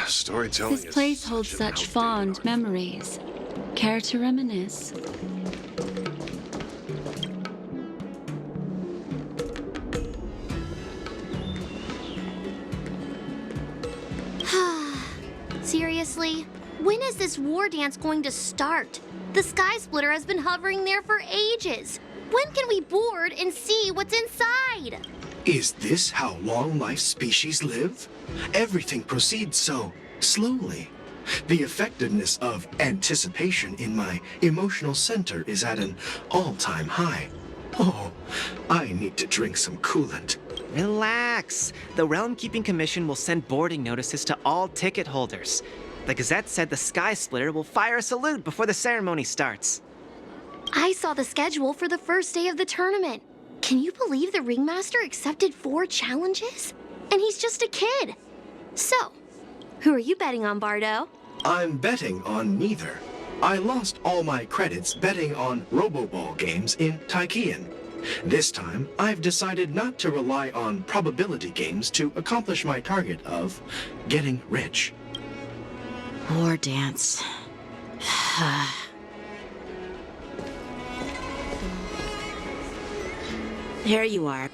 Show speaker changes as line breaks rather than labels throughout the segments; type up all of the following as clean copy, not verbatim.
Storytelling
This
is
place holds
such an
such
outdated
fond
art.
memories. Care to reminisce?
Seriously? When is this war dance going to start? The Sky Splitter has been hovering there for ages. When can we board and see what's inside?
Is this how long-life species live? Everything proceeds so slowly. The effectiveness of anticipation in my emotional center is at an all-time high. Oh, I need to drink some coolant.
Relax. The Realm Keeping Commission will send boarding notices to all ticket holders. The Gazette said the Sky Splitter will fire a salute before the ceremony starts.
I saw the schedule for the first day of the tournament. Can you believe the Ringmaster accepted 4 challenges? And he's just a kid. So, who are you betting on, Bardo?
I'm betting on neither. I lost all my credits betting on Roboball games in Taikian. This time, I've decided not to rely on probability games to accomplish my target of getting rich.
War dance. There you are.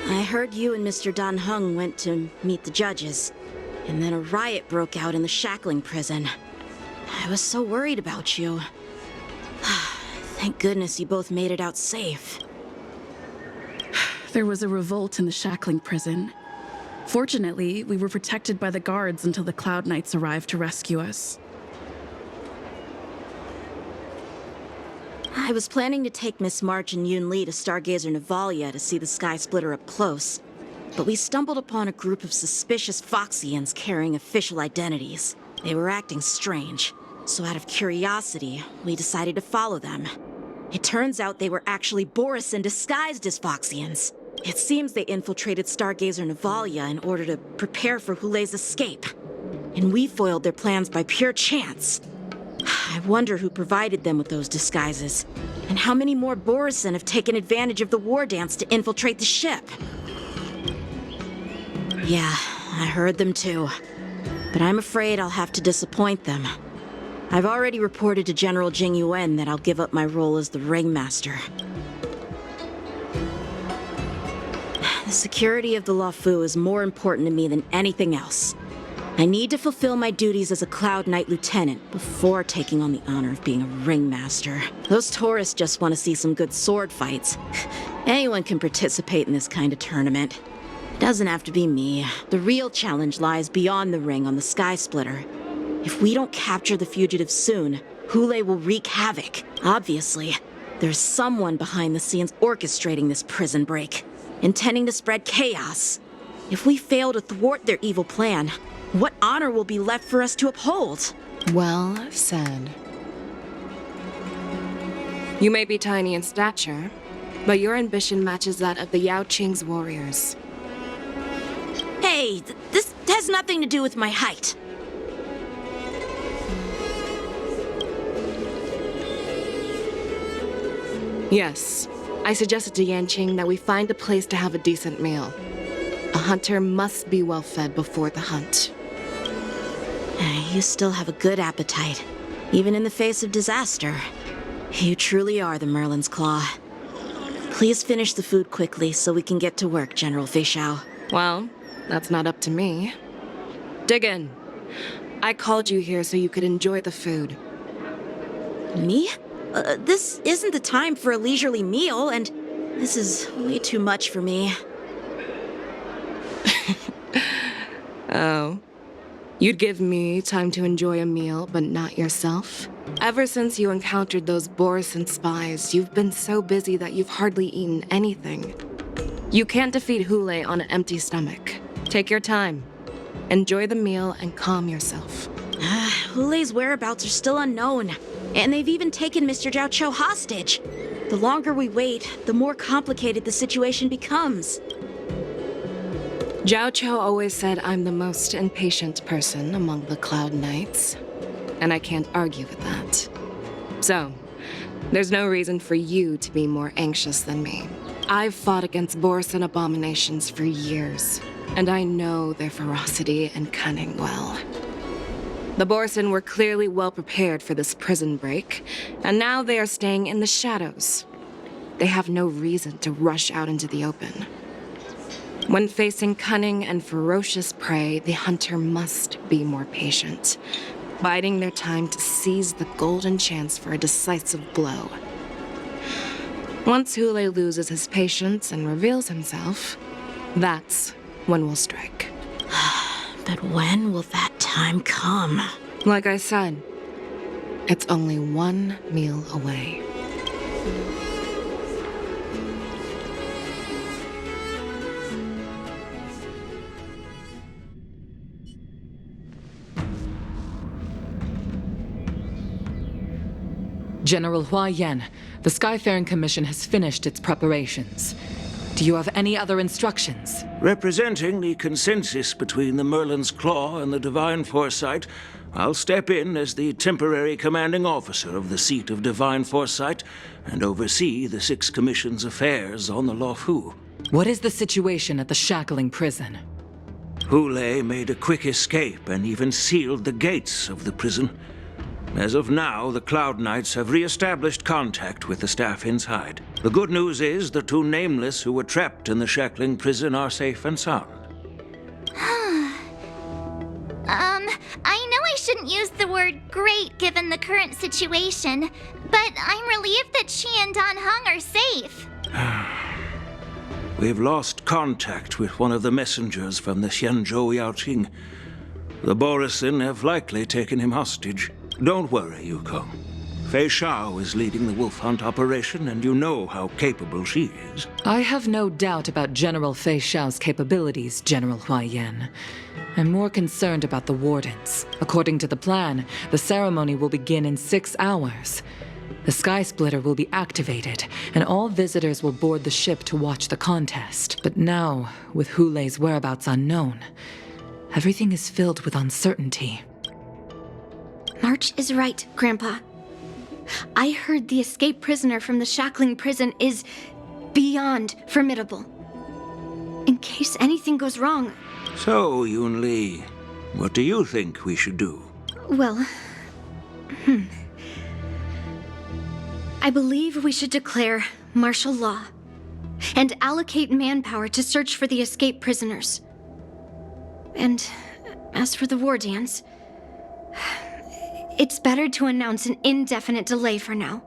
I heard you and Mr. Dan Heng went to meet the judges, and then a riot broke out in the shackling prison. I was so worried about you. Thank goodness you both made it out safe.
There was a revolt in the shackling prison. Fortunately, we were protected by the guards until the Cloud Knights arrived to rescue us.
I was planning to take Miss March and Yoon Lee to Stargazer Navalia to see the Sky Splitter up close, but we stumbled upon a group of suspicious Foxians carrying official identities. They were acting strange, so out of curiosity, we decided to follow them. It turns out they were actually Borisin disguised as Foxians. It seems they infiltrated Stargazer Navalia in order to prepare for Hulei's escape. And we foiled their plans by pure chance. I wonder who provided them with those disguises, and how many more Borisin have taken advantage of the war dance to infiltrate the ship. Yeah, I heard them too. But I'm afraid I'll have to disappoint them. I've already reported to General Jing Yuan that I'll give up my role as the Ringmaster. The security of the Luofu is more important to me than anything else. I need to fulfill my duties as a Cloud Knight Lieutenant before taking on the honor of being a Ringmaster. Those tourists just want to see some good sword fights. Anyone can participate in this kind of tournament. It doesn't have to be me. The real challenge lies beyond the ring on the Sky Splitter. If we don't capture the fugitives soon, Hulei will wreak havoc. Obviously, there's someone behind the scenes orchestrating this prison break, intending to spread chaos. If we fail to thwart their evil plan, what honor will be left for us to uphold?
Well said. You may be tiny in stature, but your ambition matches that of the Yao Qing's warriors.
Hey, this has nothing to do with my height.
Yes, I suggested to Yanqing that we find a place to have a decent meal. A hunter must be well fed before the hunt.
You still have a good appetite, even in the face of disaster. You truly are the Merlin's Claw. Please finish the food quickly so we can get to work, General Feixiao.
Well, that's not up to me. Dig in. I called you here so you could enjoy the food.
Me? This isn't the time for a leisurely meal, and this is way too much for me.
Oh. You'd give me time to enjoy a meal, but not yourself? Ever since you encountered those Borisin spies, you've been so busy that you've hardly eaten anything. You can't defeat Hulei on an empty stomach. Take your time. Enjoy the meal and calm yourself.
Hulei's whereabouts are still unknown, and they've even taken Mr. Zhao Cho hostage. The longer we wait, the more complicated the situation becomes.
Zhao Cho always said I'm the most impatient person among the Cloud Knights, and I can't argue with that. So, there's no reason for you to be more anxious than me. I've fought against Borson abominations for years, and I know their ferocity and cunning well. The Borson were clearly well prepared for this prison break, and now they are staying in the shadows. They have no reason to rush out into the open. When facing cunning and ferocious prey, the hunter must be more patient, biding their time to seize the golden chance for a decisive blow. Once Hule loses his patience and reveals himself, that's when we'll strike.
But when will that time come?
Like I said, it's only one meal away.
General Hua Yen, the Skyfaring Commission has finished its preparations. Do you have any other instructions?
Representing the consensus between the Merlin's Claw and the Divine Foresight, I'll step in as the temporary commanding officer of the seat of Divine Foresight and oversee the Six Commission's affairs on the Luofu.
What is the situation at the shackling prison?
Hule made a quick escape and even sealed the gates of the prison. As of now, the Cloud Knights have re-established contact with the staff inside. The good news is the two Nameless who were trapped in the shackling prison are safe and sound.
I know I shouldn't use the word great given the current situation, but I'm relieved that she and Don Hung are safe.
We've lost contact with one of the messengers from the Xianzhou Yaoqing. The Borisin have likely taken him hostage. Don't worry, Yukong. Fei Shao is leading the wolf hunt operation, and you know how capable she is.
I have no doubt about General Fei Shao's capabilities, General Hua Yen. I'm more concerned about the Wardens. According to the plan, the ceremony will begin in 6 hours. The Sky Splitter will be activated, and all visitors will board the ship to watch the contest. But now, with Hule's whereabouts unknown, everything is filled with uncertainty.
March is right, Grandpa. I heard the escaped prisoner from the shackling prison is beyond formidable. In case anything goes wrong.
So, Yun Li, what do you think we should do?
Well, I believe we should declare martial law and allocate manpower to search for the escaped prisoners. And as for the war dance, it's better to announce an indefinite delay for now.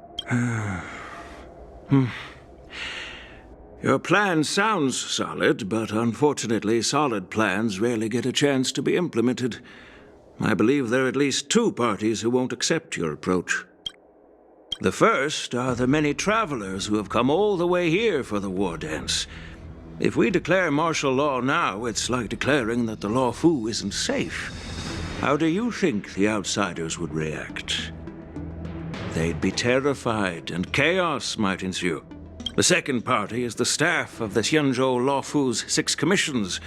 Your plan sounds solid, but unfortunately solid plans rarely get a chance to be implemented. I believe there are at least 2 parties who won't accept your approach. The first are the many travelers who have come all the way here for the war dance. If we declare martial law now, it's like declaring that the Luofu isn't safe. How do you think the outsiders would react? They'd be terrified, and chaos might ensue. The second party is the staff of the Xianzhou Luofu's 6 commissions.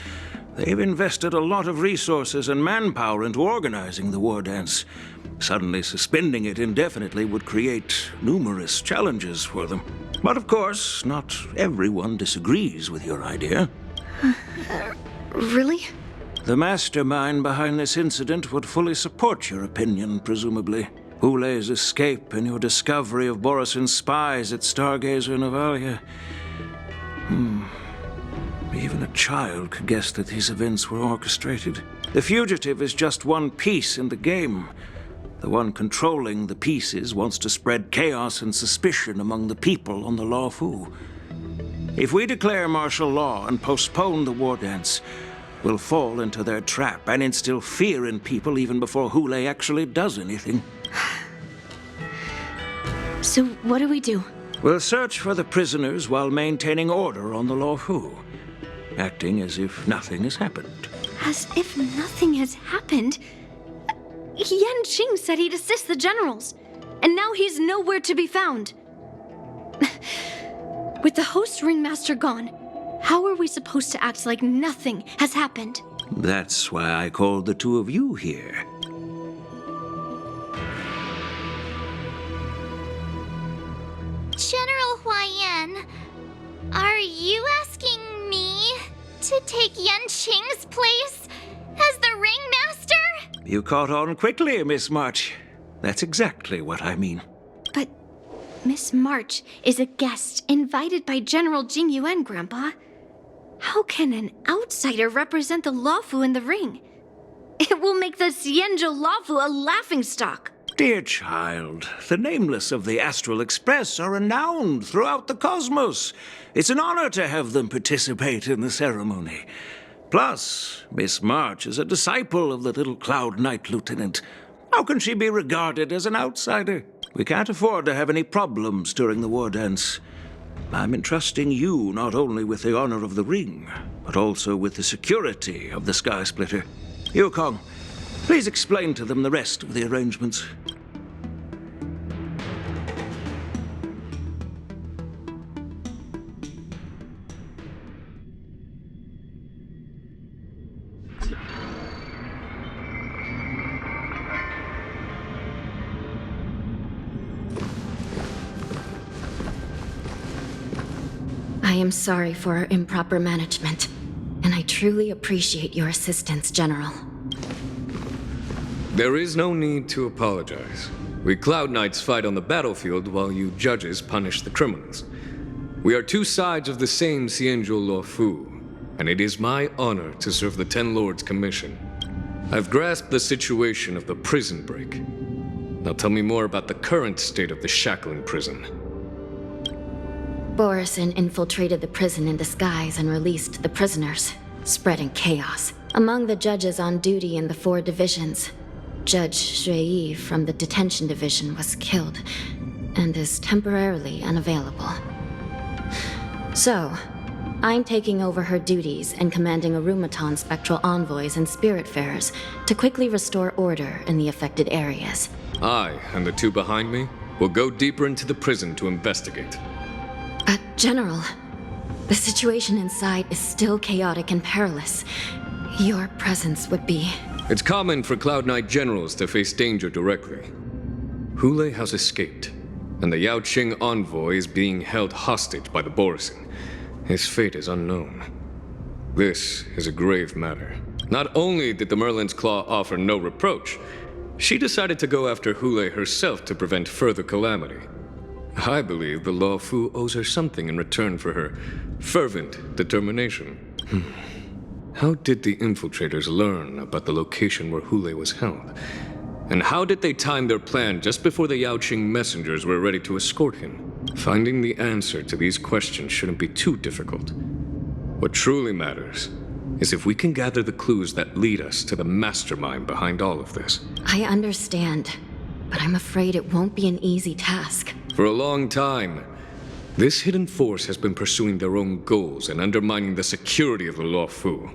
They've invested a lot of resources and manpower into organizing the war dance. Suddenly suspending it indefinitely would create numerous challenges for them. But of course, not everyone disagrees with your idea.
Really?
The mastermind behind this incident would fully support your opinion, presumably. Hule's escape and your discovery of Borisin's spies at Stargazer Navalia. Even a child could guess that these events were orchestrated. The fugitive is just one piece in the game. The one controlling the pieces wants to spread chaos and suspicion among the people on the Luofu. If we declare martial law and postpone the war dance, we'll fall into their trap and instill fear in people even before Hule actually does anything.
So what do we do?
We'll search for the prisoners while maintaining order on the Luofu, acting as if nothing has happened.
As if nothing has happened? Yan Qing said he'd assist the generals, and now he's nowhere to be found. With the host ringmaster gone, how are we supposed to act like nothing has happened?
That's why I called the 2 of you here.
General Hua Yen, are take Yanqing's place as the ringmaster?
You caught on quickly, Miss March. That's exactly what I mean.
But Miss March is a guest invited by General Jing Yuan, Grandpa. How can an outsider represent the Luofu in the ring? It will make the Xianzhou Luofu a laughingstock.
Dear child, the nameless of the Astral Express are renowned throughout the cosmos. It's an honor to have them participate in the ceremony. Plus, Miss March is a disciple of the little Cloud Knight Lieutenant. How can she be regarded as an outsider? We can't afford to have any problems during the war dance. I'm entrusting you not only with the honor of the ring, but also with the security of the Sky Splitter. Yukong, please explain to them the rest of the arrangements.
I am sorry for our improper management, and I truly appreciate your assistance, General.
There is no need to apologize. We Cloud Knights fight on the battlefield while you judges punish the criminals. We are two sides of the same Xianzhou Luofu, and it is my honor to serve the Ten Lords' commission. I've grasped the situation of the prison break. Now tell me more about the current state of the shackling prison.
Borison infiltrated the prison in disguise and released the prisoners, spreading chaos. Among the judges on duty in the 4 divisions, Judge Xueyi from the detention division was killed and is temporarily unavailable. So, I'm taking over her duties and commanding Arumaton spectral envoys and spiritfarers to quickly restore order in the affected areas.
I and the 2 behind me will go deeper into the prison to investigate.
General, the situation inside is still chaotic and perilous. Your presence would be...
It's common for Cloud Knight generals to face danger directly. Hule has escaped, and the Yaoqing envoy is being held hostage by the Borison. His fate is unknown. This is a grave matter. Not only did the Merlin's Claw offer no reproach, she decided to go after Hule herself to prevent further calamity. I believe the Luofu owes her something in return for her fervent determination. How did the infiltrators learn about the location where Hule was held? And how did they time their plan just before the Yaoqing messengers were ready to escort him? Finding the answer to these questions shouldn't be too difficult. What truly matters is if we can gather the clues that lead us to the mastermind behind all of this.
I understand, but I'm afraid it won't be an easy task.
For a long time, this hidden force has been pursuing their own goals and undermining the security of the Luofu.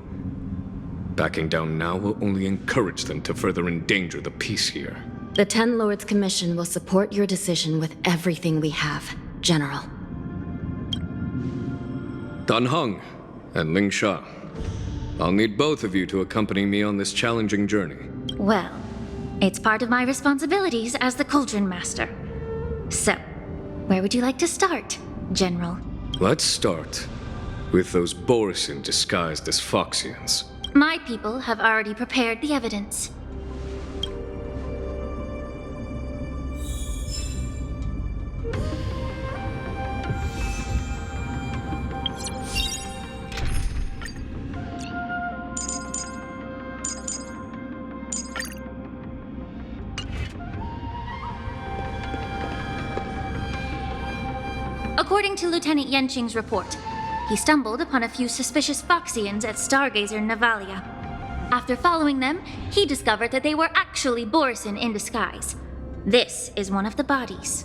Backing down now will only encourage them to further endanger the peace here.
The Ten Lords Commission will support your decision with everything we have, General.
Dan Heng and Ling Sha, I'll need both of you to accompany me on this challenging journey.
Well, it's part of my responsibilities as the Cauldron Master. So, where would you like to start, General?
Let's start with those Borison disguised as Foxians.
My people have already prepared the evidence. According to Lieutenant Yanqing's report, he stumbled upon a few suspicious Foxians at Stargazer Navalia. After following them, he discovered that they were actually Borison in disguise. This is one of the bodies.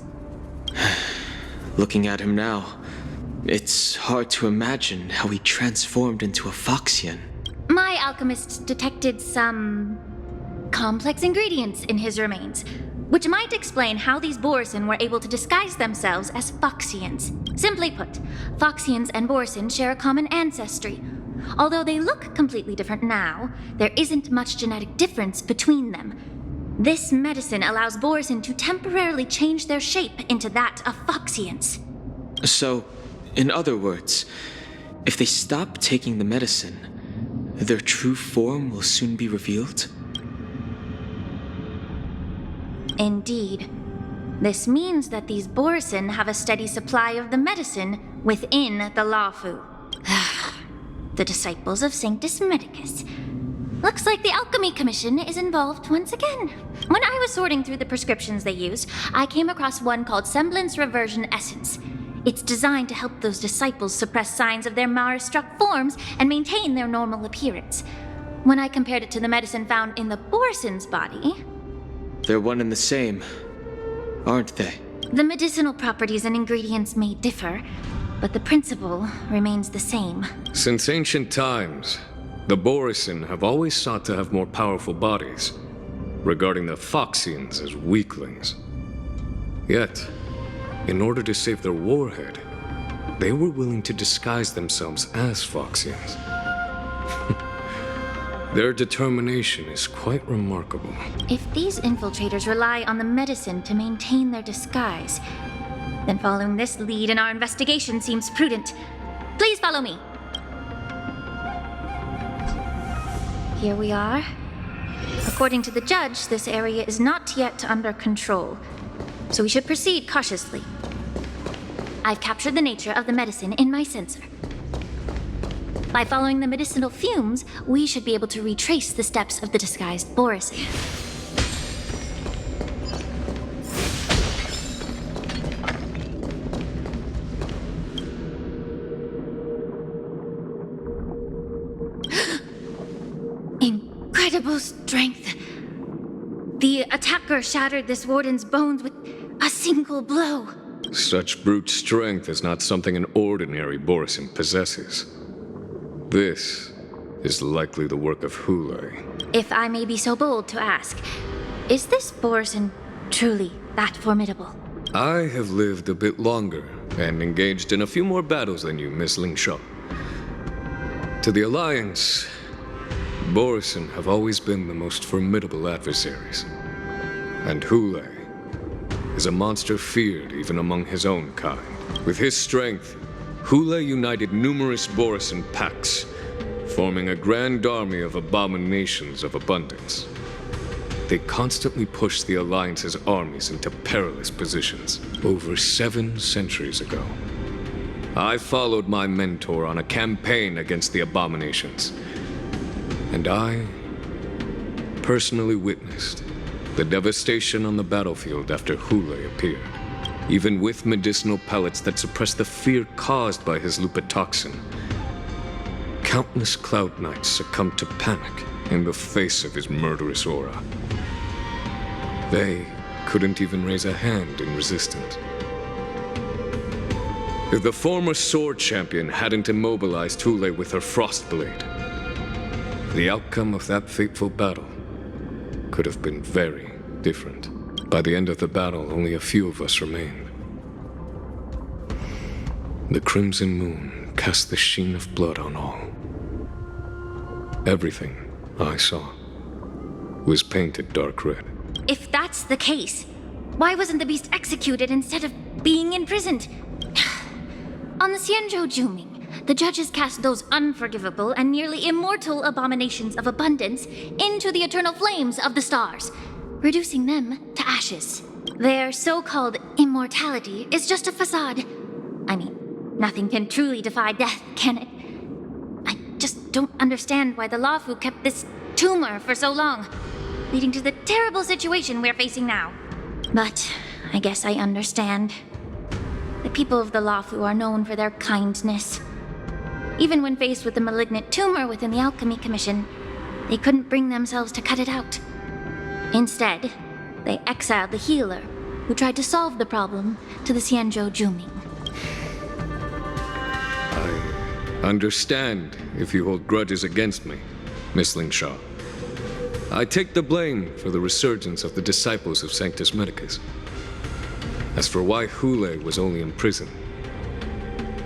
Looking at him now, it's hard to imagine how he transformed into a Foxian.
My alchemists detected some complex ingredients in his remains, which might explain how these Borison were able to disguise themselves as Foxians. Simply put, Foxians and Borison share a common ancestry. Although they look completely different now, there isn't much genetic difference between them. This medicine allows Borison to temporarily change their shape into that of Foxians.
So, in other words, if they stop taking the medicine, Their true form will soon be revealed?
Indeed. This means that these Borison have a steady supply of the medicine within the Lafu. The disciples of Sanctus Medicus. Looks like the Alchemy Commission is involved once again. When I was sorting through the prescriptions they used, I came across one called Semblance Reversion Essence. It's designed to help those disciples suppress signs of their Mara-struck forms and maintain their normal appearance. When I compared it to the medicine found in the Borison's body...
They're one and the same, aren't they?
The medicinal properties and ingredients may differ, but the principle remains the same.
Since ancient times, the Borison have always sought to have more powerful bodies, regarding the Foxians as weaklings. Yet, in order to save their warhead, they were willing to disguise themselves as Foxians. Their determination is quite remarkable.
If these infiltrators rely on the medicine to maintain their disguise, then following this lead in our investigation seems prudent. Please follow me. Here we are. According to the judge, this area is not yet under control, so we should proceed cautiously. I've captured the nature of the medicine in my sensor. By following the medicinal fumes, we should be able to retrace the steps of the disguised Borison. Incredible strength. The attacker shattered this warden's bones with a single blow.
Such brute strength is not something an ordinary Borison possesses. This is likely the work of Hule.
If I may be so bold to ask, is this Borison truly that formidable?
I have lived a bit longer and engaged in a few more battles than you, Miss Lingshaw. To the Alliance, Borison have always been the most formidable adversaries. And Hule is a monster feared even among his own kind. With his strength, Hule united numerous Borison packs, forming a grand army of abominations of abundance. They constantly pushed the Alliance's armies into perilous positions. Over 7 centuries ago, I followed my mentor on a campaign against the abominations, and I personally witnessed the devastation on the battlefield after Hule appeared. Even with medicinal pellets that suppressed the fear caused by his lupitoxin, countless Cloud Knights succumbed to panic in the face of his murderous aura. They couldn't even raise a hand in resistance. If the former sword champion hadn't immobilized Hule with her Frost Blade, the outcome of that fateful battle could have been very different. By the end of the battle, only a few of us remained. The crimson moon cast the sheen of blood on all. Everything I saw was painted dark red.
If that's the case, why wasn't the beast executed instead of being imprisoned? On the Xianzhou Juming, the judges cast those unforgivable and nearly immortal abominations of abundance into the eternal flames of the stars, reducing them to ashes. Their so-called immortality is just a facade. I mean, nothing can truly defy death, can it? I just don't understand why the Lafu kept this tumor for so long, leading to the terrible situation we're facing now. But I guess I understand. The people of the Lafu are known for their kindness. Even when faced with the malignant tumor within the Alchemy Commission, they couldn't bring themselves to cut it out. Instead, they exiled the healer, who tried to solve the problem, to the Xianzhou Juming.
I understand if you hold grudges against me, Miss Lingshaw. I take the blame for the resurgence of the disciples of Sanctus Medicus. As for why Hule was only in prison,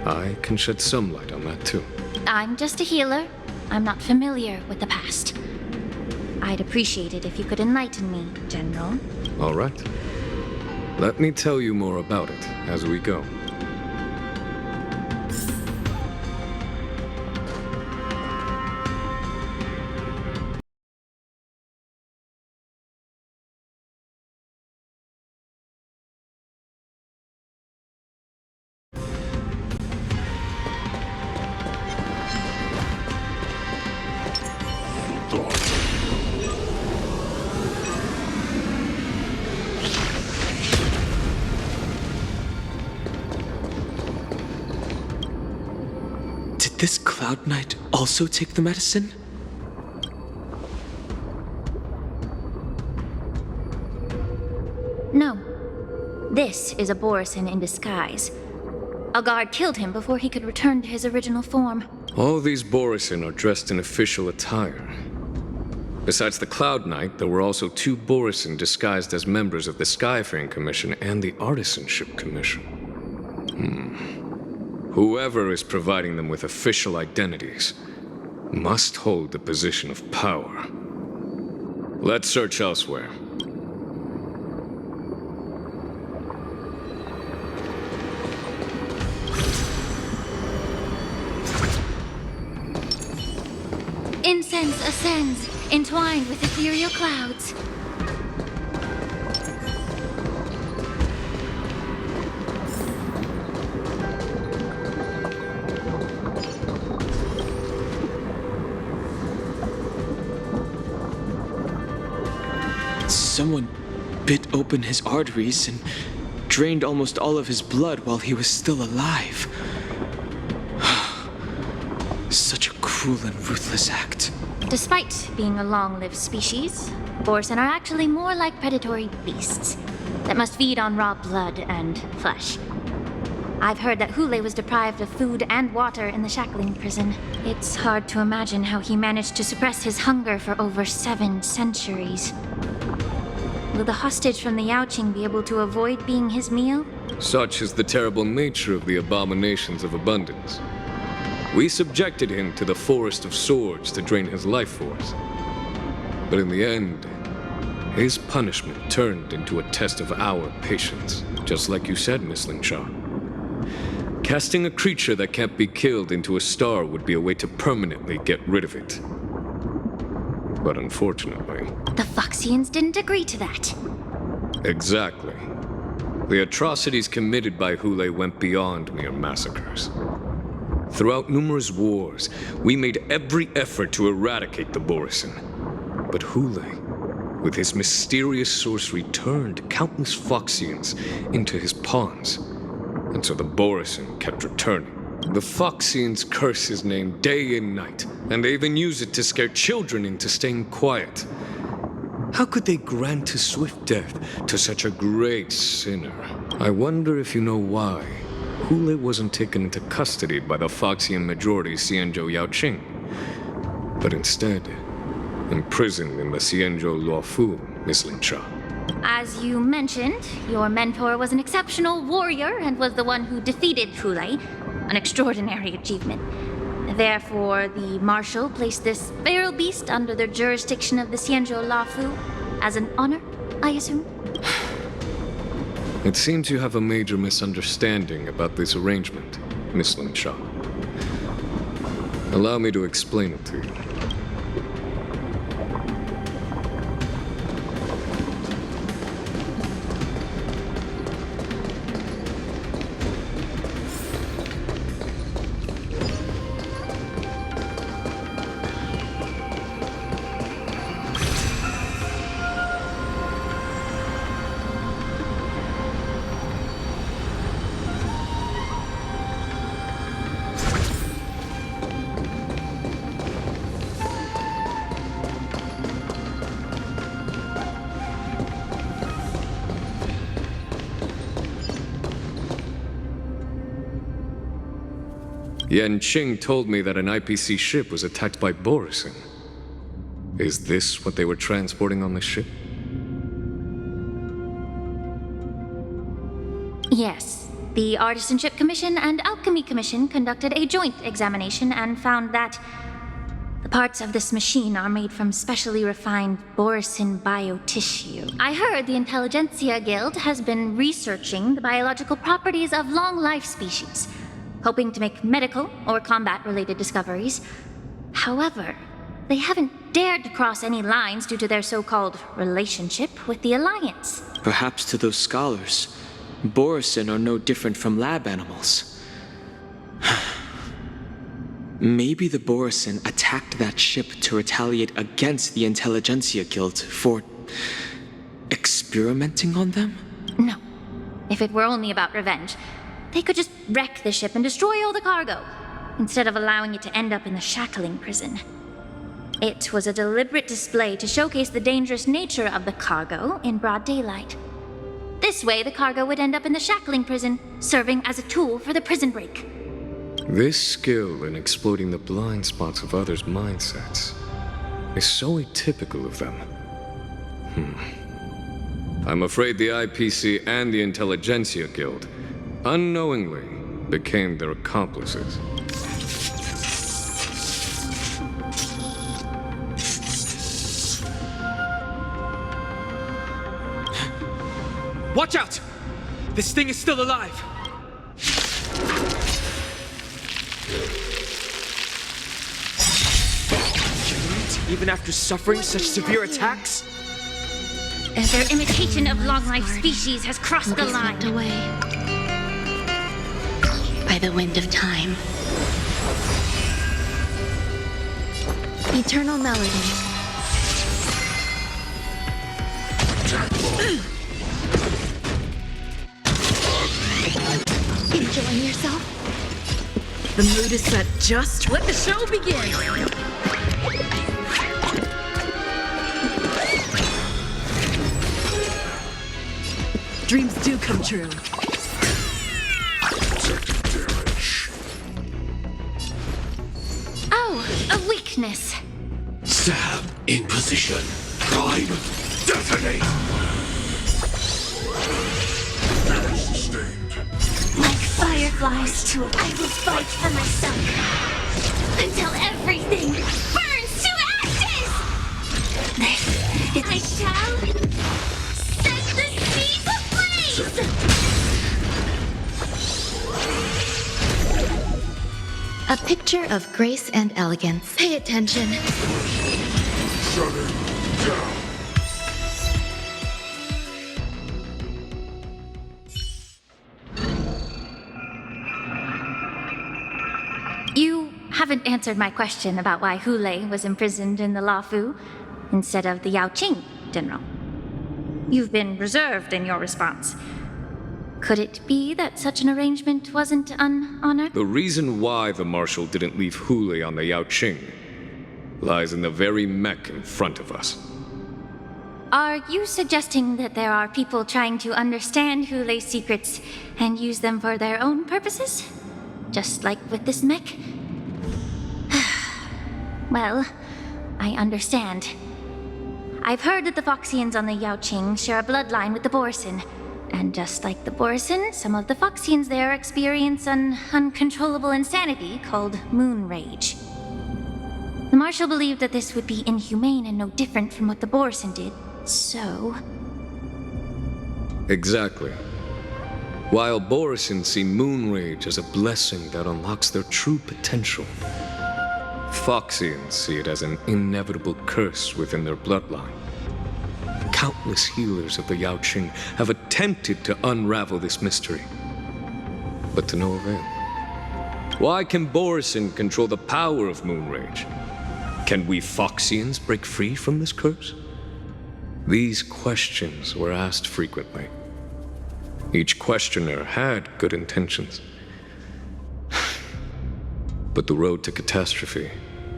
I can shed some light on that too.
I'm just a healer. I'm not familiar with the past. I'd appreciate it if you could enlighten me, General.
All right. Let me tell you more about it as we go.
this Cloud Knight also take the medicine?
No. This is a Borisin in disguise. A guard killed him before he could return to his original form.
All these Borisin are dressed in official attire. Besides the Cloud Knight, there were also 2 Borisin disguised as members of the Skyfaring Commission and the Artisanship Commission. Whoever is providing them with official identities must hold the position of power. Let's search elsewhere.
Incense ascends, entwined with ethereal clouds.
Someone bit open his arteries and drained almost all of his blood while he was still alive. Such a cruel and ruthless act.
Despite being a long-lived species, Borisin are actually more like predatory beasts that must feed on raw blood and flesh. I've heard that Hule was deprived of food and water in the shackling prison. It's hard to imagine how he managed to suppress his hunger for over 7 centuries. Will the hostage from the Yaoqing be able to avoid being his meal?
Such is the terrible nature of the abominations of abundance. We subjected him to the Forest of Swords to drain his life force. But in the end, his punishment turned into a test of our patience, just like you said, Miss Linshaw. Casting a creature that can't be killed into a star would be a way to permanently get rid of it. But unfortunately...
The Foxians didn't agree to that.
Exactly. The atrocities committed by Hule went beyond mere massacres. Throughout numerous wars, we made every effort to eradicate the Borisin. But Hule, with his mysterious sorcery, turned countless Foxians into his pawns. And so the Borisin kept returning. The Foxians curse his name day and night, and they even use it to scare children into staying quiet. How could they grant a swift death to such a great sinner? I wonder if you know why Hule wasn't taken into custody by the Foxian majority Xianzhou Yaoqing, but instead imprisoned in the Xianzhou Luofu, Miss Linshaw.
As you mentioned, your mentor was an exceptional warrior and was the one who defeated Hule, an extraordinary achievement. Therefore, the Marshal placed this feral beast under the jurisdiction of the Xianzhou Luofu as an honor, I assume?
It seems you have a major misunderstanding about this arrangement, Miss Linshaw. Allow me to explain it to you. Yanqing told me that an IPC ship was attacked by Borisin. Is this what they were transporting on the ship?
Yes. The Artisanship Commission and Alchemy Commission conducted a joint examination and found that the parts of this machine are made from specially refined Borisin biotissue. I heard the Intelligentsia Guild has been researching the biological properties of long-life species, hoping to make medical or combat-related discoveries. However, they haven't dared to cross any lines due to their so-called relationship with the Alliance.
Perhaps to those scholars, Borisin are no different from lab animals. Maybe the Borisin attacked that ship to retaliate against the Intelligentsia Guild for experimenting on them?
No. If it were only about revenge, they could just wreck the ship and destroy all the cargo. instead of allowing it to end up in the shackling prison. It was a deliberate display to showcase the dangerous nature of the cargo in broad daylight. This way, the cargo would end up in the shackling prison, serving as a tool for the prison break.
This skill in exploiting the blind spots of others' mindsets is so atypical of them. I'm afraid the IPC and the Intelligentsia Guild unknowingly became their accomplices.
Watch out! This thing is still alive! Even after suffering such severe attacks?
Their imitation of long-life species has crossed the line.
Swept away by the wind of time. Eternal melody.
Enjoying yourself?
The mood is set just. Let the show begin! Dreams do come true.
Oh, a weakness.
Stab in position. Prime. Detonate.
Like fireflies, I will fight for myself until everything burns to ashes! This is I shall set the seas ablaze!
A picture of grace and elegance. Pay attention.
Shutting down.
You haven't answered my question about why Hule was imprisoned in the Lafu instead of the Yaoqing, General. You've been reserved in your response. Could it be that such an arrangement wasn't unhonored?
The reason why the Marshal didn't leave Hule on the Yaoqing lies in the very mech in front of us.
Are you suggesting that there are people trying to understand Hule's secrets and use them for their own purposes? Just like with this mech? Well, I understand. I've heard that the Foxians on the Yaoqing share a bloodline with the Borson. And just like the Borson, some of the Foxians there experience an uncontrollable insanity called moon rage. The Marshal believed that this would be inhumane and no different from what the Borson did, so...
Exactly. While Borson see moon rage as a blessing that unlocks their true potential, Foxians see it as an inevitable curse within their bloodline. Countless healers of the Yaoqing have attempted to unravel this mystery, but to no avail. Why can Borson control the power of moon rage? Can we Foxians break free from this curse? These questions were asked frequently. Each questioner had good intentions. But the road to catastrophe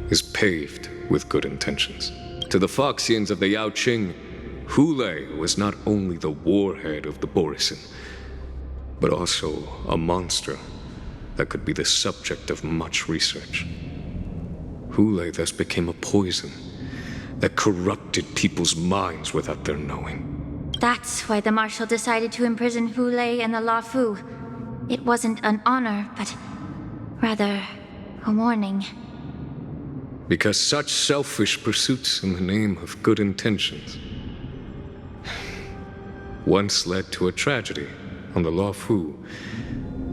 is paved with good intentions. To the Foxians of the Yaoqing, Hule was not only the warhead of the Borson, but also a monster that could be the subject of much research. Hule thus became a poison that corrupted people's minds without their knowing.
That's why the Marshal decided to imprison Hule and the Lafu. It wasn't an honor, but rather a warning.
Because such selfish pursuits in the name of good intentions once led to a tragedy on the Lafu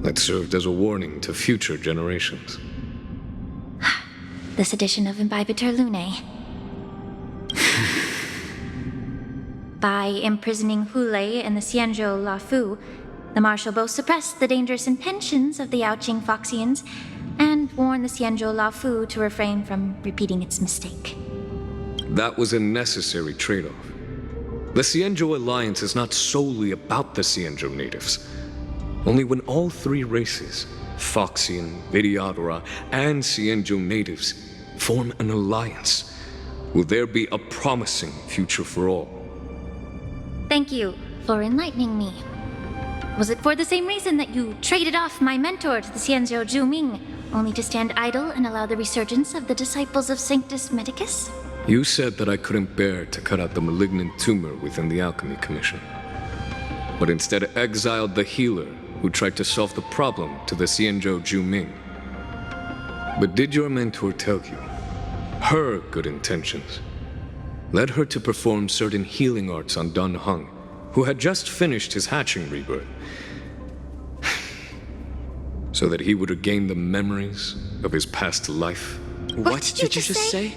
that served as a warning to future generations.
This edition of Imbibitor Lunae. By imprisoning Hule and the Xianzhou Lafu, the Marshal both suppressed the dangerous intentions of the Yaoqing Foxians and warned the Xianzhou Lafu to refrain from repeating its mistake.
That was a necessary trade-off. The Xianzhou Alliance is not solely about the Xianzhou natives. Only when all three races Foxian, Videodora, and Cienjo natives form an alliance, will there be a promising future for all.
Thank you for enlightening me. Was it for the same reason that you traded off my mentor to the Cienzo Zhuming, only to stand idle and allow the resurgence of the disciples of Sanctus Medicus?
You said that I couldn't bear to cut out the malignant tumor within the Alchemy Commission, but instead exiled the healer who tried to solve the problem to the Cienzo Zhuming. But did your mentor tell you her good intentions led her to perform certain healing arts on Dun Hung, who had just finished his hatching rebirth, so that he would regain the memories of his past life?
What did you just say?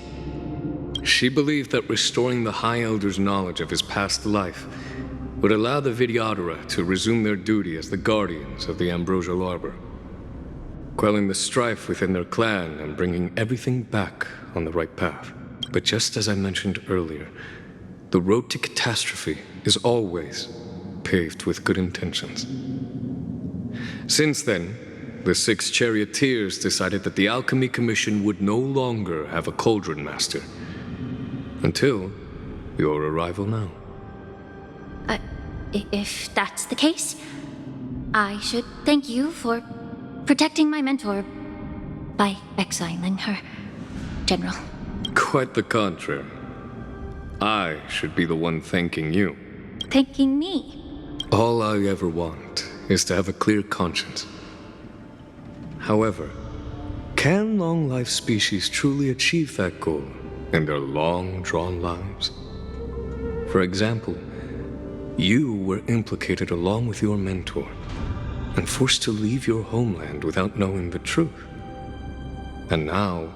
She believed that restoring the High Elder's knowledge of his past life would allow the Videodora to resume their duty as the guardians of the Ambrosial Arbor, quelling the strife within their clan and bringing everything back on the right path. But just as I mentioned earlier, the road to catastrophe is always paved with good intentions. Since then, the 6 charioteers decided that the Alchemy Commission would no longer have a cauldron master, until your arrival now.
If that's the case, I should thank you for protecting my mentor by exiling her, General.
Quite the contrary. I should be the one thanking you.
Thanking me?
All I ever want is to have a clear conscience. However, can long-life species truly achieve that goal in their long-drawn lives? For example, you were implicated along with your mentor and forced to leave your homeland without knowing the truth. And now,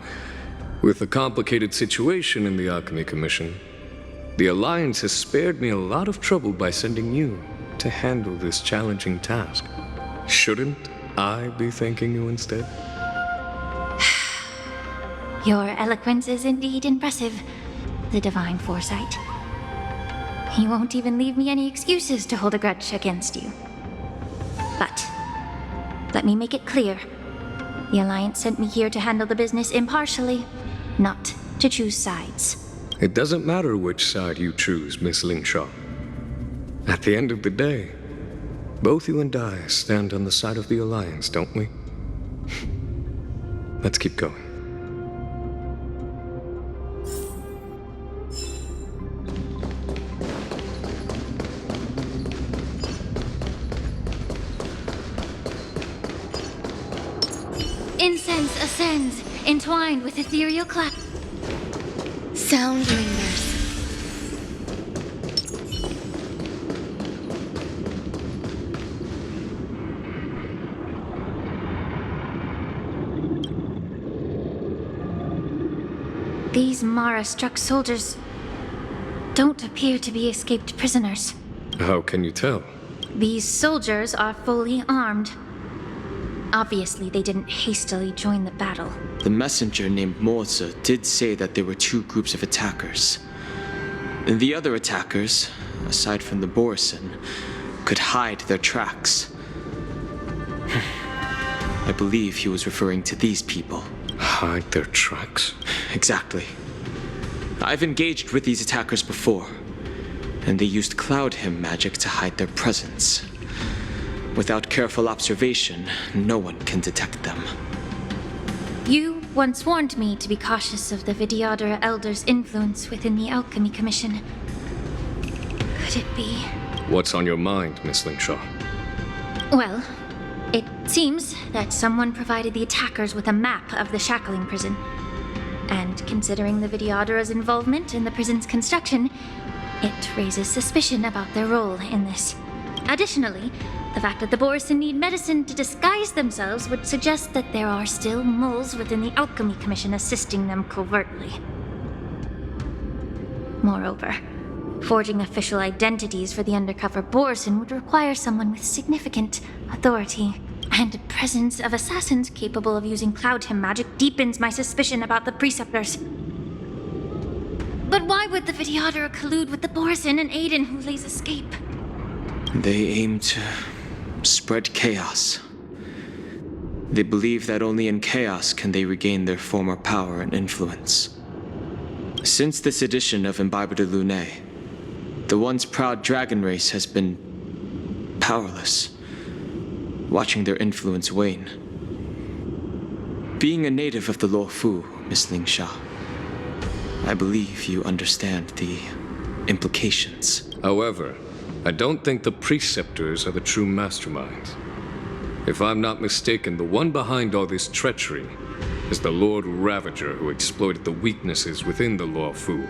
with the complicated situation in the Alchemy Commission, the Alliance has spared me a lot of trouble by sending you to handle this challenging task. Shouldn't I be thanking you instead?
Your eloquence is indeed impressive, the divine foresight. You won't even leave me any excuses to hold a grudge against you. But let me make it clear. The Alliance sent me here to handle the business impartially, not to choose sides.
It doesn't matter which side you choose, Miss Lingshaw. At the end of the day, both you and I stand on the side of the Alliance, don't we? Let's keep going.
Incense ascends, entwined with ethereal cloud.
Sound lingers.
These Mara-struck soldiers don't appear to be escaped prisoners.
How can you tell?
These soldiers are fully armed. Obviously, they didn't hastily join the battle.
The messenger named Morza did say that there were 2 groups of attackers. And the other attackers, aside from the Borison, could hide their tracks. I believe he was referring to these people.
Hide their tracks?
Exactly. I've engaged with these attackers before, and they used Cloud Hymn magic to hide their presence. Without careful observation, no one can detect them.
You once warned me to be cautious of the Videodora Elder's influence within the Alchemy Commission. Could it be?
What's on your mind, Miss Lingshaw?
Well, it seems that someone provided the attackers with a map of the shackling prison. And considering the Videodora's involvement in the prison's construction, it raises suspicion about their role in this. Additionally, the fact that the Borison need medicine to disguise themselves would suggest that there are still moles within the Alchemy Commission assisting them covertly. Moreover, forging official identities for the undercover Borison would require someone with significant authority, and the presence of assassins capable of using Cloud Hymn magic deepens my suspicion about the Preceptors. But why would the Videodora collude with the Borison and aid in Hulei's escape?
They aim to spread chaos. They believe that only in chaos can they regain their former power and influence. Since this edition of Imbibe de Lune, the once proud dragon race has been powerless, watching their influence wane. Being a native of the Luofu, Miss Lingsha, I believe you understand the implications.
However, I don't think the preceptors are the true masterminds. If I'm not mistaken, the one behind all this treachery is the Lord Ravager who exploited the weaknesses within the Luofu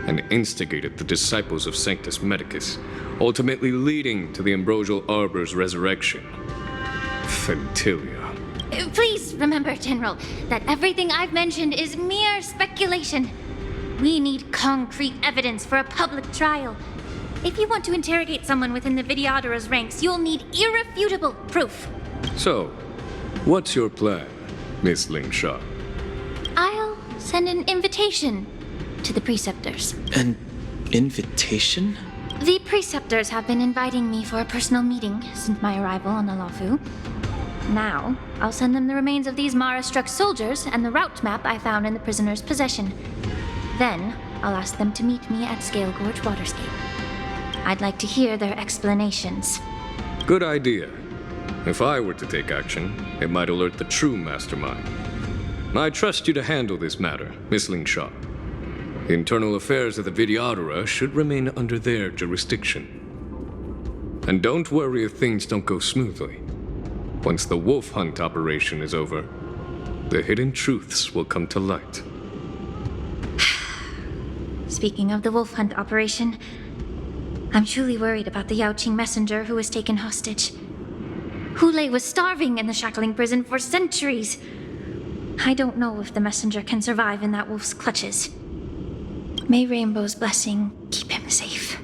and instigated the disciples of Sanctus Medicus, ultimately leading to the Ambrosial Arbor's resurrection. Fentilia.
Please remember, General, that everything I've mentioned is mere speculation. We need concrete evidence for a public trial. If you want to interrogate someone within the Videodara's ranks, you'll need irrefutable proof.
So, what's your plan, Miss Lingsha?
I'll send an invitation to the preceptors.
An invitation?
The preceptors have been inviting me for a personal meeting since my arrival on the Luofu. Now, I'll send them the remains of these Mara-struck soldiers and the route map I found in the prisoner's possession. Then, I'll ask them to meet me at Scale Gorge Waterscape. I'd like to hear their explanations.
Good idea. If I were to take action, it might alert the true mastermind. I trust you to handle this matter, Miss Lingsha. The internal affairs of the Videodara should remain under their jurisdiction. And don't worry if things don't go smoothly. Once the wolf hunt operation is over, the hidden truths will come to light.
Speaking of the wolf hunt operation, I'm truly worried about the Yaoqing messenger who was taken hostage. Hule was starving in the shackling prison for centuries. I don't know if the messenger can survive in that wolf's clutches. May Rainbow's blessing keep him safe.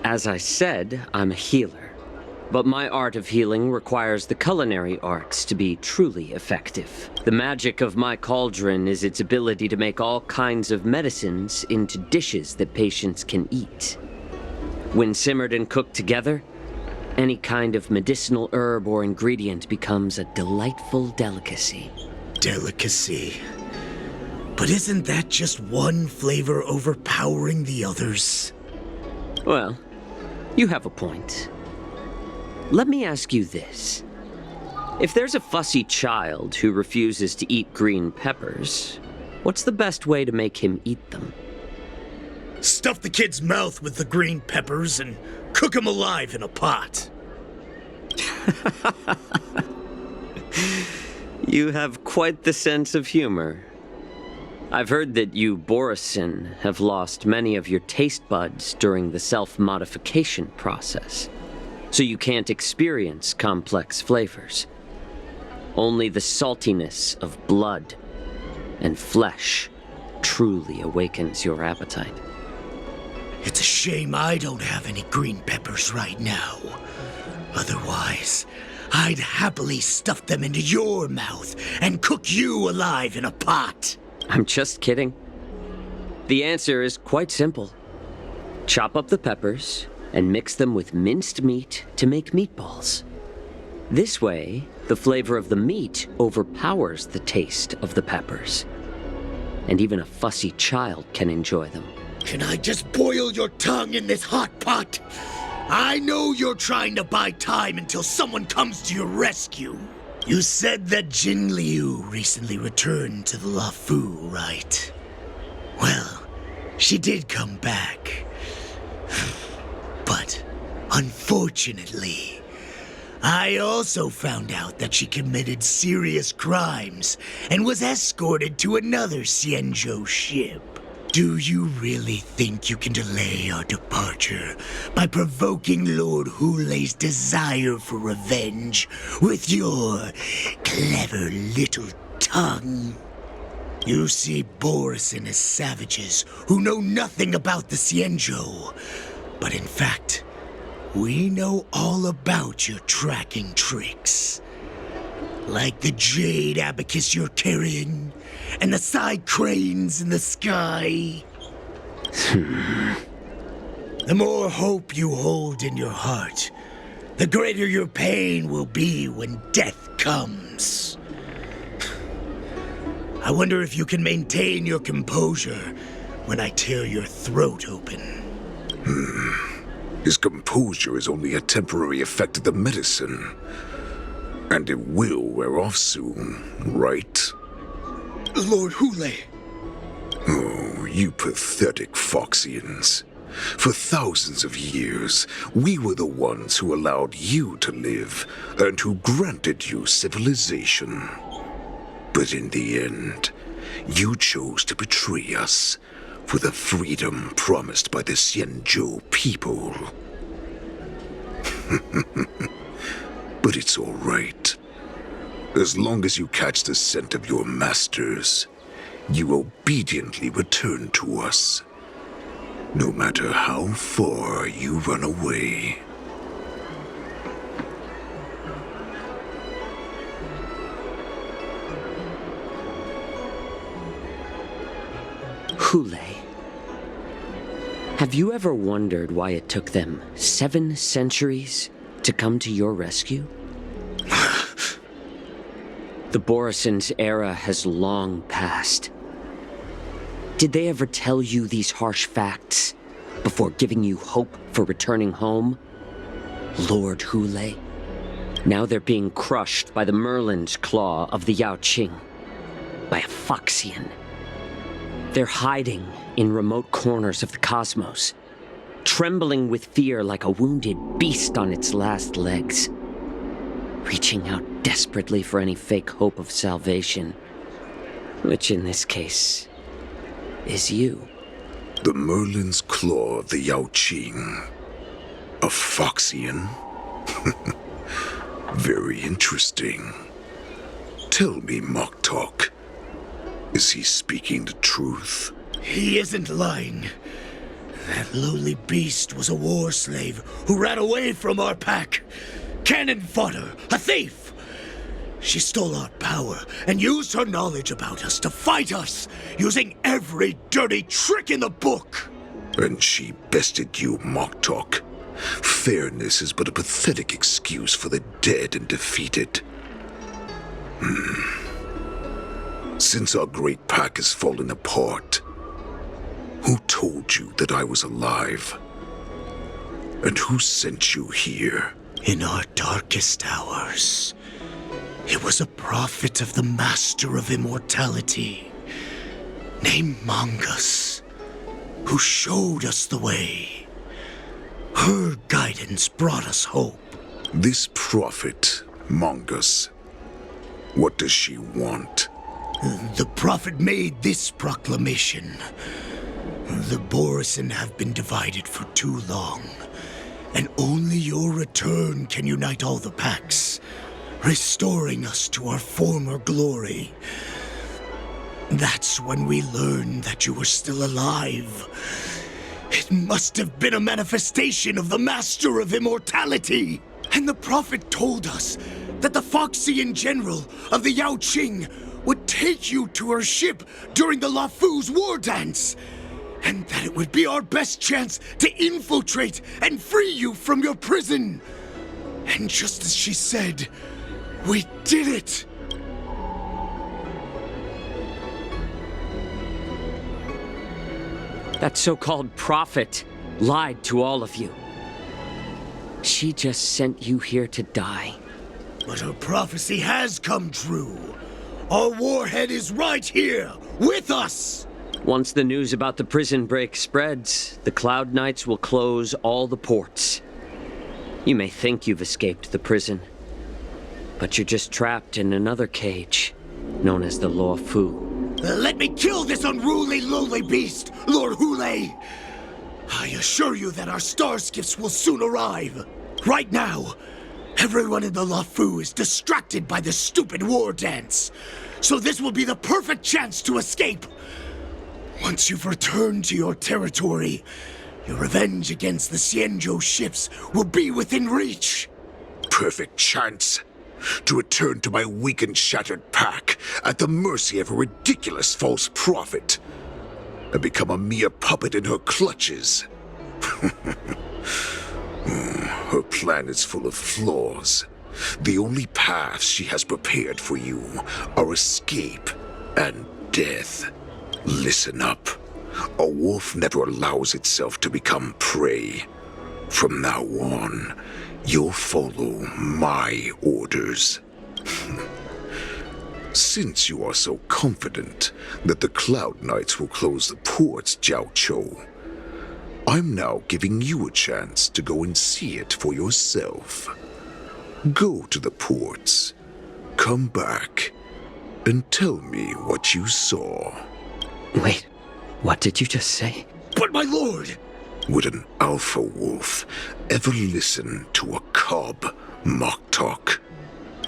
As I said, I'm a healer. But my art of healing requires the culinary arts to be truly effective. The magic of my cauldron is its ability to make all kinds of medicines into dishes that patients can eat. When simmered and cooked together, any kind of medicinal herb or ingredient becomes a delightful delicacy.
Delicacy? But isn't that just one flavor overpowering the others?
Well, you have a point. Let me ask you this. If there's a fussy child who refuses to eat green peppers, what's the best way to make him eat them?
Stuff the kid's mouth with the green peppers and cook him alive in a pot.
You have quite the sense of humor. I've heard that you, Borisin, have lost many of your taste buds during the self-modification process, so you can't experience complex flavors. Only the saltiness of blood and flesh truly awakens your appetite.
It's a shame I don't have any green peppers right now. Otherwise, I'd happily stuff them into your mouth and cook you alive in a pot.
I'm just kidding. The answer is quite simple. Chop up the peppers and mix them with minced meat to make meatballs. This way, the flavor of the meat overpowers the taste of the peppers. And even a fussy child can enjoy them.
Can I just boil your tongue in this hot pot? I know you're trying to buy time until someone comes to your rescue. You said that Jin Liu recently returned to the Luofu, right? Well, she did come back. But, unfortunately, I also found out that she committed serious crimes and was escorted to another Xianzhou ship. Do you really think you can delay our departure by provoking Lord Hule's desire for revenge with your clever little tongue? You see Borisin as savages who know nothing about the Xianzhou, but in fact, We know all about your tracking tricks. Like the jade abacus you're carrying, and the side cranes in the sky. The more hope you hold in your heart, the greater your pain will be when death comes. I wonder if you can maintain your composure when I tear your throat open.
His composure is only a temporary effect of the medicine. And it will wear off soon, right?
Lord Hule.
Oh, you pathetic Foxians. For thousands of years, we were the ones who allowed you to live and who granted you civilization. But in the end, you chose to betray us for the freedom promised by the Xianzhou people. But it's all right. As long as you catch the scent of your masters, you obediently return to us. No matter how far you run away.
Hule, have you ever wondered why it took them 7 centuries to come to your rescue? The Borison's era has long passed. Did they ever tell you these harsh facts before giving you hope for returning home? Lord Hule? Now they're being crushed by the Merlin's claw of the Yaoqing. By a Foxian. They're hiding in remote corners of the cosmos, trembling with fear like a wounded beast on its last legs, reaching out desperately for any fake hope of salvation, which in this case is you.
The Merlin's claw of the Yaoqing. A Foxian? Very interesting. Tell me, Mock Talk. Is he speaking the truth?
He isn't lying. That lowly beast was a war slave who ran away from our pack. Cannon fodder, a thief! She stole our power and used her knowledge about us to fight us, using every dirty trick in the book!
And she bested you, Mock Talk. Fairness is but a pathetic excuse for the dead and defeated. Since our great pack has fallen apart, who told you that I was alive? And who sent you here?
In our darkest hours, it was a prophet of the Master of Immortality, named Mongus, who showed us the way. Her guidance brought us hope.
This prophet, Mongus, what does she want?
The prophet made this proclamation. The Borison have been divided for too long, and only your return can unite all the packs, restoring us to our former glory. That's when we learned that you were still alive. It must have been a manifestation of the Master of Immortality. And the prophet told us that the Foxian general of the Yaoqing would take you to her ship during the Lafu's war dance, and that it would be our best chance to infiltrate and free you from your prison. And just as she said, we did it!
That so-called prophet lied to all of you. She just sent you here to die.
But her prophecy has come true. Our warhead is right here, with us!
Once the news about the prison break spreads, the Cloud Knights will close all the ports. You may think you've escaped the prison, but you're just trapped in another cage, known as the Lafu.
Let me kill this unruly, lowly beast, Lord Hule! I assure you that our star skiffs will soon arrive. Right now, everyone in the Lafu is distracted by this stupid war dance, so this will be the perfect chance to escape. Once you've returned to your territory, Your revenge against the Xianzhou ships will be within reach.
Perfect chance to return to my weak and shattered pack at the mercy of a ridiculous false prophet and become a mere puppet in her clutches. Her plan is full of flaws. The only paths she has prepared for you are escape and death. Listen up. A wolf never allows itself to become prey. From now on, you'll follow my orders. Since you are so confident that the Cloud Knights will close the ports, Jiao Chou, I'm now giving you a chance to go and see it for yourself. Go to the ports, come back, and tell me what you saw.
Wait, what did you just say?
But my lord!
Would an alpha wolf ever listen to a cub mock talk?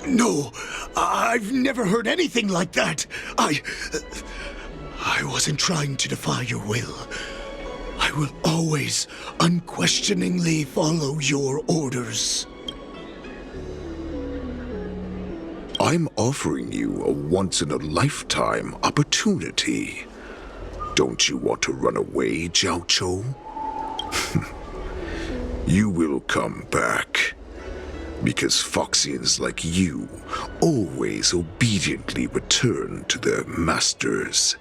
No, I've never heard anything like that. I wasn't trying to defy your will. I will always unquestioningly follow your orders.
I'm offering you a once-in-a-lifetime opportunity. Don't you want to run away, Jiao Chou? You will come back. Because Foxians like you always obediently return to their masters,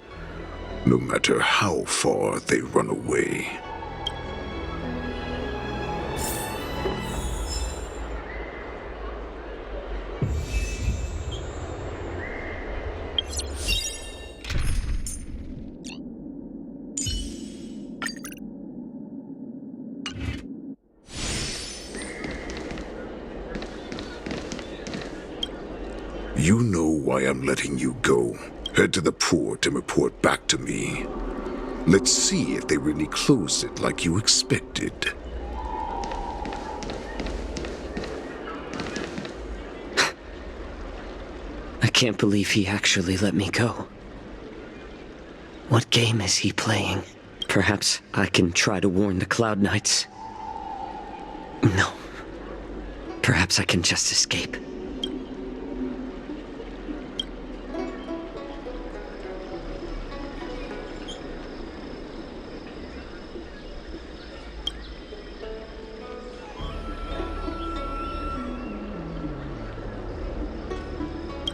no matter how far they run away. You know why I'm letting you go. Head to the port and report back to me. Let's see if they really closed it like you expected.
I can't believe he actually let me go. What game is he playing? Perhaps I can try to warn the Cloud Knights. No. Perhaps I can just escape.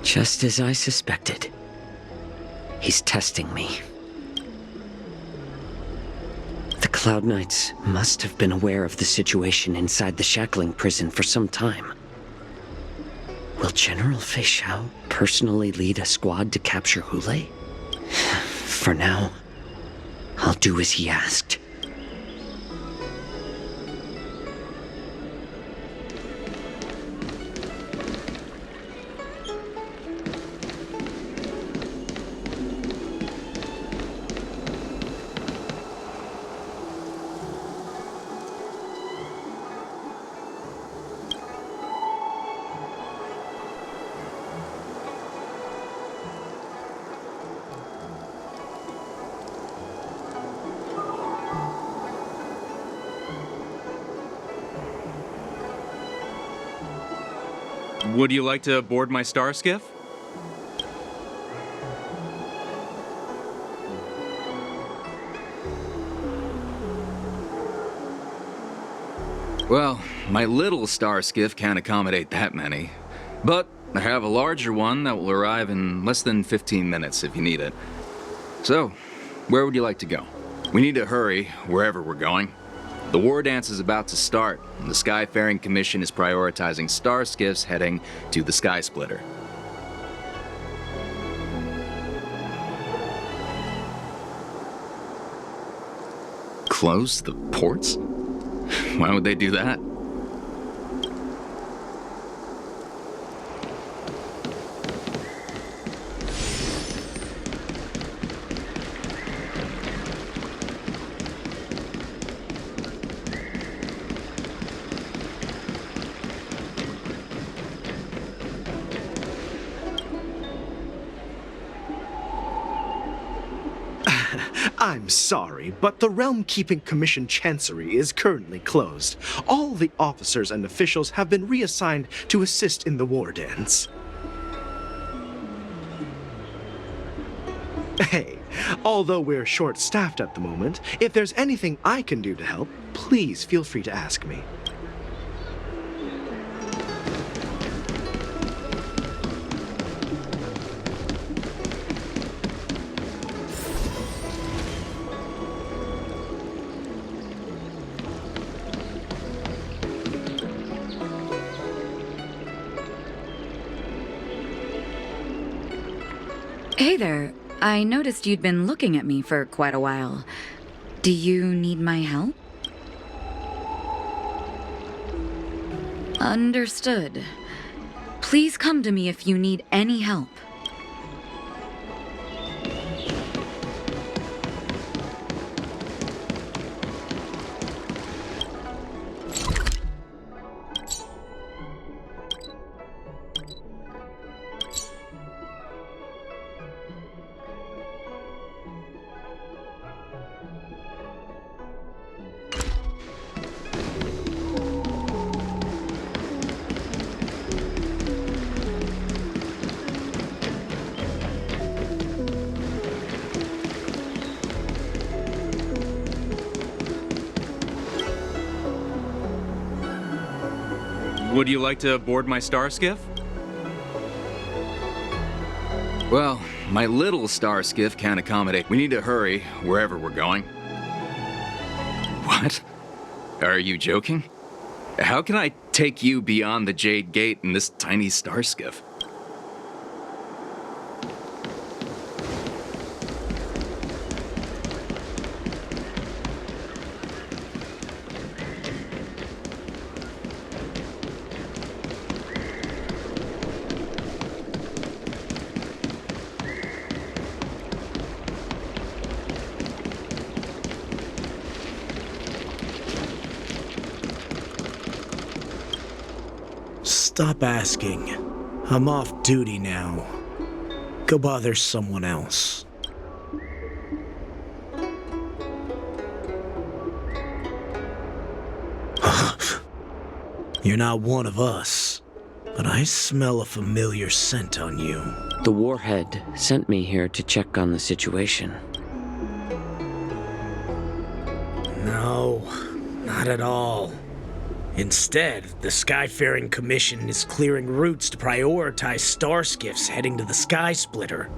Just as I suspected. He's testing me. The Cloud Knights must have been aware of the situation inside the shackling prison for some time. Will General Fei Xiao personally lead a squad to capture Hule? For now, I'll do as he asked.
Would you like to board my star skiff? Well, my little star skiff can't accommodate that many. But I have a larger one that will arrive in less than 15 minutes if you need it. So, where would you like to go? We need to hurry wherever we're going. The war dance is about to start, and the Skyfaring Commission is prioritizing star skiffs heading to the Sky Splitter. Close the ports? Why would they do that?
I'm sorry, but the Realm Keeping Commission Chancery is currently closed. All the officers and officials have been reassigned to assist in the war dance. Hey, although we're short-staffed at the moment, if there's anything I can do to help, please feel free to ask me.
Hey there. I noticed you'd been looking at me for quite a while. Do you need my help? Understood. Please come to me if you need any help.
Would you like to board my star skiff? Well, my little star skiff can't accommodate. We need to hurry wherever we're going. What? Are you joking? How can I take you beyond the Jade Gate in this tiny star skiff?
Stop asking. I'm off duty now. Go bother someone else. You're not one of us, but I smell a familiar scent on you.
The Warhead sent me here to check on the situation.
No, not at all. Instead, the Skyfaring Commission is clearing routes to prioritize star skiffs heading to the Sky Splitter.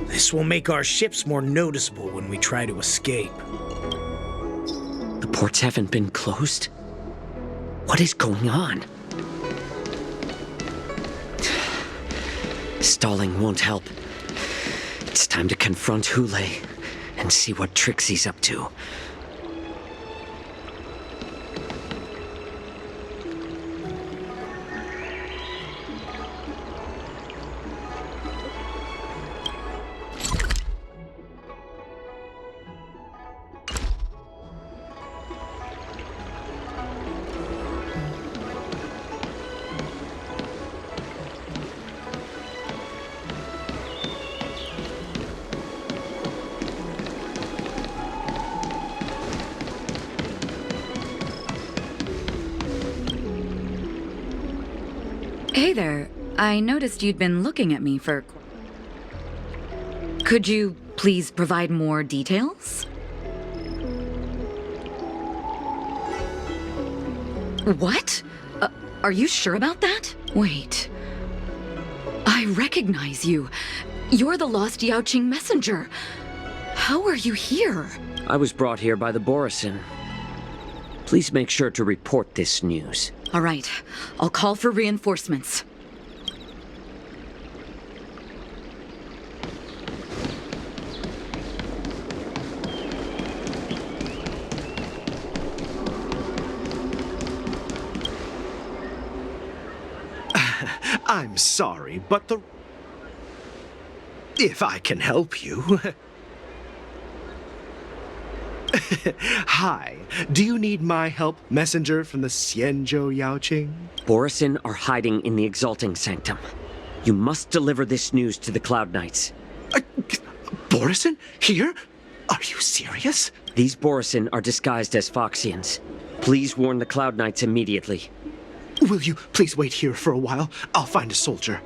This will make our ships more noticeable when we try to escape.
The ports haven't been closed? What is going on? Stalling won't help. It's time to confront Hule and see what tricks he's up to.
Hey there. I noticed you'd been looking at me for... Could you please provide more details? What? Are you sure about that? Wait. I recognize you. You're the lost Yaoqing messenger. How are you here?
I was brought here by the Borison. Please make sure to report this news.
All right. I'll call for reinforcements.
I'm sorry, but the... If I can help you... Hi, do you need my help, messenger from the Xianzhou Yaoqing?
Borison are hiding in the Exalting Sanctum. You must deliver this news to the Cloud Knights.
Borison? Here?
Are you serious?
These Borisin are disguised as Foxians. Please warn the Cloud Knights immediately.
Will you please wait here for a while? I'll find a soldier.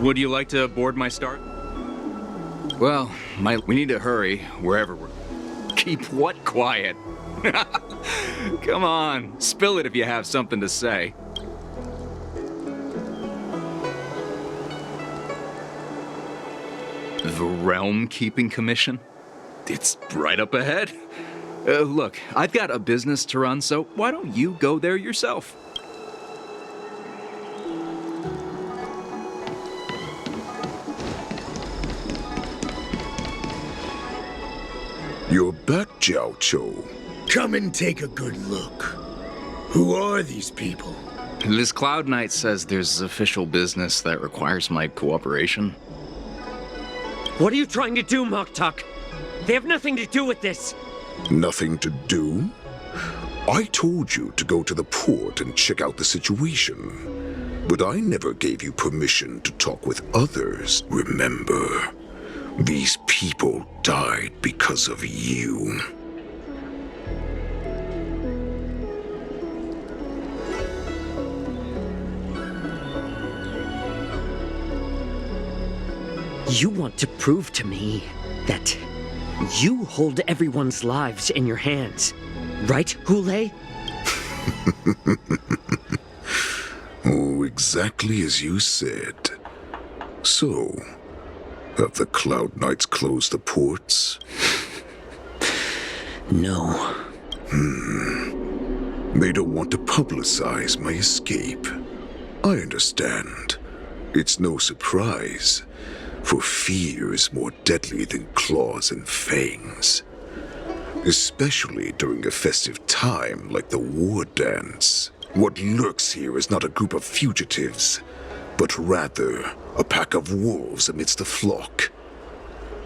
Would you like to board my start? Well, we need to hurry wherever we're... Keep what quiet? Come on, spill it if you have something to say. The Realm Keeping Commission? It's right up ahead. Look, I've got a business to run, so why don't you go there yourself?
You're back, Jiao Cho.
Come and take a good look. Who are these people?
This Cloud Knight says there's official business that requires my cooperation.
What are you trying to do, Moktok? They have nothing to do with this.
Nothing to do? I told you to go to the port and check out the situation. But I never gave you permission to talk with others, remember? These people died because of you.
You want to prove to me that you hold everyone's lives in your hands, right, Hule?
Oh, exactly as you said. So, have the Cloud Knights closed the ports?
No.
They don't want to publicize my escape. I understand. It's no surprise, for fear is more deadly than claws and fangs. Especially during a festive time like the war dance. What lurks here is not a group of fugitives, but rather a pack of wolves amidst the flock.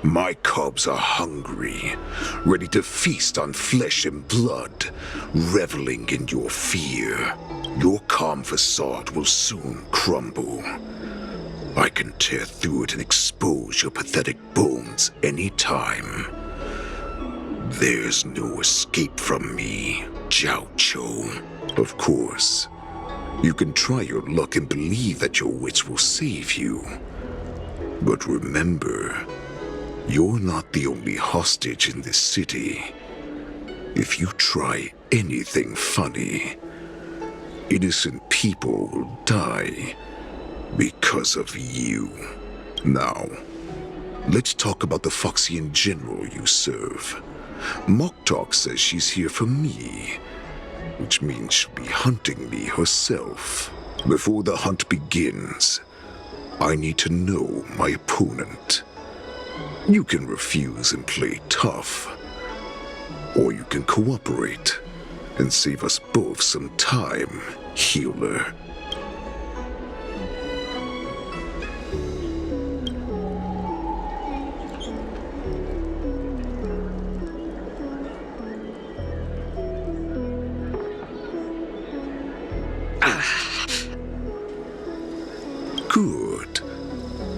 My cubs are hungry, ready to feast on flesh and blood, reveling in your fear. Your calm facade will soon crumble. I can tear through it and expose your pathetic bones any time. There's no escape from me, Jiao Cho. Of course, you can try your luck and believe that your wits will save you. But remember, you're not the only hostage in this city. If you try anything funny, innocent people will die because of you. Now, let's talk about the Foxian general you serve. Moktok says she's here for me, which means she'll be hunting me herself. Before the hunt begins, I need to know my opponent. You can refuse and play tough, or you can cooperate and save us both some time, healer. Good.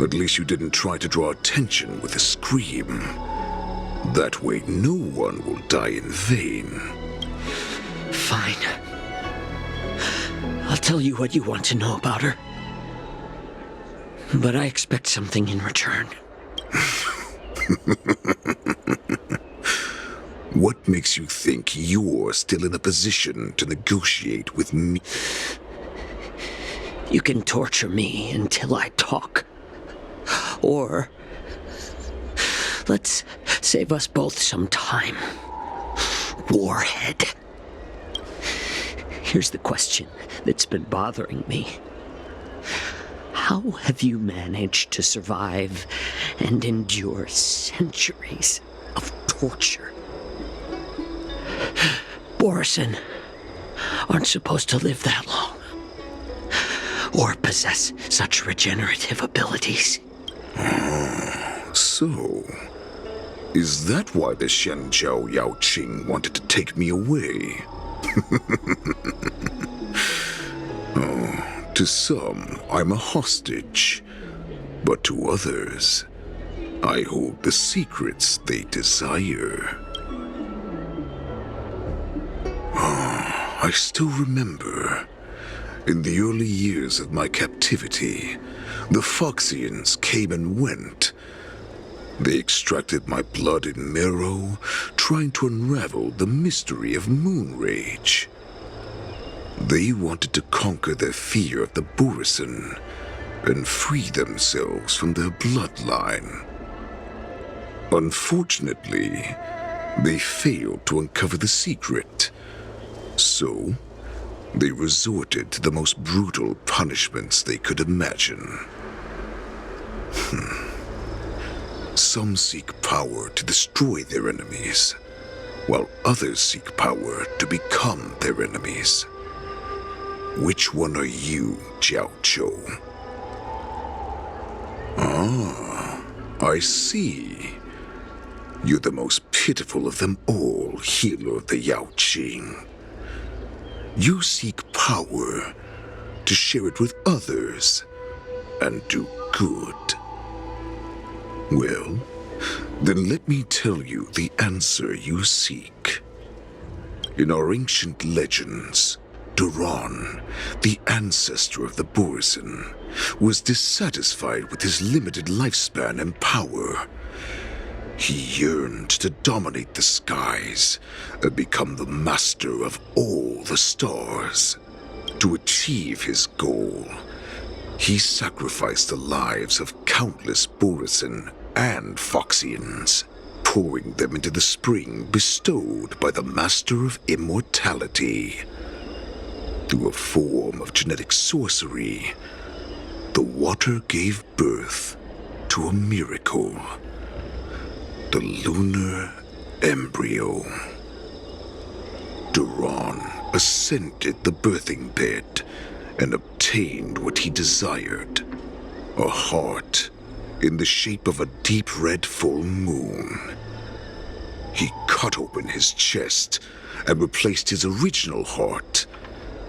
At least you didn't try to draw attention with a scream. That way no one will die in vain.
Fine. I'll tell you what you want to know about her. But I expect something in return.
What makes you think you're still in a position to negotiate with me?
You can torture me until I talk. Or let's save us both some time. Warhead. Here's the question that's been bothering me. How have you managed to survive and endure centuries of torture? Borisin aren't supposed to live that long.
or possess such regenerative abilities.
So, is that why the Shenjiao Yao Qing wanted to take me away? To some, I'm a hostage, but to others, I hold the secrets they desire. I still remember, in the early years of my captivity, the Foxians came and went. They extracted my blood and marrow, trying to unravel the mystery of moon rage. They wanted to conquer their fear of the Borisin and free themselves from their bloodline. Unfortunately, they failed to uncover the secret. So, they resorted to the most brutal punishments they could imagine. Some seek power to destroy their enemies, while others seek power to become their enemies. Which one are you, Jiao Chou? Ah, I see. You're the most pitiful of them all, healer of the Yao Qing. You seek power to share it with others and do good. Well, then let me tell you the answer you seek. In our ancient legends, Duran, the ancestor of the Borisin, was dissatisfied with his limited lifespan and power. He yearned to dominate the skies and become the master of all the stars. To achieve his goal, he sacrificed the lives of countless Borisin and Foxians, pouring them into the spring bestowed by the Master of Immortality. Through a form of genetic sorcery, the water gave birth to a miracle. The lunar embryo. Duran ascended the birthing bed and obtained what he desired. A heart in the shape of a deep red full moon. He cut open his chest and replaced his original heart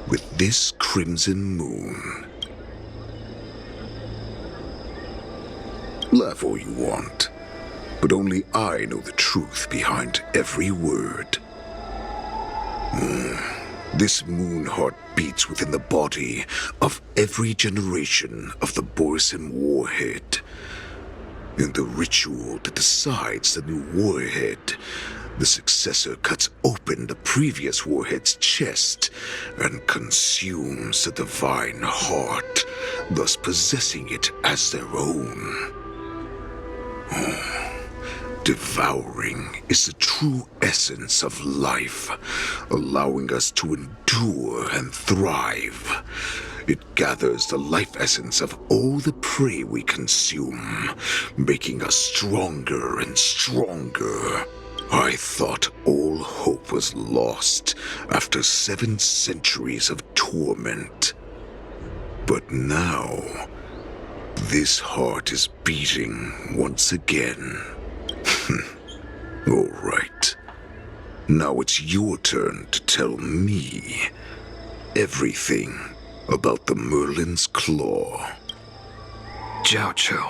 with this crimson moon. Laugh all you want, but only I know the truth behind every word. This moon heart beats within the body of every generation of the Borisin warhead. In the ritual that decides the new warhead, the successor cuts open the previous warhead's chest and consumes the divine heart, thus possessing it as their own. Devouring is the true essence of life, allowing us to endure and thrive. It gathers the life essence of all the prey we consume, making us stronger and stronger. I thought all hope was lost after 7 centuries of torment. But now, this heart is beating once again. All right. Now it's your turn to tell me everything about the Merlin's Claw.
Jiao Chou,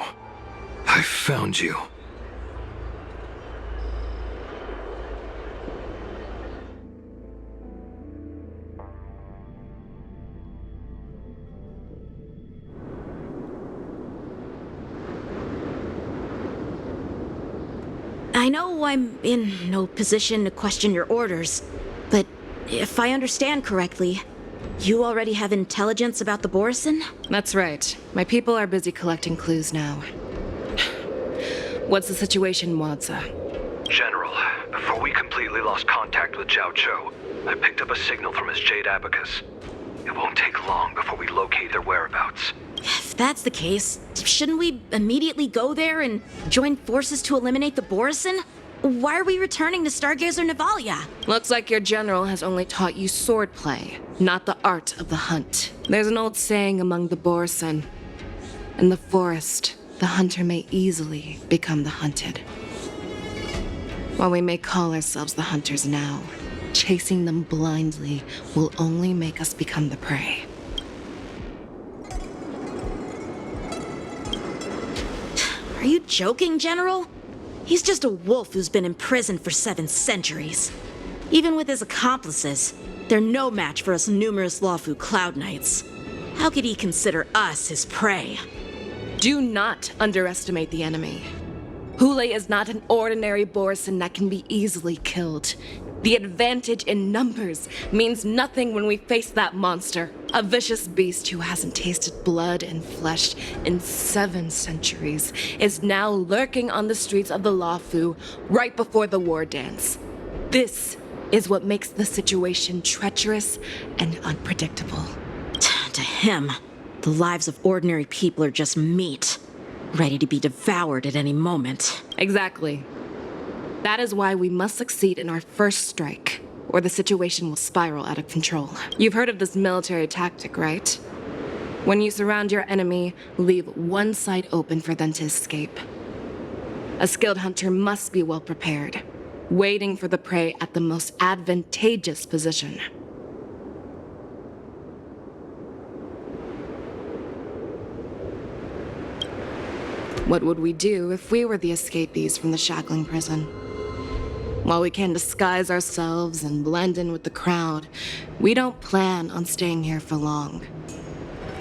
I found you.
I know I'm in no position to question your orders, but if I understand correctly, you already have intelligence about the Borisin?
That's right. My people are busy collecting clues now. What's the situation, Wadza?
General, before we completely lost contact with Jiao Chou, I picked up a signal from his jade abacus. It won't take long before we locate their whereabouts.
If that's the case, shouldn't we immediately go there and join forces to eliminate the Borisin? why are we returning to Stargazer Navalia?
Looks like your general has only taught you swordplay, not the art of the hunt. There's an old saying among the Borson. In the forest, the hunter may easily become the hunted. While we may call ourselves the hunters now, chasing them blindly will only make us become the prey.
Are you joking, General? He's just a wolf who's been imprisoned for 7 centuries. Even with his accomplices, they're no match for us numerous Lawfu Cloud Knights. How could he consider us his prey?
Do not underestimate the enemy. Hule is not an ordinary Borson that can be easily killed. The advantage in numbers means nothing when we face that monster. A vicious beast who hasn't tasted blood and flesh in 7 centuries is now lurking on the streets of the Lawfu right before the war dance. This is what makes the situation treacherous and unpredictable.
To him, the lives of ordinary people are just meat, ready to be devoured at any moment.
Exactly. That is why we must succeed in our first strike, or the situation will spiral out of control. You've heard of this military tactic, right? When you surround your enemy, leave one side open for them to escape. A skilled hunter must be well prepared, waiting for the prey at the most advantageous position. What would we do if we were the escapees from the shackling prison? While we can disguise ourselves and blend in with the crowd, we don't plan on staying here for long.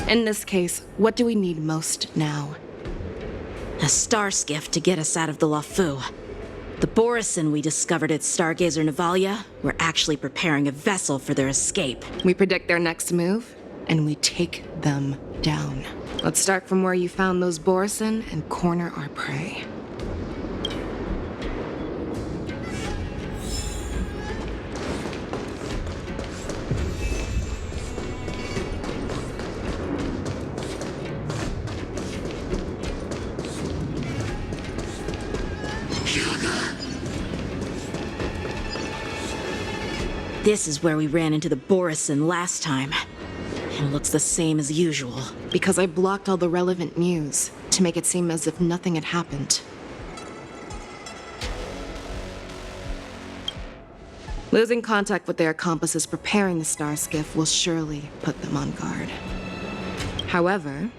In this case, what do we need most now?
A star skiff to get us out of the Lawfu. The Borison we discovered at Stargazer Navalia were actually preparing a vessel for their escape.
We predict their next move, and we take them down. Let's start from where you found those Borison and corner our prey.
This is where we ran into the Borison last time. It looks the same as usual.
Because I blocked all the relevant news to make it seem as if nothing had happened. Losing contact with their accomplices preparing the star skiff will surely put them on guard. However,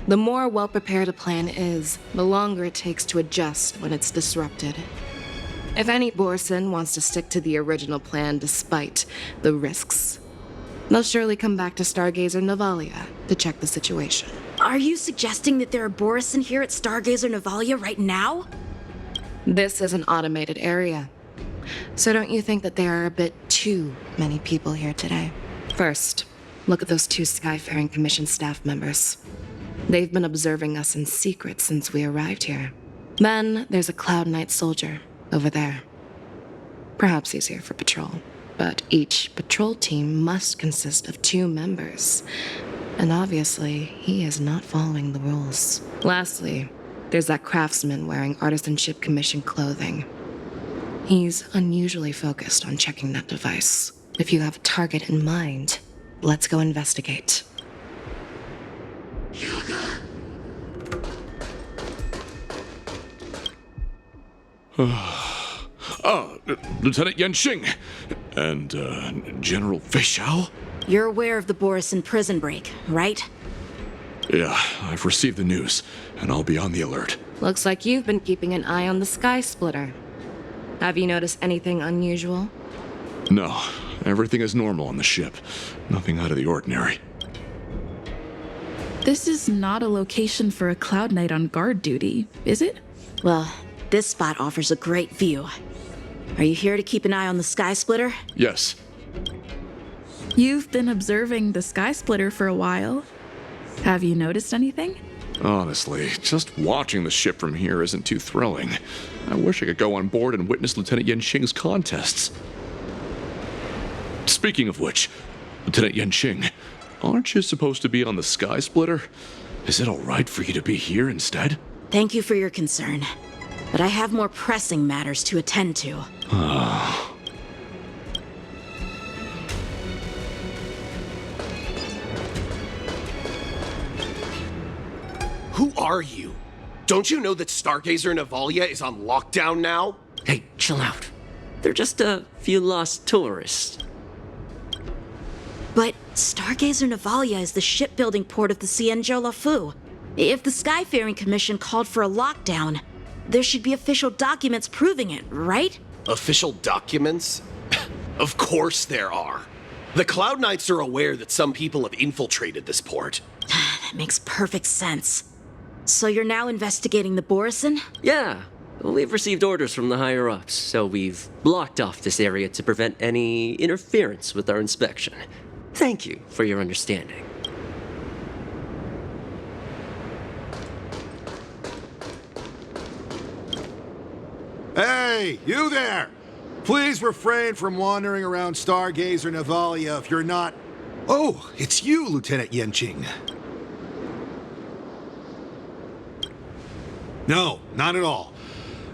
the more well-prepared a plan is, the longer it takes to adjust when it's disrupted. If any Borson wants to stick to the original plan despite the risks, they'll surely come back to Stargazer Navalia to check the situation.
Are you suggesting that there are Borison here at Stargazer Navalia right now?
This is an automated area. So don't you think that there are a bit too many people here today? First, look at those 2 Skyfaring Commission staff members. They've been observing us in secret since we arrived here. Then there's a Cloud Knight soldier over there. Perhaps he's here for patrol. But each patrol team must consist of 2 members. And obviously, he is not following the rules. Lastly, there's that craftsman wearing Artisanship Commission clothing. He's unusually focused on checking that device. If you have a target in mind, let's go investigate.
Lieutenant Yanxing and General Fei Xiao?
You're aware of the Borison prison break, right?
Yeah, I've received the news, and I'll be on the alert.
Looks like you've been keeping an eye on the Sky Splitter. Have you noticed anything unusual?
No, everything is normal on the ship. Nothing out of the ordinary.
This is not a location for a Cloud Knight on guard duty, is it?
Well, this spot offers a great view. Are you here to keep an eye on the Sky Splitter?
Yes.
You've been observing the Sky Splitter for a while. Have you noticed anything?
Honestly, just watching the ship from here isn't too thrilling. I wish I could go on board and witness Lieutenant Yanxing's contests. Speaking of which, Lieutenant Yanxing, aren't you supposed to be on the Sky Splitter? Is it all right for you to be here instead?
Thank you for your concern. but I have more pressing matters to attend to.
Who are you? Don't you know that Stargazer Navalia is on lockdown now?
Hey, chill out. They're just a few lost tourists.
But Stargazer Navalia is the shipbuilding port of the Cienjo Lafu. If the Skyfaring Commission called for a lockdown, there should be official documents proving it, right?
Official documents? Of course there are. The Cloud Knights are aware that some people have infiltrated this port.
That makes perfect sense. So you're now investigating the Borison?
Yeah. We've received orders from the higher-ups, so we've blocked off this area to prevent any interference with our inspection. Thank you for your understanding.
Hey, you there! Please refrain from wandering around Stargazer Navalia if you're not... Oh, it's you, Lieutenant Yenching. No, not at all.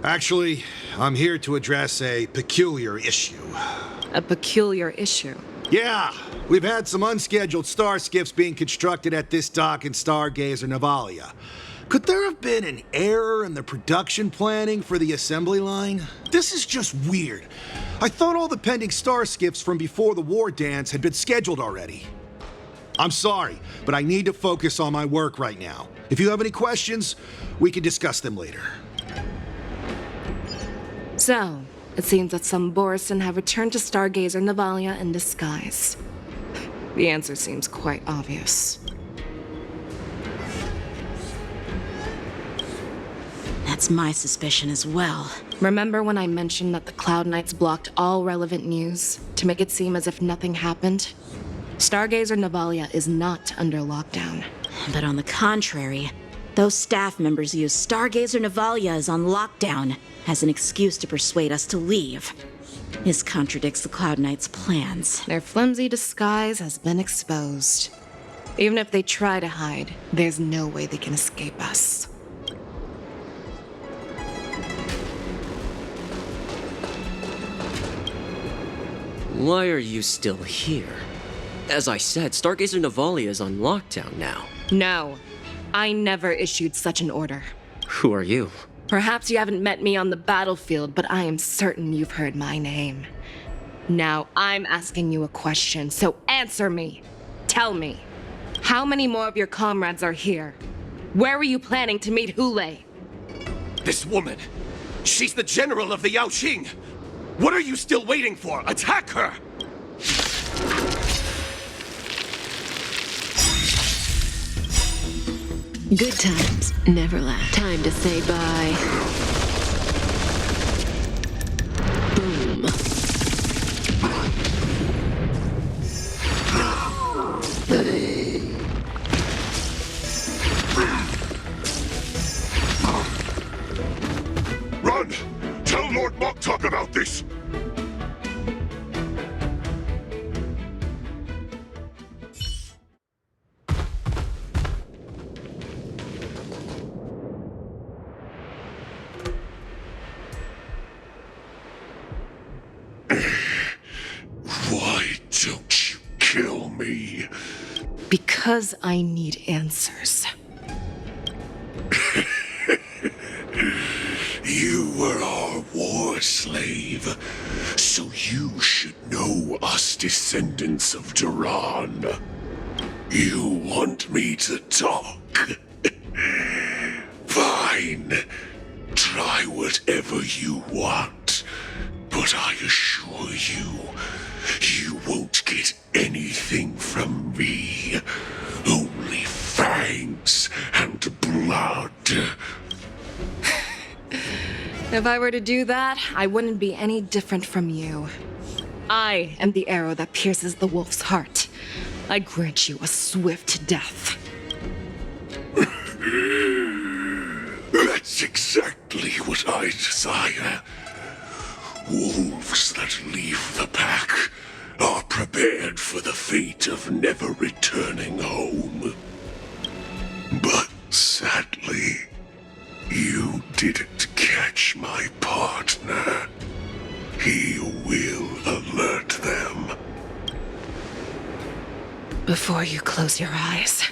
Actually, I'm here to address a peculiar issue.
A peculiar issue?
Yeah, we've had some unscheduled star skiffs being constructed at this dock in Stargazer Navalia. Could there have been an error in the production planning for the assembly line? This is just weird. I thought all the pending star skiffs from before the war dance had been scheduled already. I'm sorry, but I need to focus on my work right now. If you have any questions, we can discuss them later.
So, it seems that some Borison have returned to Stargazer Navalia in disguise. The answer seems quite obvious.
That's my suspicion as well.
Remember when I mentioned that the Cloud Knights blocked all relevant news to make it seem as if nothing happened? Stargazer Navalia is not under lockdown.
But on the contrary, those staff members use Stargazer Navalia is on lockdown as an excuse to persuade us to leave. This contradicts the Cloud Knights' plans.
Their flimsy disguise has been exposed. Even if they try to hide, there's no way they can escape us.
Why are you still here? As I said, Stargazer Navalia is on lockdown now.
No, I never issued such an order.
Who are you?
Perhaps you haven't met me on the battlefield, but I am certain you've heard my name. Now, I'm asking you a question, so answer me. Tell me, how many more of your comrades are here? Where were you planning to meet Hule?
This woman, she's the general of the Yaoqing. What are you still waiting for? Attack her!
Good times never last. Time to say bye. Boom.
Run! Tell Lord Moktok about this! Why don't you kill me?
Because I need answers.
You were our war slave, so you should know us descendants of Duran. You want me to talk? Fine. Try whatever you want, but I assure you, you won't get anything from me. Only fangs and blood.
If I were to do that, I wouldn't be any different from you. I am the arrow that pierces the wolf's heart. I grant you a swift death.
That's exactly what I desire. Wolves that leave the pack are prepared for the fate of never returning home. But sadly, you didn't catch my partner, he will alert them.
Before you close your eyes,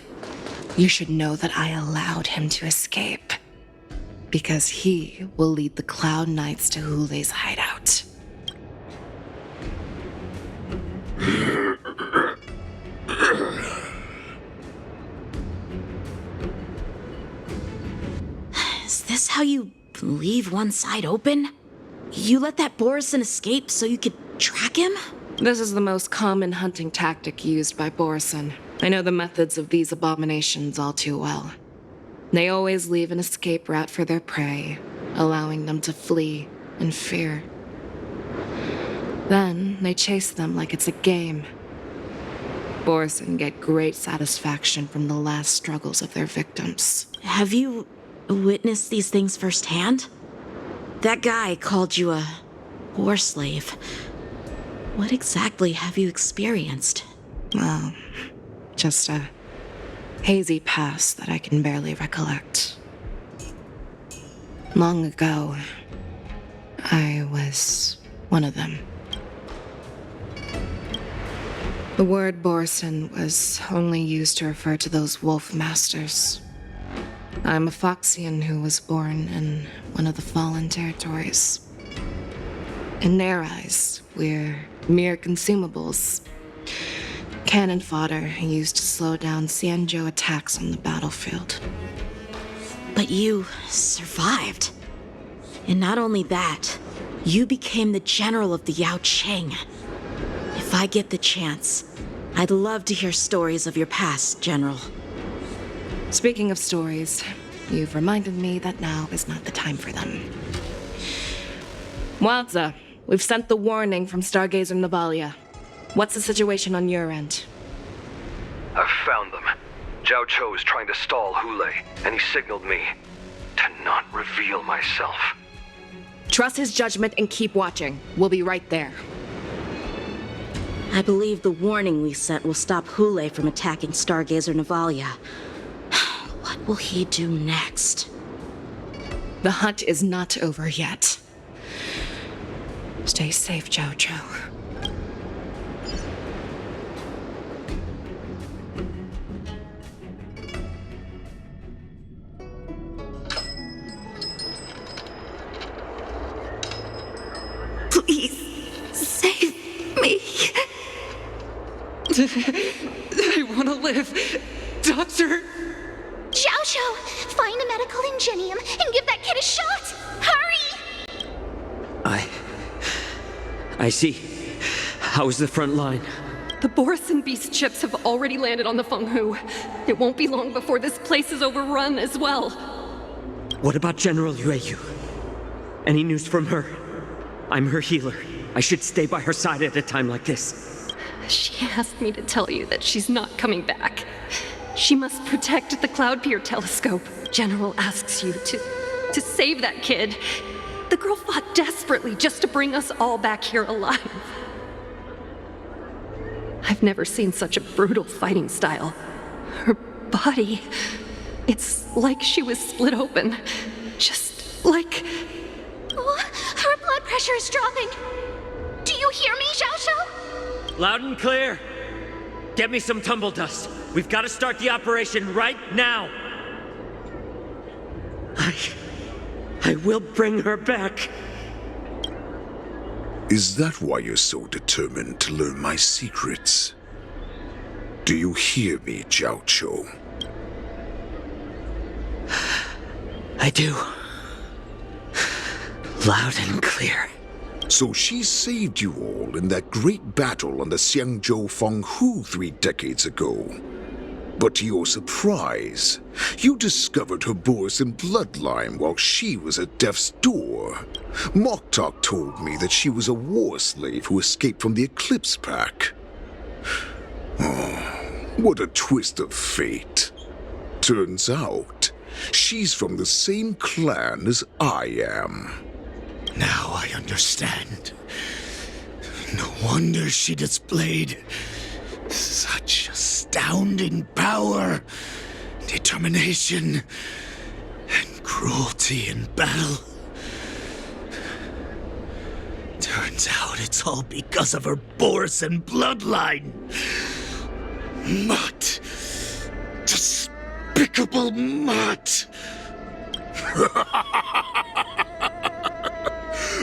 you should know that I allowed him to escape. Because he will lead the Cloud Knights to Hule's hideout.
Is this how you leave one side open? You let that Borison escape so you could track him?
This is the most common hunting tactic used by Borison. I know the methods of these abominations all too well. They always leave an escape route for their prey, allowing them to flee in fear. Then they chase them like it's a game. Borison get great satisfaction from the last struggles of their victims.
Have you witnessed these things firsthand? That guy called you a war slave. What exactly have you experienced?
Well, just a hazy past that I can barely recollect. Long ago, I was one of them. The word Borison was only used to refer to those wolf masters. I'm a Foxian who was born in one of the fallen territories. In their eyes, we're mere consumables. Cannon fodder used to slow down Xianzhou attacks on the battlefield.
But you survived. And not only that, you became the general of the Yao Qing. If I get the chance, I'd love to hear stories of your past, General.
Speaking of stories, you've reminded me that now is not the time for them. Wadza, we've sent the warning from Stargazer Navalia. What's the situation on your end?
I've found them. Zhao Cho is trying to stall Hule, and he signaled me to not reveal myself.
Trust his judgment and keep watching. We'll be right there.
I believe the warning we sent will stop Hule from attacking Stargazer Navalia. What will he do next?
The hunt is not over yet. Stay safe, Zhao Cho.
Please, save me. I want to live. Doctor!
Xiao Shou, find a medical ingenium and give that kid a shot! Hurry!
I see. How's the front line?
The Borison beast ships have already landed on the Fenghu. It won't be long before this place is overrun as well.
What about General Yueyu? Any news from her? I'm her healer. I should stay by her side at a time like this.
She asked me to tell you that she's not coming back. She must protect the Cloudpeer telescope. General asks you to save that kid. The girl fought desperately just to bring us all back here alive. I've never seen such a brutal fighting style. Her body, it's like she was split open. Just like...
Oh, her blood pressure is dropping. Do you hear me, Xiao Shou?
Loud and clear. Get me some tumble dust. We've got to start the operation right now. I will bring her back.
Is that why you're so determined to learn my secrets? Do you hear me, Zhao Cho?
I do. Loud and clear.
So she saved you all in that great battle on the Xianzhou Fenghu 3 decades ago. But to your surprise, you discovered her Borison bloodline while she was at death's door. Moktok told me that she was a war slave who escaped from the Eclipse Pack. Oh, what a twist of fate. Turns out, she's from the same clan as I am.
Now I understand. No wonder she displayed such astounding power, determination, and cruelty in battle. Turns out it's all because of her Borson bloodline. Mutt. Despicable Mutt.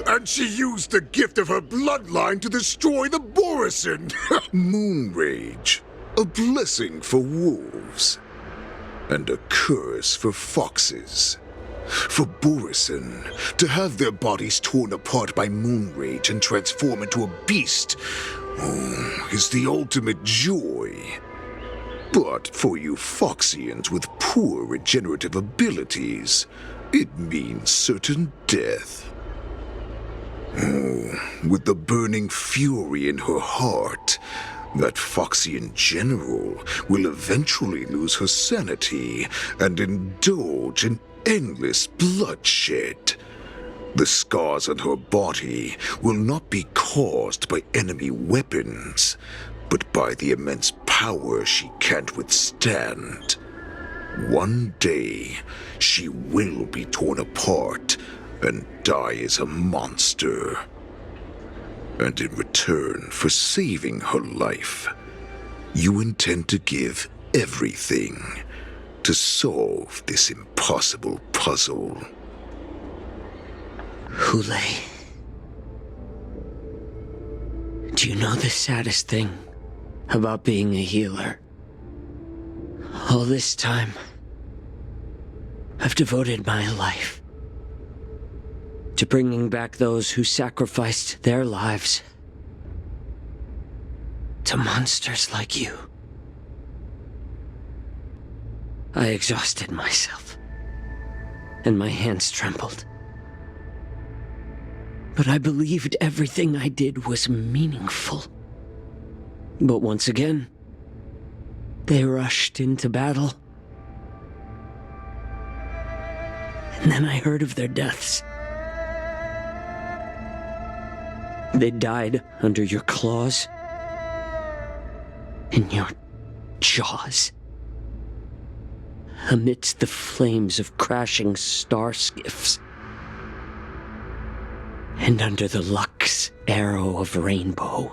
And she used the gift of her bloodline to destroy the Borson. Moon Rage. A blessing for wolves. And a curse for foxes. For Borson, to have their bodies torn apart by Moon Rage and transform into a beast, is the ultimate joy. But for you Foxians with poor regenerative abilities, it means certain death. With the burning fury in her heart, that Foxian general will eventually lose her sanity and indulge in endless bloodshed. The scars on her body will not be caused by enemy weapons, but by the immense power she can't withstand. One day, she will be torn apart and die as a monster. And in return for saving her life, you intend to give everything to solve this impossible puzzle.
Hule, do you know the saddest thing about being a healer? All this time, I've devoted my life to bringing back those who sacrificed their lives to monsters like you. I exhausted myself, and my hands trembled. But I believed everything I did was meaningful. But once again, they rushed into battle. And then I heard of their deaths. They died under your claws and your jaws, amidst the flames of crashing star skiffs, and under the luck's arrow of rainbow.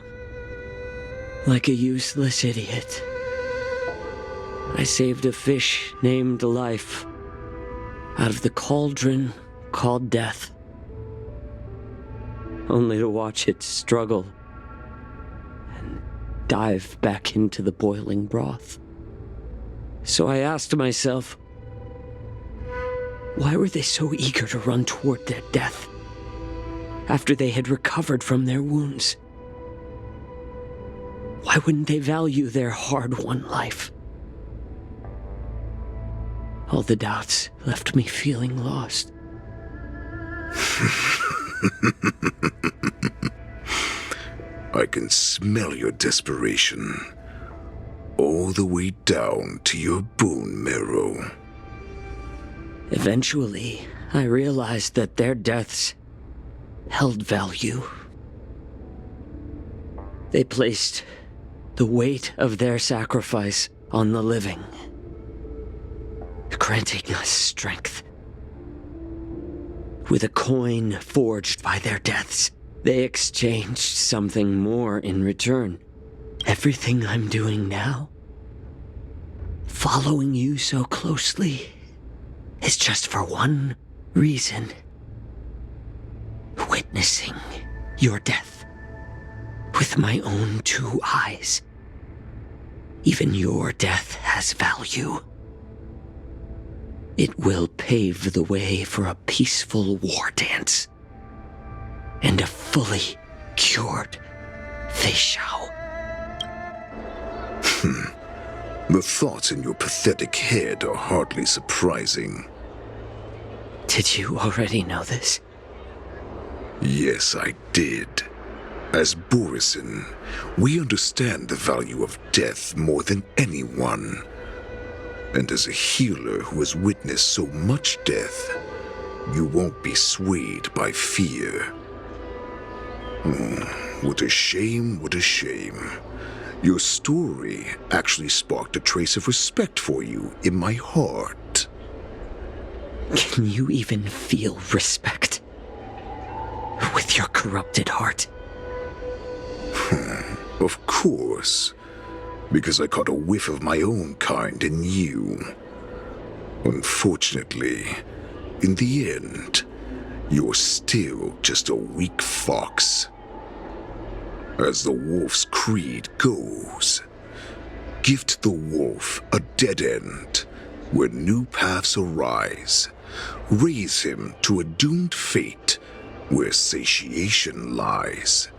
Like a useless idiot, I saved a fish named Life out of the cauldron called Death, only to watch it struggle and dive back into the boiling broth. So I asked myself, why were they so eager to run toward their death after they had recovered from their wounds? Why wouldn't they value their hard-won life? All the doubts left me feeling lost.
I can smell your desperation, all the way down to your bone marrow.
Eventually, I realized that their deaths held value. They placed the weight of their sacrifice on the living, granting us strength. With a coin forged by their deaths, they exchanged something more in return. Everything I'm doing now, following you so closely, is just for one reason: witnessing your death with my own two eyes. Even your death has value. It will pave the way for a peaceful war dance and a fully cured Feishao.
The thoughts in your pathetic head are hardly surprising.
Did you already know this?
Yes, I did. As Borson, we understand the value of death more than anyone. And as a healer who has witnessed so much death, you won't be swayed by fear. What a shame, what a shame. Your story actually sparked a trace of respect for you in my heart.
Can you even feel respect with your corrupted heart?
Of course. Because I caught a whiff of my own kind in you. Unfortunately, in the end, you're still just a weak fox. As the wolf's creed goes, gift the wolf a dead end where new paths arise. Raise him to a doomed fate where satiation lies.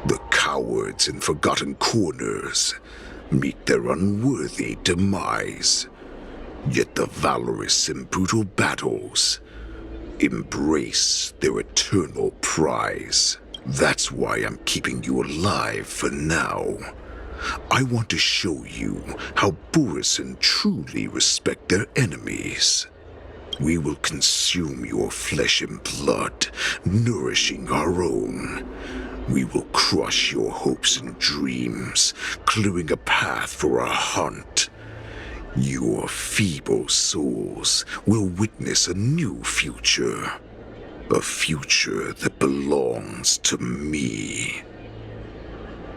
The cowards in forgotten corners meet their unworthy demise. Yet the valorous in brutal battles embrace their eternal prize. That's why I'm keeping you alive for now. I want to show you how Borisin truly respect their enemies. We will consume your flesh and blood, nourishing our own. We will crush your hopes and dreams, clearing a path for our hunt. Your feeble souls will witness a new future. A future that belongs to me.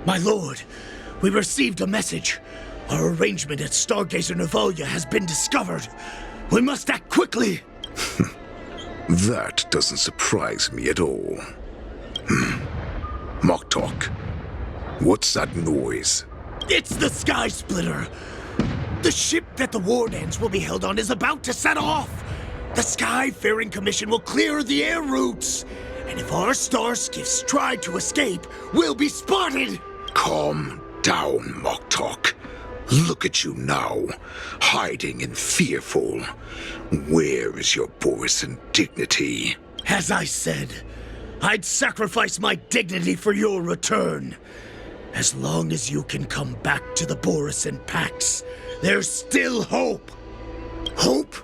My lord, we received a message. Our arrangement at Stargazer Navalia has been discovered. We must act quickly.
That doesn't surprise me at all. Moktok, what's that noise?
It's the Sky Splitter. The ship that the Wardens will be held on is about to set off. The Skyfaring Commission will clear the air routes. And if our star skiffs try to escape, we'll be spotted.
Calm down, Moktok. Look at you now, hiding and fearful. Where is your Borisin dignity?
As I said, I'd sacrifice my dignity for your return. As long as you can come back to the Borisin Pax, there's still hope.
Hope?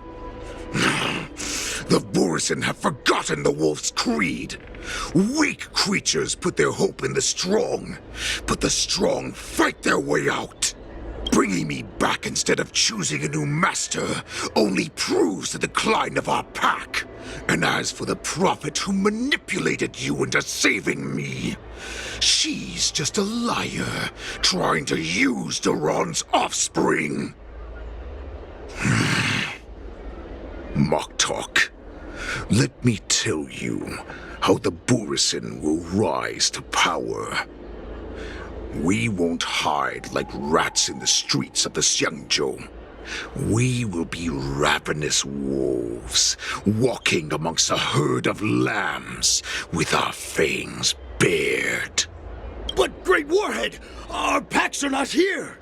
The Borisin have forgotten the wolf's creed. Weak creatures put their hope in the strong, but the strong fight their way out. Bringing me back instead of choosing a new master only proves the decline of our pack. And as for the prophet who manipulated you into saving me, she's just a liar trying to use Duran's offspring. Moktok, let me tell you how the Borisin will rise to power. We won't hide like rats in the streets of the Xiangzhou. We will be ravenous wolves, walking amongst a herd of lambs with our fangs bared.
But, Great Warhead, our packs are not here.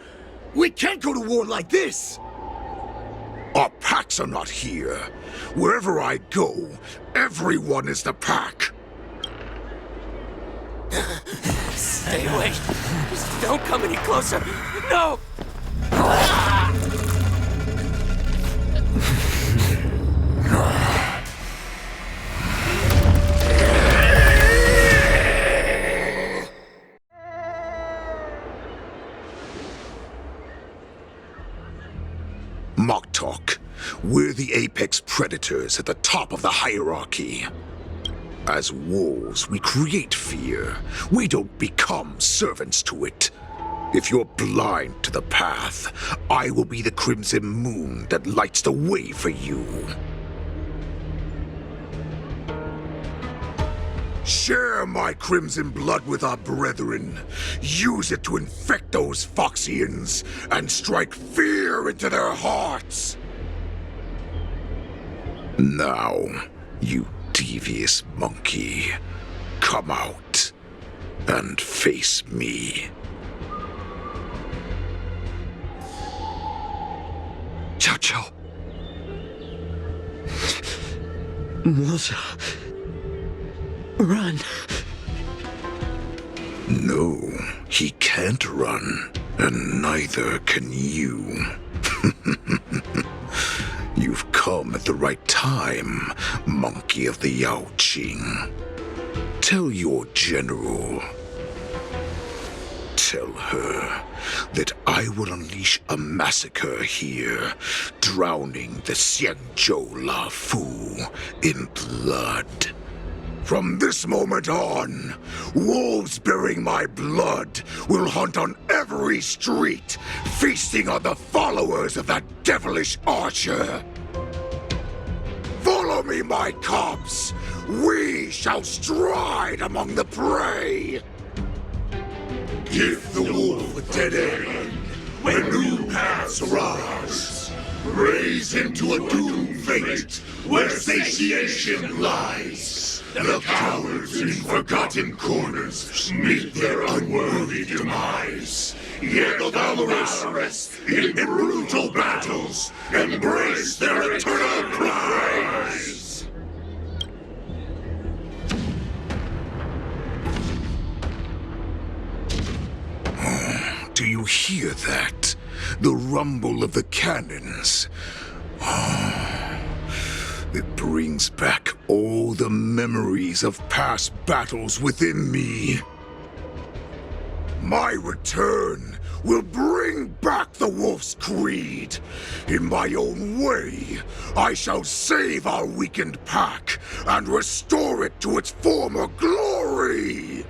We can't go to war like this.
Our packs are not here. Wherever I go, everyone is the pack.
Stay away. Just don't come any closer. No!
Moktok, we're the apex predators at the top of the hierarchy. As wolves, we create fear. We don't become servants to it. If you're blind to the path, I will be the crimson moon that lights the way for you. Share my crimson blood with our brethren. Use it to infect those Foxians and strike fear into their hearts. Now, you devious monkey, come out and face me.
Chow Chow. Moza. Run.
No, he can't run, and neither can you. You've come at the right time, monkey of the Yaoqing. Tell your general. Tell her that I will unleash a massacre here, drowning the Xiangzhou La Fu in blood. From this moment on, wolves bearing my blood will hunt on every street, feasting on the followers of that devilish archer. Follow me, my cubs. We shall stride among the prey. Give the wolf a dead end when new paths arise. Raise him to a doomed fate where satiation lies. The cowards in forgotten corners meet their unworthy demise. Yet the valorous in brutal battles embrace their eternal prize. Do you hear that? The rumble of the cannons. It brings back all the memories of past battles within me. My return will bring back the Wolf's Creed. In my own way, I shall save our weakened pack and restore it to its former glory.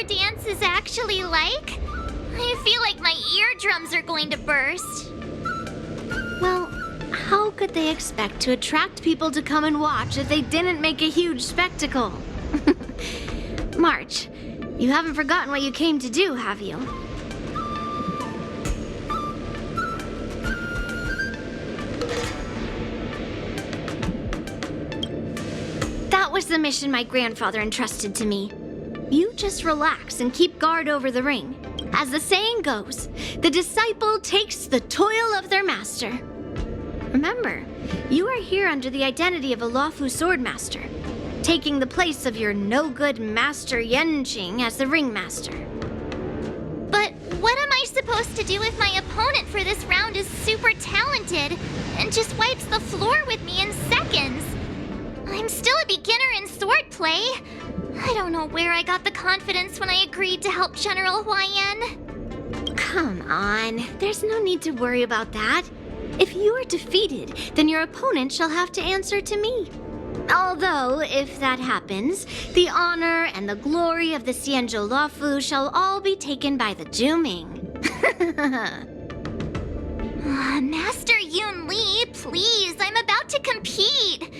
Dance is actually like? I feel like my eardrums are going to burst.
Well, how could they expect to attract people to come and watch if they didn't make a huge spectacle? March, you haven't forgotten what you came to do, have you? That was the mission my grandfather entrusted to me. You just relax and keep guard over the ring. As the saying goes, the disciple takes the toil of their master. Remember, you are here under the identity of a Luofu swordmaster, taking the place of your no-good master Yenqing as the ringmaster.
But what am I supposed to do if my opponent for this round is super talented and just wipes the floor with me in seconds? I'm still a beginner in swordplay. I don't know where I got the confidence when I agreed to help General Huayan.
Come on, there's no need to worry about that. If you are defeated, then your opponent shall have to answer to me. Although, if that happens, the honor and the glory of the Xianzhou Luofu shall all be taken by the Zhuming.
Master Yun Li, please, I'm about to compete.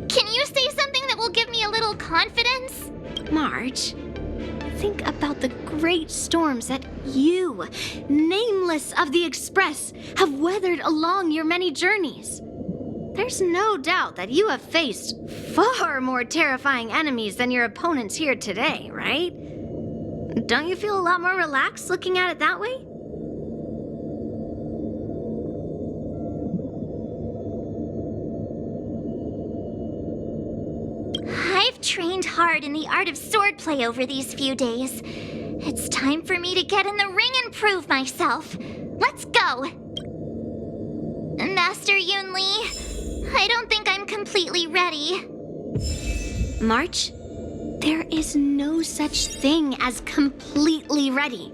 Can you say something that will give me a little confidence?
March, think about the great storms that you, nameless of the Express, have weathered along your many journeys. There's no doubt that you have faced far more terrifying enemies than your opponents here today, right? Don't you feel a lot more relaxed looking at it that way?
I've trained hard in the art of swordplay over these few days. It's time for me to get in the ring and prove myself. Let's go! Master Yun Li, I don't think I'm completely ready.
March, there is no such thing as completely ready.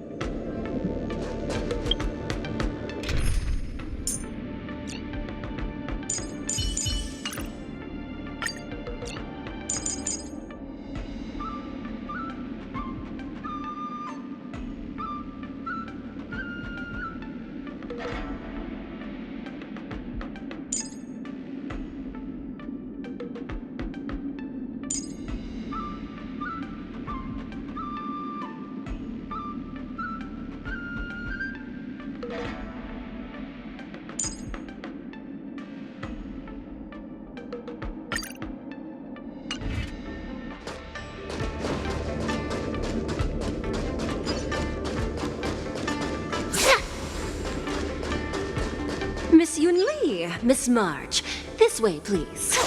Miss Yun Li, Miss March, this way, please.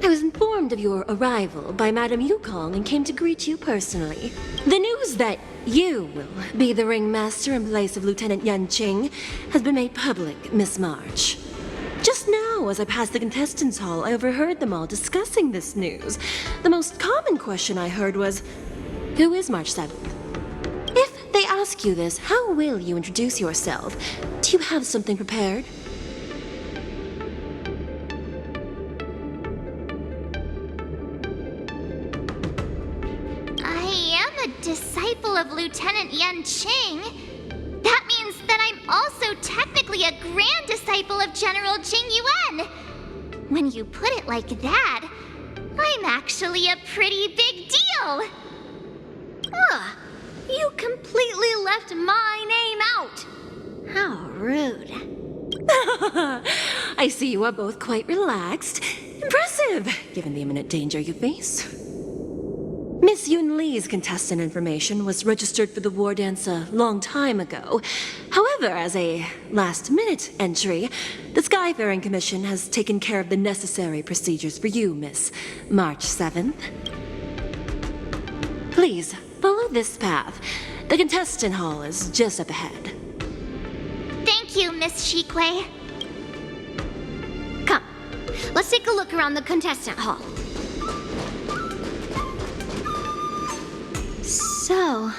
I was informed of your arrival by Madame Yukong and came to greet you personally. The news that you will be the ringmaster in place of Lieutenant Yanqing has been made public, Miss March. Just now, as I passed the contestants' hall, I overheard them all discussing this news. The most common question I heard was, who is March 7th? If they ask you this, how will you introduce yourself? Do you have something prepared?
I am a disciple of Lieutenant Yanqing. That means that I'm also technically a grand disciple of General Jing Yuan. When you put it like that, I'm actually a pretty big deal. Ugh, you completely left my name out. How rude.
I see you are both quite relaxed. Impressive, given the imminent danger you face. Miss Yun Li's contestant information was registered for the war dance a long time ago. However, as a last-minute entry, the Skyfaring Commission has taken care of the necessary procedures for you, Miss March 7th. Please, follow this path. The contestant hall is just up ahead.
Thank you, Miss Shikwe. Come, let's take a look around the contestant hall. So,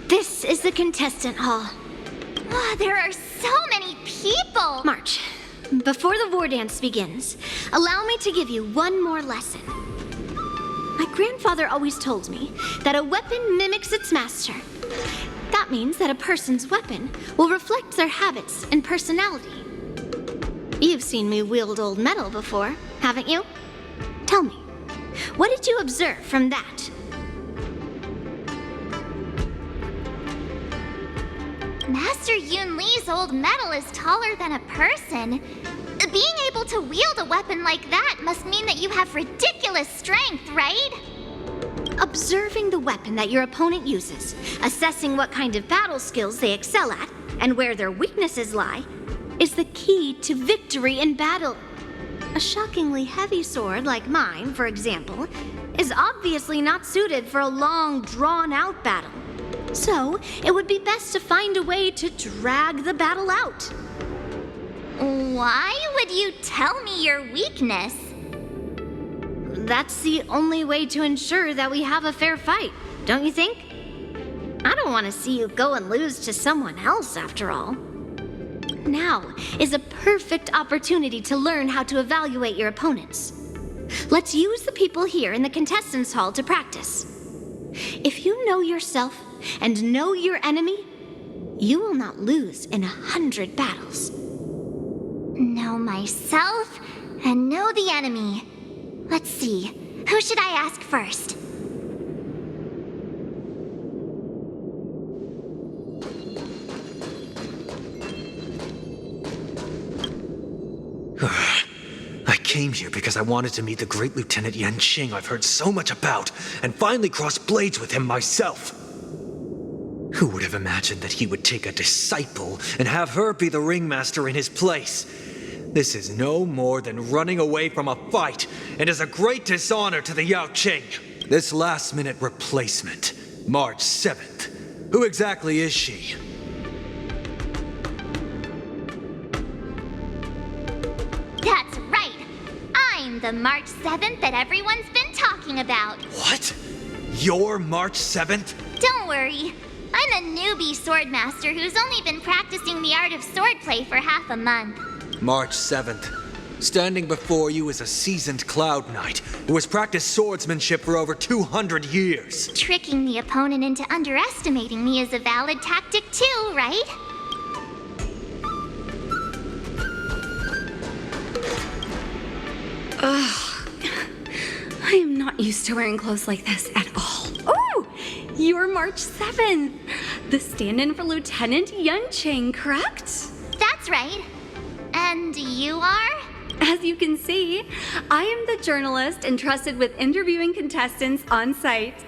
this is the contestant hall. Oh, there are so many people! March, before the war dance begins, allow me to give you one more lesson. My grandfather always told me that a weapon mimics its master. That means that a person's weapon will reflect their habits and personality. You've seen me wield old metal before, haven't you? Tell me, what did you observe from that? Master Yun Li's old metal is taller than a person. Being able to wield a weapon like that must mean that you have ridiculous strength, right? Observing the weapon that your opponent uses, assessing what kind of battle skills they excel at, and where their weaknesses lie, is the key to victory in battle. A shockingly heavy sword like mine, for example, is obviously not suited for a long, drawn-out battle. So, it would be best to find a way to drag the battle out. Why would you tell me your weakness? That's the only way to ensure that we have a fair fight, don't you think? I don't want to see you go and lose to someone else, after all. Now is a perfect opportunity to learn how to evaluate your opponents. Let's use the people here in the contestants' hall to practice. If you know yourself and know your enemy, you will not lose in 100 battles. Know myself and know the enemy. Let's see, who should I ask first?
I came here because I wanted to meet the great Lieutenant Yanqing I've heard so much about, and finally cross blades with him myself. Who would have imagined that he would take a disciple and have her be the ringmaster in his place? This is no more than running away from a fight, and is a great dishonor to the Yaoqing. This last-minute replacement, March 7th. Who exactly is she?
That's right. I'm the March 7th that everyone's been talking about.
What? You're March 7th?
Don't worry. I'm a newbie swordmaster who's only been practicing the art of swordplay for half a month.
March 7th. Standing before you is a seasoned Cloud Knight who has practiced swordsmanship for over 200 years.
Tricking the opponent into underestimating me is a valid tactic too, right?
Ugh. I am not used to wearing clothes like this at all. Oh! You're March 7th. The stand-in for Lieutenant Yanqing, correct?
That's right. And you are?
As you can see, I am the journalist entrusted with interviewing contestants on site.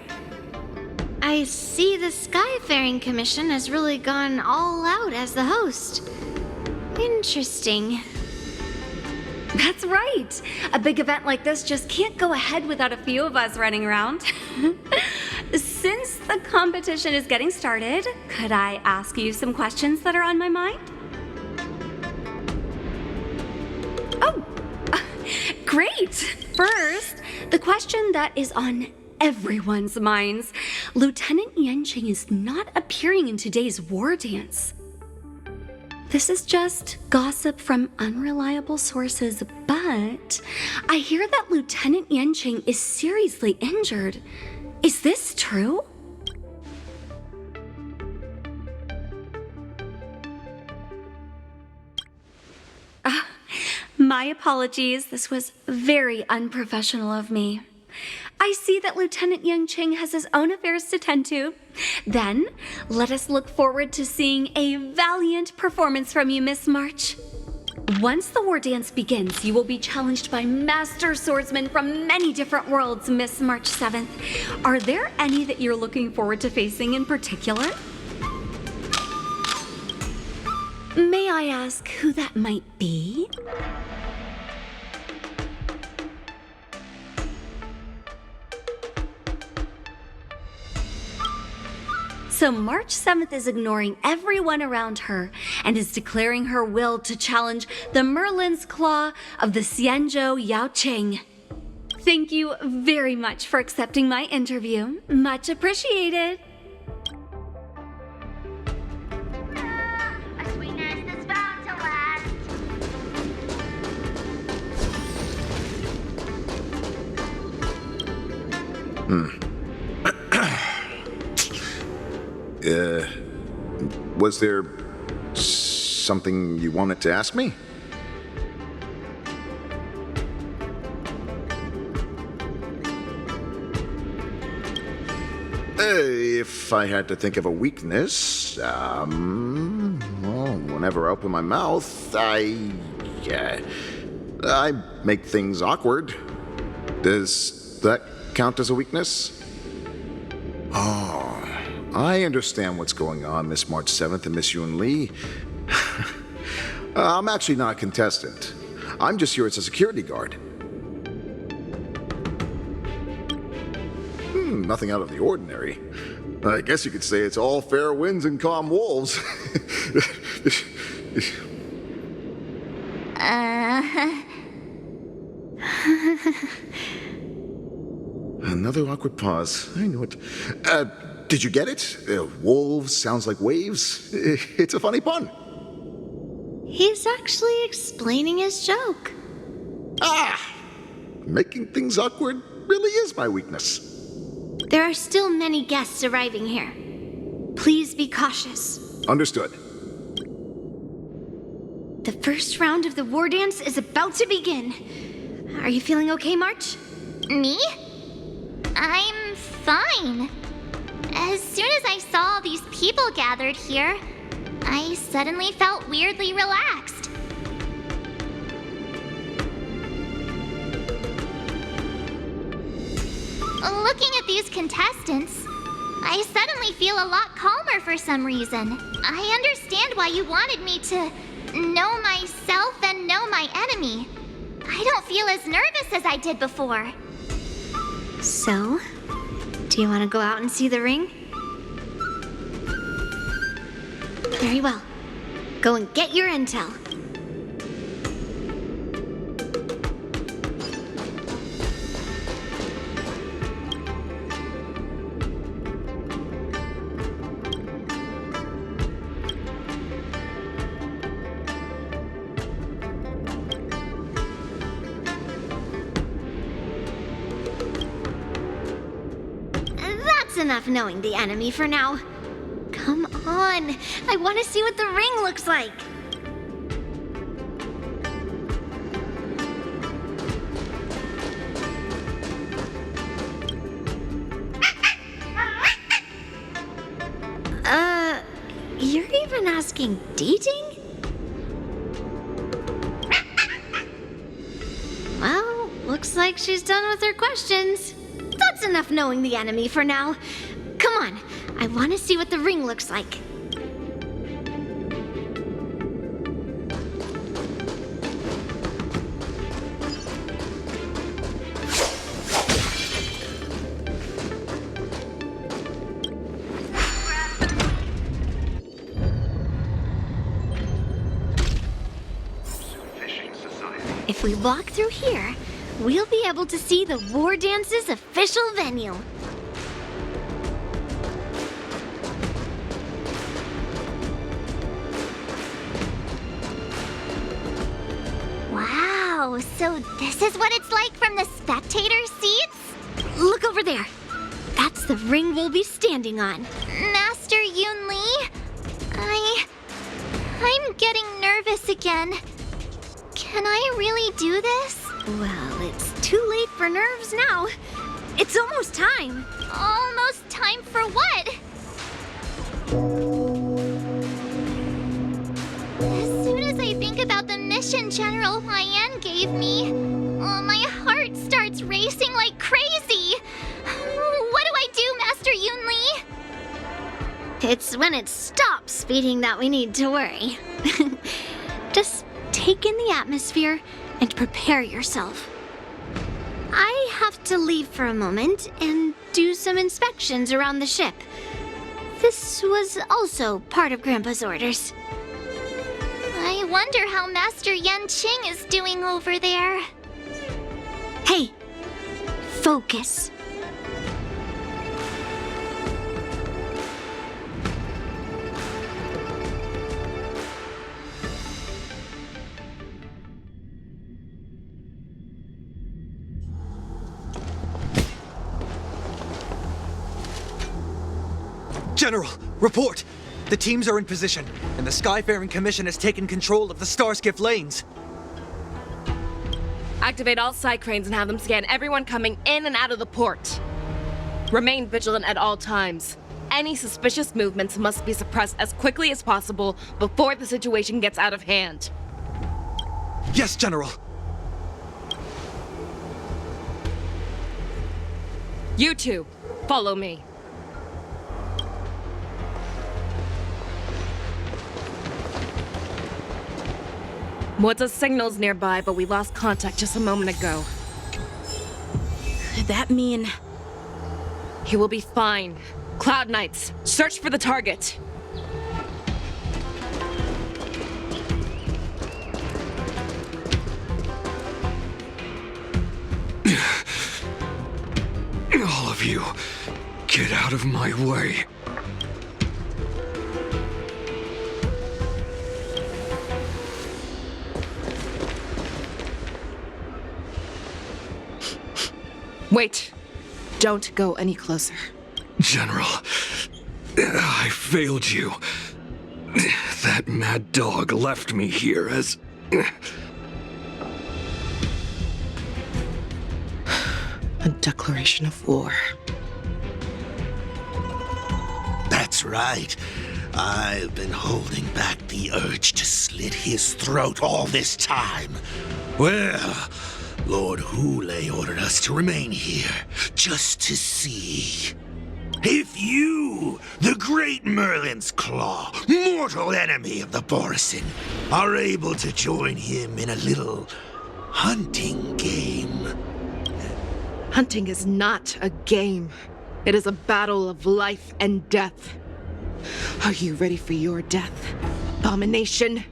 I see the Skyfaring Commission has really gone all out as the host. Interesting.
That's right. A big event like this just can't go ahead without a few of us running around.
Since the competition is getting started, could I ask you some questions that are on my mind? Oh, great! First, the question that is on everyone's minds. Lieutenant Yanqing is not appearing in today's war dance. This is just gossip from unreliable sources, but I hear that Lieutenant Yanqing is seriously injured. Is this true? My apologies. This was very unprofessional of me. I see that Lieutenant Yanqing has his own affairs to tend to. Then, let us look forward to seeing a valiant performance from you, Miss March. Once the war dance begins, you will be challenged by master swordsmen from many different worlds, Miss March 7th. Are there any that you're looking forward to facing in particular? May I ask who that might be? So March 7th is ignoring everyone around her and is declaring her will to challenge the Merlin's Claw of the Xianzhou Yaoqing. Thank you very much for accepting my interview. Much appreciated.
A sweetness that's bound to last.
Was there something you wanted to ask me? If I had to think of a weakness, well, whenever I open my mouth, I make things awkward. Does that count as a weakness? Oh, I understand what's going on, Miss March 7th and Miss Yun Li. I'm actually not a contestant. I'm just here as a security guard. Nothing out of the ordinary. I guess you could say it's all fair winds and calm wolves. Another awkward pause. I knew it. Did you get it? Wolves sounds like waves. It's a funny pun.
He's actually explaining his joke.
Making things awkward really is my weakness.
There are still many guests arriving here. Please be cautious.
Understood.
The first round of the war dance is about to begin. Are you feeling okay, March?
Me? I'm fine. As soon as I saw all these people gathered here, I suddenly felt weirdly relaxed. Looking at these contestants, I suddenly feel a lot calmer for some reason. I understand why you wanted me to know myself and know my enemy. I don't feel as nervous as I did before.
So, do you want to go out and see the ring? Very well. Go and get your intel. Enough knowing the enemy for now. Come on, I want to see what the ring looks like. You're even asking dating? Well, looks like she's done with her questions. That's enough knowing the enemy for now. Come on, I want to see what the ring looks like. If we walk through here, we'll be able to see the War Dance's official venue.
Wow, so this is what it's like from the spectator seats?
Look over there. That's the ring we'll be standing on.
Master Yoon Lee? I'm getting nervous again. Can I really do this?
Well, it's too late for nerves now. It's almost time.
Almost time for what? As soon as I think about the mission General Hyen gave me, my heart starts racing like crazy. What do I do, Master Yoon Lee?
It's when it stops beating that we need to worry. Just take in the atmosphere and prepare yourself. I have to leave for a moment and do some inspections around the ship. This was also part of Grandpa's orders.
I wonder how Master Yen Ching is doing over there.
Hey, focus.
General, report! The teams are in position, and the Skyfaring Commission has taken control of the Starskiff lanes.
Activate all side cranes and have them scan everyone coming in and out of the port. Remain vigilant at all times. Any suspicious movements must be suppressed as quickly as possible before the situation gets out of hand.
Yes, General.
You two, follow me. What's signals nearby, but we lost contact just a moment ago.
That mean...
He will be fine. Cloud Knights, search for the target.
All of you, get out of my way.
Wait. Don't go any closer.
General, I failed you. That mad dog left me here as...
A declaration of war.
That's right. I've been holding back the urge to slit his throat all this time. Well, Lord Hule ordered us to remain here, just to see. If you, the great Merlin's Claw, mortal enemy of the Borison, are able to join him in a little hunting game.
Hunting is not a game. It is a battle of life and death. Are you ready for your death, abomination?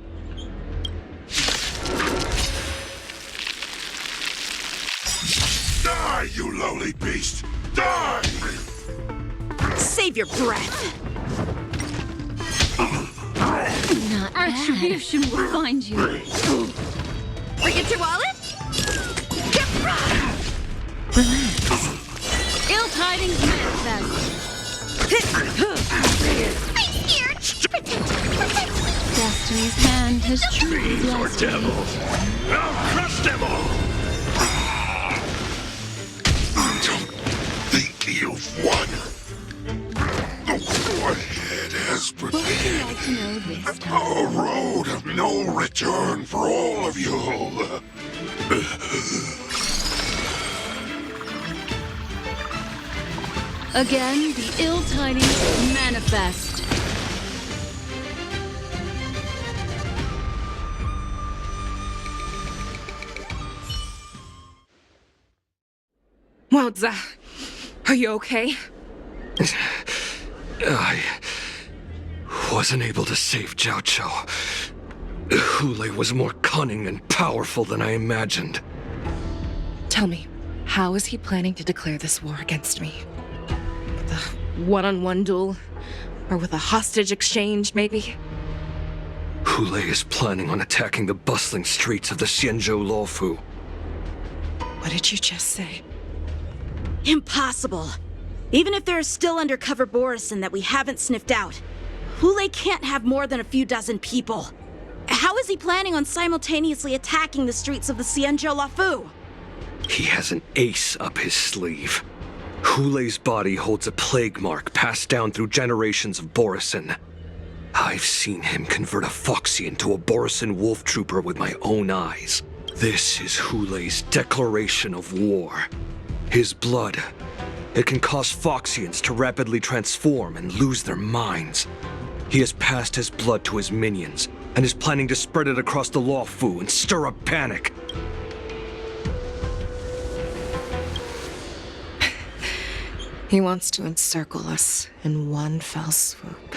Die, you lowly beast! Die!
Save your breath!
Not Attribution will find you.
Forget your wallet?
Ill tidings manifest.
I'm scared!
Destiny's hand has truly
Fiends or
blessed me.
devils! I'll crush them all! Don't think you've won. The warhead has
What would you like to know this time?
a road of no return for all of you.
Again, the ill tidings manifest.
Wowza, are you okay?
I wasn't able to save Jiao Chou.
Hule was more cunning and powerful than I imagined.
Tell me, how is he planning to declare this war against me? With a one-on-one duel? Or with a hostage exchange, maybe?
Hule is planning on attacking the bustling streets of the Xianzhou Luofu.
What did you just say?
Impossible. Even if there is still undercover Borisin that we haven't sniffed out, Hule can't have more than a few dozen people. How is he planning on simultaneously attacking the streets of the Xianzhou Luofu?
He has an ace up his sleeve. Hule's body holds a plague mark passed down through generations of Borisin. I've seen him convert a Foxian to a Borisin wolf trooper with my own eyes. This is Hule's declaration of war. His blood. It can cause Foxians to rapidly transform and lose their minds. He has passed his blood to his minions, and is planning to spread it across the Luofu and stir up panic.
He wants to encircle us in one fell swoop.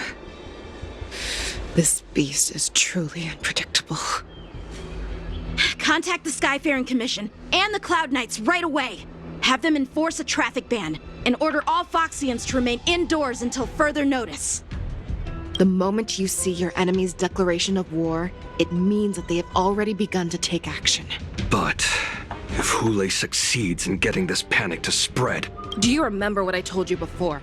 This beast is truly unpredictable.
Contact the Skyfaring Commission and the Cloud Knights right away. Have them enforce a traffic ban and order all Foxians to remain indoors until further notice.
The moment you see your enemy's declaration of war, it means that they have already begun to take action.
But if Hule succeeds in getting this panic to spread...
Do you remember what I told you before?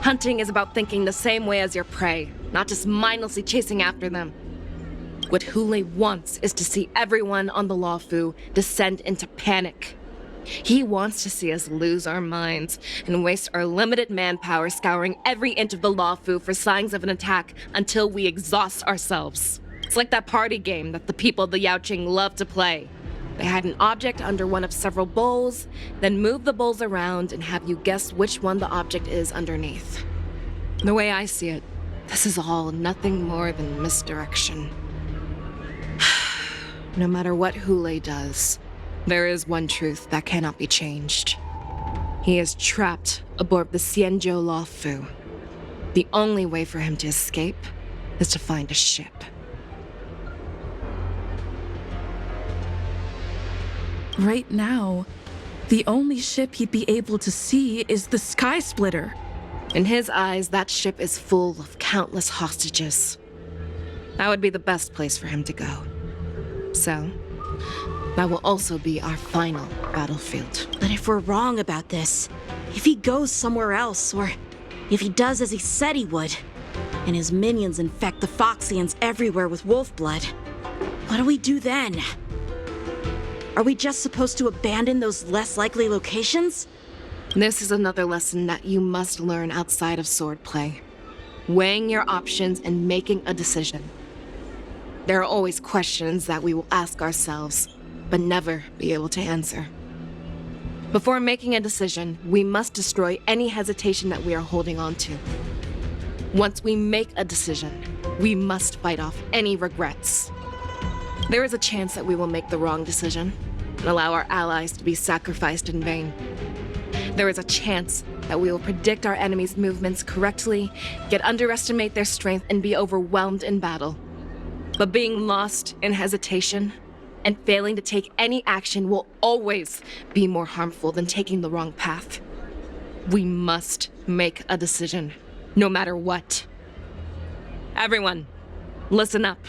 Hunting is about thinking the same way as your prey, not just mindlessly chasing after them. What Hule wants is to see everyone on the Luofu descend into panic. He wants to see us lose our minds and waste our limited manpower scouring every inch of the Luofu for signs of an attack until we exhaust ourselves. It's like that party game that the people of the Yaoqing love to play. They hide an object under one of several bowls, then move the bowls around and have you guess which one the object is underneath. The way I see it, this is all nothing more than misdirection. No matter what Hule does, there is one truth that cannot be changed. He is trapped aboard the Xianzhou Luofu. The only way for him to escape is to find a ship.
Right now, the only ship he'd be able to see is the Sky Splitter.
In his eyes, that ship is full of countless hostages. That would be the best place for him to go. So, that will also be our final battlefield.
But if we're wrong about this, if he goes somewhere else, or if he does as he said he would, and his minions infect the Foxians everywhere with wolf blood, what do we do then? Are we just supposed to abandon those less likely locations?
This is another lesson that you must learn outside of swordplay. Weighing your options and making a decision. There are always questions that we will ask ourselves, but never be able to answer. Before making a decision, we must destroy any hesitation that we are holding on to. Once we make a decision, we must fight off any regrets. There is a chance that we will make the wrong decision and allow our allies to be sacrificed in vain. There is a chance that we will predict our enemy's movements correctly, yet underestimate their strength and be overwhelmed in battle. But being lost in hesitation and failing to take any action will always be more harmful than taking the wrong path. We must make a decision, no matter what. Everyone, listen up.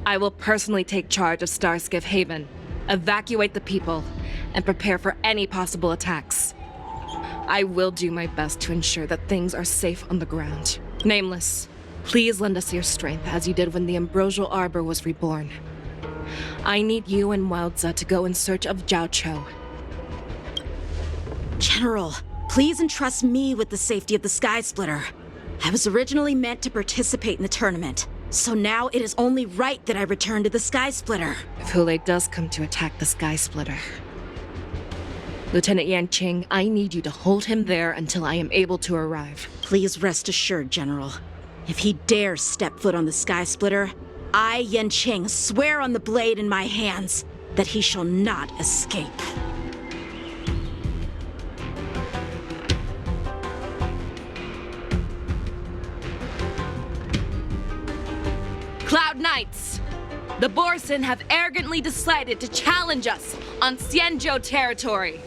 I will personally take charge of Starskiff Haven, evacuate the people, and prepare for any possible attacks. I will do my best to ensure that things are safe on the ground. Nameless, please lend us your strength as you did when the Ambrosial Arbor was reborn. I need you and Wildza to go in search of Jiao Cho.
General, please entrust me with the safety of the Sky Splitter. I was originally meant to participate in the tournament, so now it is only right that I return to the Sky Splitter.
If Hule does come to attack the Sky Splitter, Lieutenant Yanqing, I need you to hold him there until I am able to arrive.
Please rest assured, General. If he dares step foot on the Sky Splitter, I, Yanqing, swear on the blade in my hands that he shall not escape.
Cloud Knights, The Borson have arrogantly decided to challenge us on Xianzhou territory.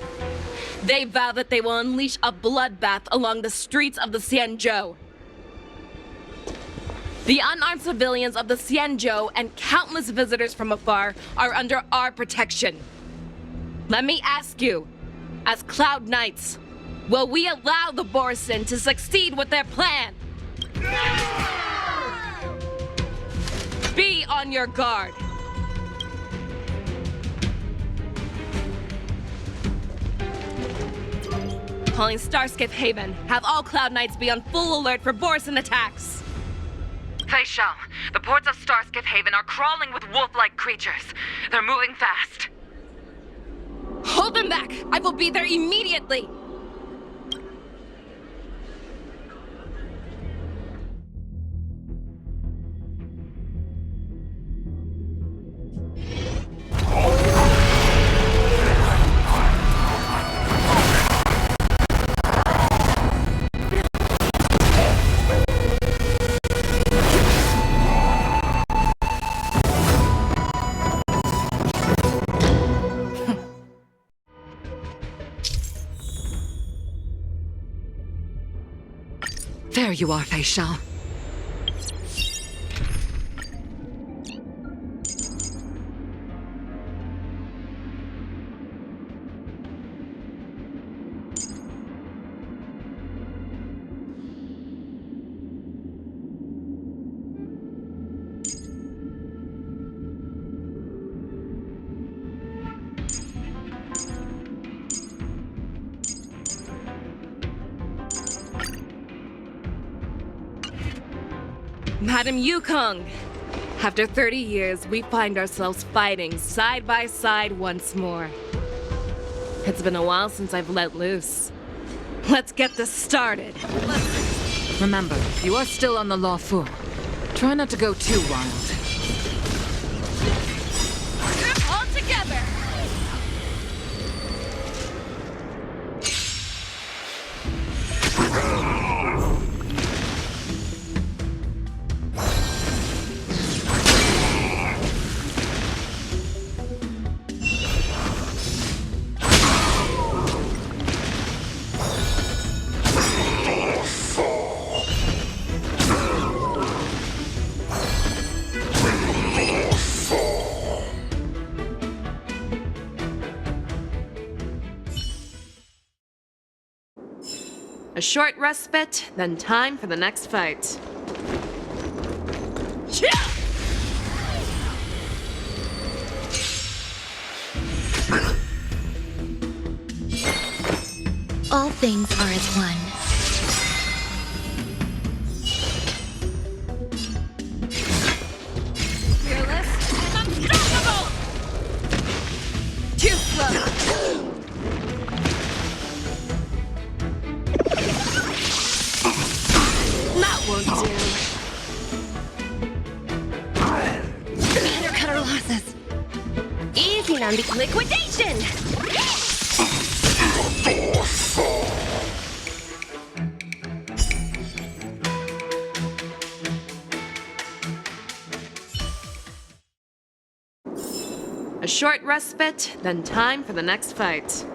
They vow that they will unleash a bloodbath along the streets of the Xianzhou. The unarmed civilians of the Xianzhou and countless visitors from afar are under our protection. Let me ask you, as Cloud Knights, will we allow the Borson to succeed with their plan? Be on your guard. Calling Starskiff Haven. Have all Cloud Knights be on full alert for Borson attacks.
Fei Shao, the ports of Starskiff Haven are crawling with wolf-like creatures. They're moving fast.
Hold them back! I will be there immediately!
There you are, Fei Shao.
Madam Yukong, after 30 years, we find ourselves fighting side by side once more. It's been a while since I've let loose. Let's get this started.
Remember, you are still on the Lawfu. Try not to go too wild.
All together! A short respite, then time for the next fight.
All things are as one.
Fearless and unstoppable! Too slow! That won't do.
Better cut our losses. Easy on the liquidation!
A short respite, then time for the next fight.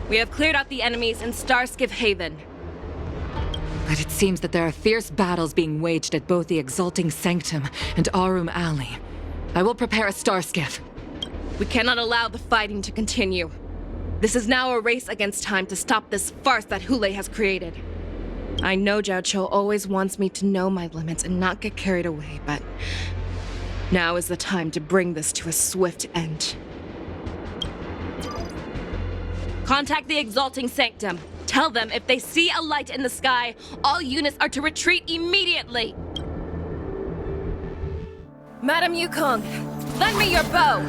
We have cleared out the enemies in Starskiff Haven.
But it seems that there are fierce battles being waged at both the Exalting Sanctum and Arum Alley. I will prepare a Starskiff.
We cannot allow the fighting to continue. This is now a race against time to stop this farce that Hule has created. I know Zhao Cho always wants me to know my limits and not get carried away, but now is the time to bring this to a swift end. Contact the Exalting Sanctum. Tell them if they see a light in the sky, all units are to retreat immediately. Madam Yukong, lend me your bow.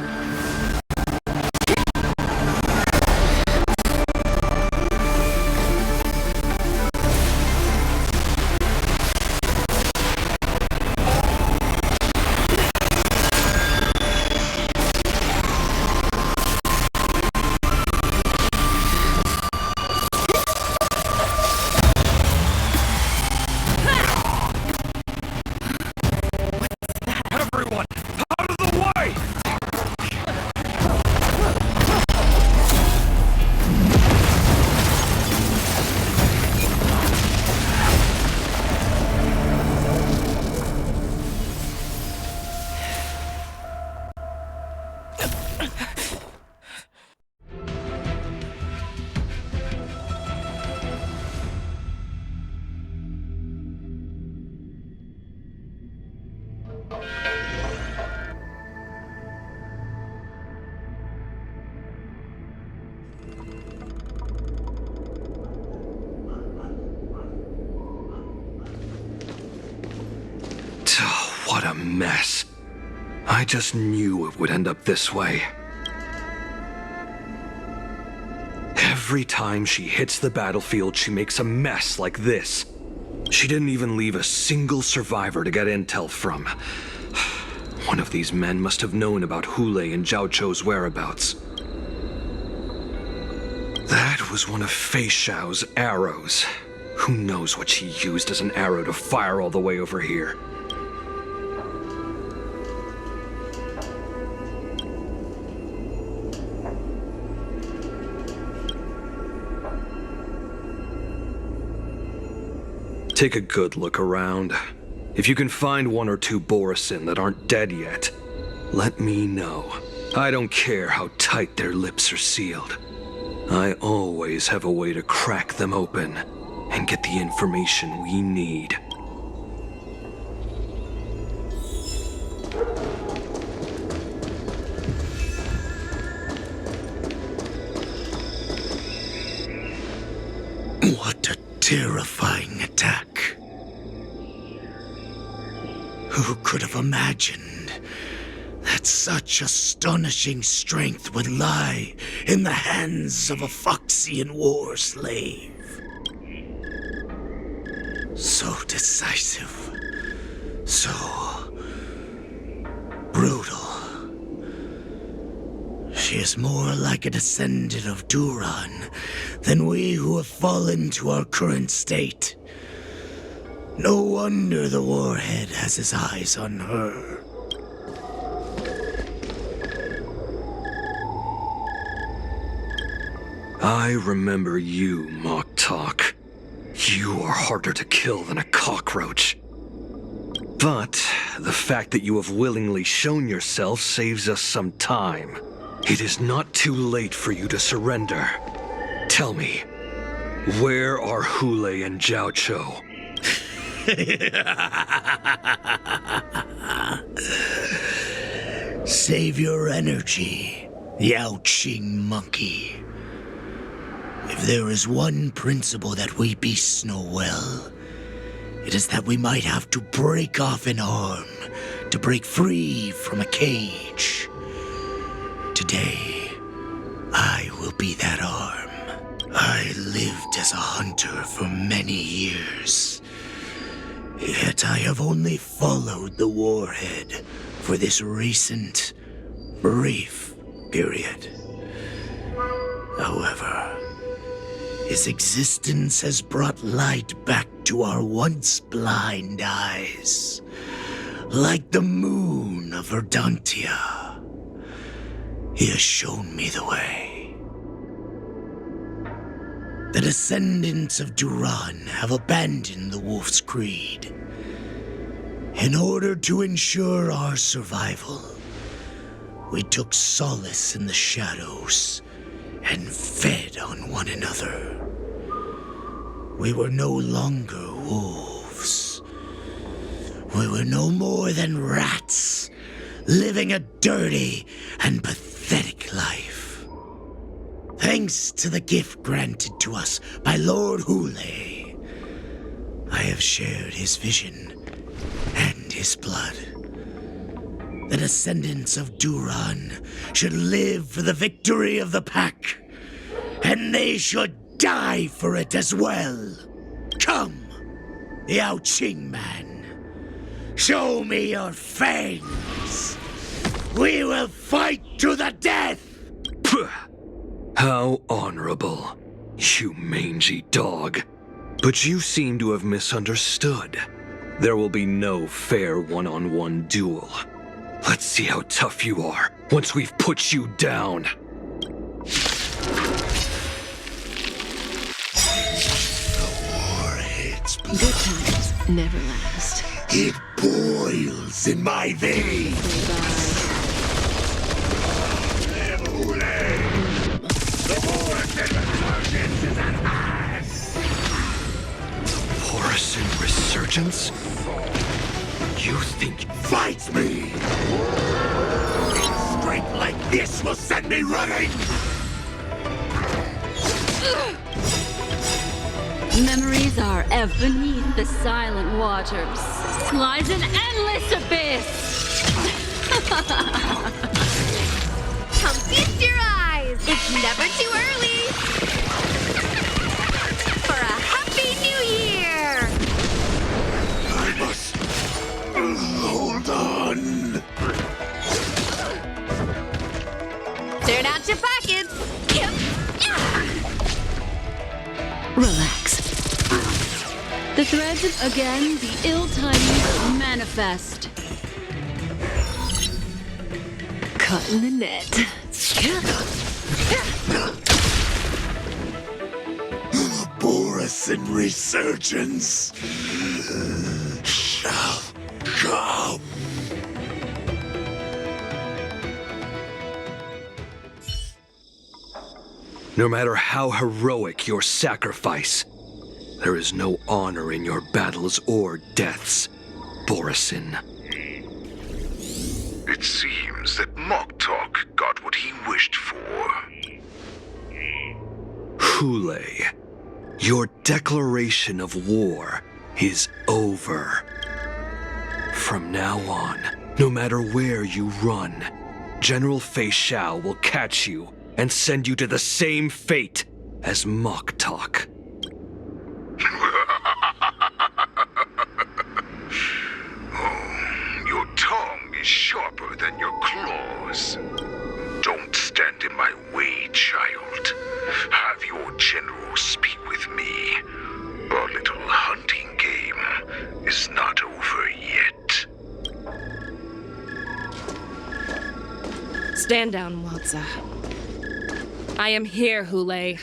mess. I just knew it would end up this way. Every time she hits the battlefield, she makes a mess like this. She didn't even leave a single survivor to get intel from. One of these men must have known about Hule and Zhao Chou's whereabouts. That was one of Fei Xiao's arrows. Who knows what she used as an arrow to fire all the way over here? Take a good look around. If you can find one or two Borisin that aren't dead yet, let me know. I don't care how tight their lips are sealed. I always have a way to crack them open and get the information we need.
What a terrifying attack. Who could have imagined that such astonishing strength would lie in the hands of a Foxian war slave? So decisive, so brutal. She is more like a descendant of Duran than we who have fallen to our current state. No wonder the Warhead has his eyes on her.
I remember you, Mock Talk. You are harder to kill than a cockroach. But the fact that you have willingly shown yourself saves us some time. It is not too late for you to surrender. Tell me, where are Hule and Zhao Chou?
Save your energy, Yao Qing monkey. If there is one principle that we beasts know well, it is that we might have to break off an arm to break free from a cage. Today, I will be that arm. I lived as a hunter for many years. Yet I have only followed the Warhead for this recent, brief period. However, his existence has brought light back to our once blind eyes, like the moon of Verdantia. He has shown me the way. The descendants of Duran have abandoned the Wolf's Creed. In order to ensure our survival, we took solace in the shadows and fed on one another. We were no longer wolves. We were no more than rats, living a dirty and pathetic life. Thanks to the gift granted to us by Lord Hule, I have shared his vision and his blood. The descendants of Duran should live for the victory of the pack, and they should die for it as well. Come, Yao Qing man, show me your fangs. We will fight to the death!
How honorable, you mangy dog. But you seem to have misunderstood. There will be no fair one-on-one duel. Let's see how tough you are once we've put you down.
Good times never last.
It boils in my veins.
Borisin resurgence? You think...
Fight me! Strength like this will send me running!
Memories are ever beneath the silent waters. Lies an endless abyss!
Come feast your eyes! It's never too early! For a happy new year!
I must hold on.
Turn out your pockets!
Relax. The threads again, the ill-timed manifest.
Caught in the net.
Borisin resurgence shall come.
No matter how heroic your sacrifice, there is no honor in your battles or deaths, Borisin.
It seems that Moktok got what he wished for.
Hule, your declaration of war is over. From now on, no matter where you run, General Fei Xiao will catch you and send you to the same fate as Moktok.
Your tongue is sharper than your claws. Don't stand in my way, child. Have your general speak with me. Our little hunting game is not over yet.
Stand down, Watsa. I am here, Hule.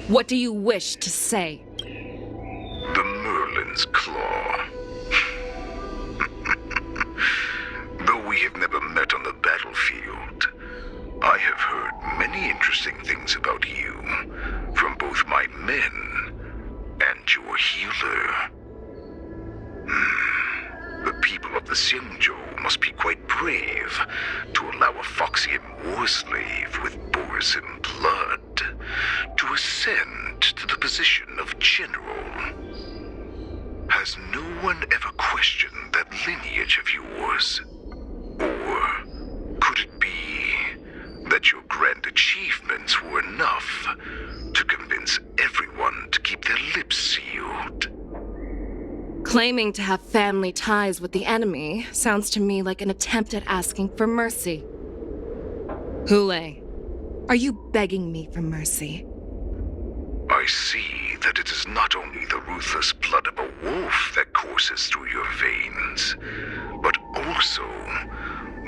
What do you wish to say?
The Merlin's Claw. Though we have never met on the battlefield, I have heard many interesting things about you from both my men and your healer. The people of the Xiangzhou must be quite brave to allow a Foxian war slave with Borisin blood to ascend to the position of general. Has no one ever questioned that lineage of yours? Or could it be that your grand achievements were enough to convince everyone to keep their lips sealed?
Claiming to have family ties with the enemy sounds to me like an attempt at asking for mercy. Hule, are you begging me for mercy?
I see that it is not only the ruthless blood of a wolf that courses through your veins, but also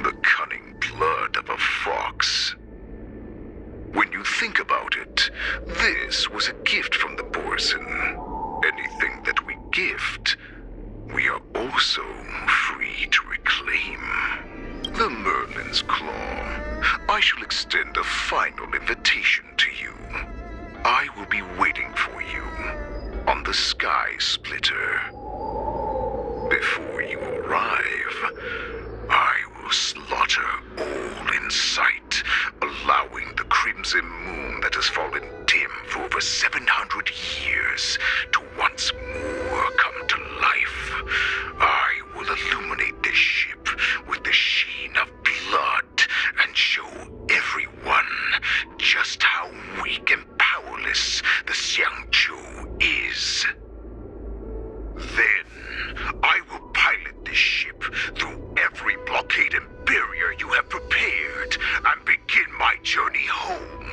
the cunning blood of a fox. When you think about it, this was a gift from the Borisin. Anything that we gift, we are also free to reclaim. The Merlin's Claw. I shall extend a final invitation to you. I will be waiting for you on the Sky Splitter. Before you arrive, I will slaughter all in sight, allowing the crimson moon that has fallen dim for over 700 years to once more come to life. I will illuminate this ship with the sheen of blood and show everyone just how weak and powerless the Xiangzhou is. Then, I will pilot this ship through every blockade and barrier you have prepared and begin my journey home.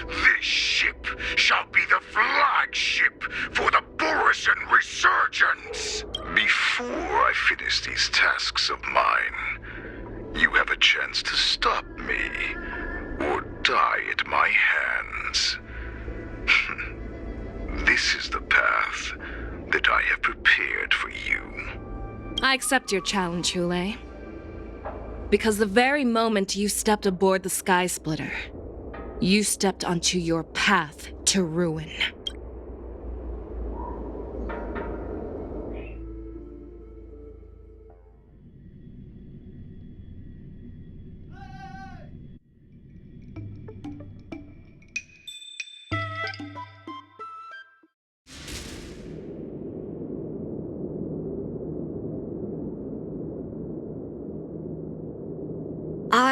This ship shall be the flagship for the Borisin Resurgence. Before I finish these tasks of mine, you have a chance to stop me or die at my hands. This is the path that I have prepared for you.
I accept your challenge, Hule. Because the very moment you stepped aboard the Sky Splitter, you stepped onto your path to ruin.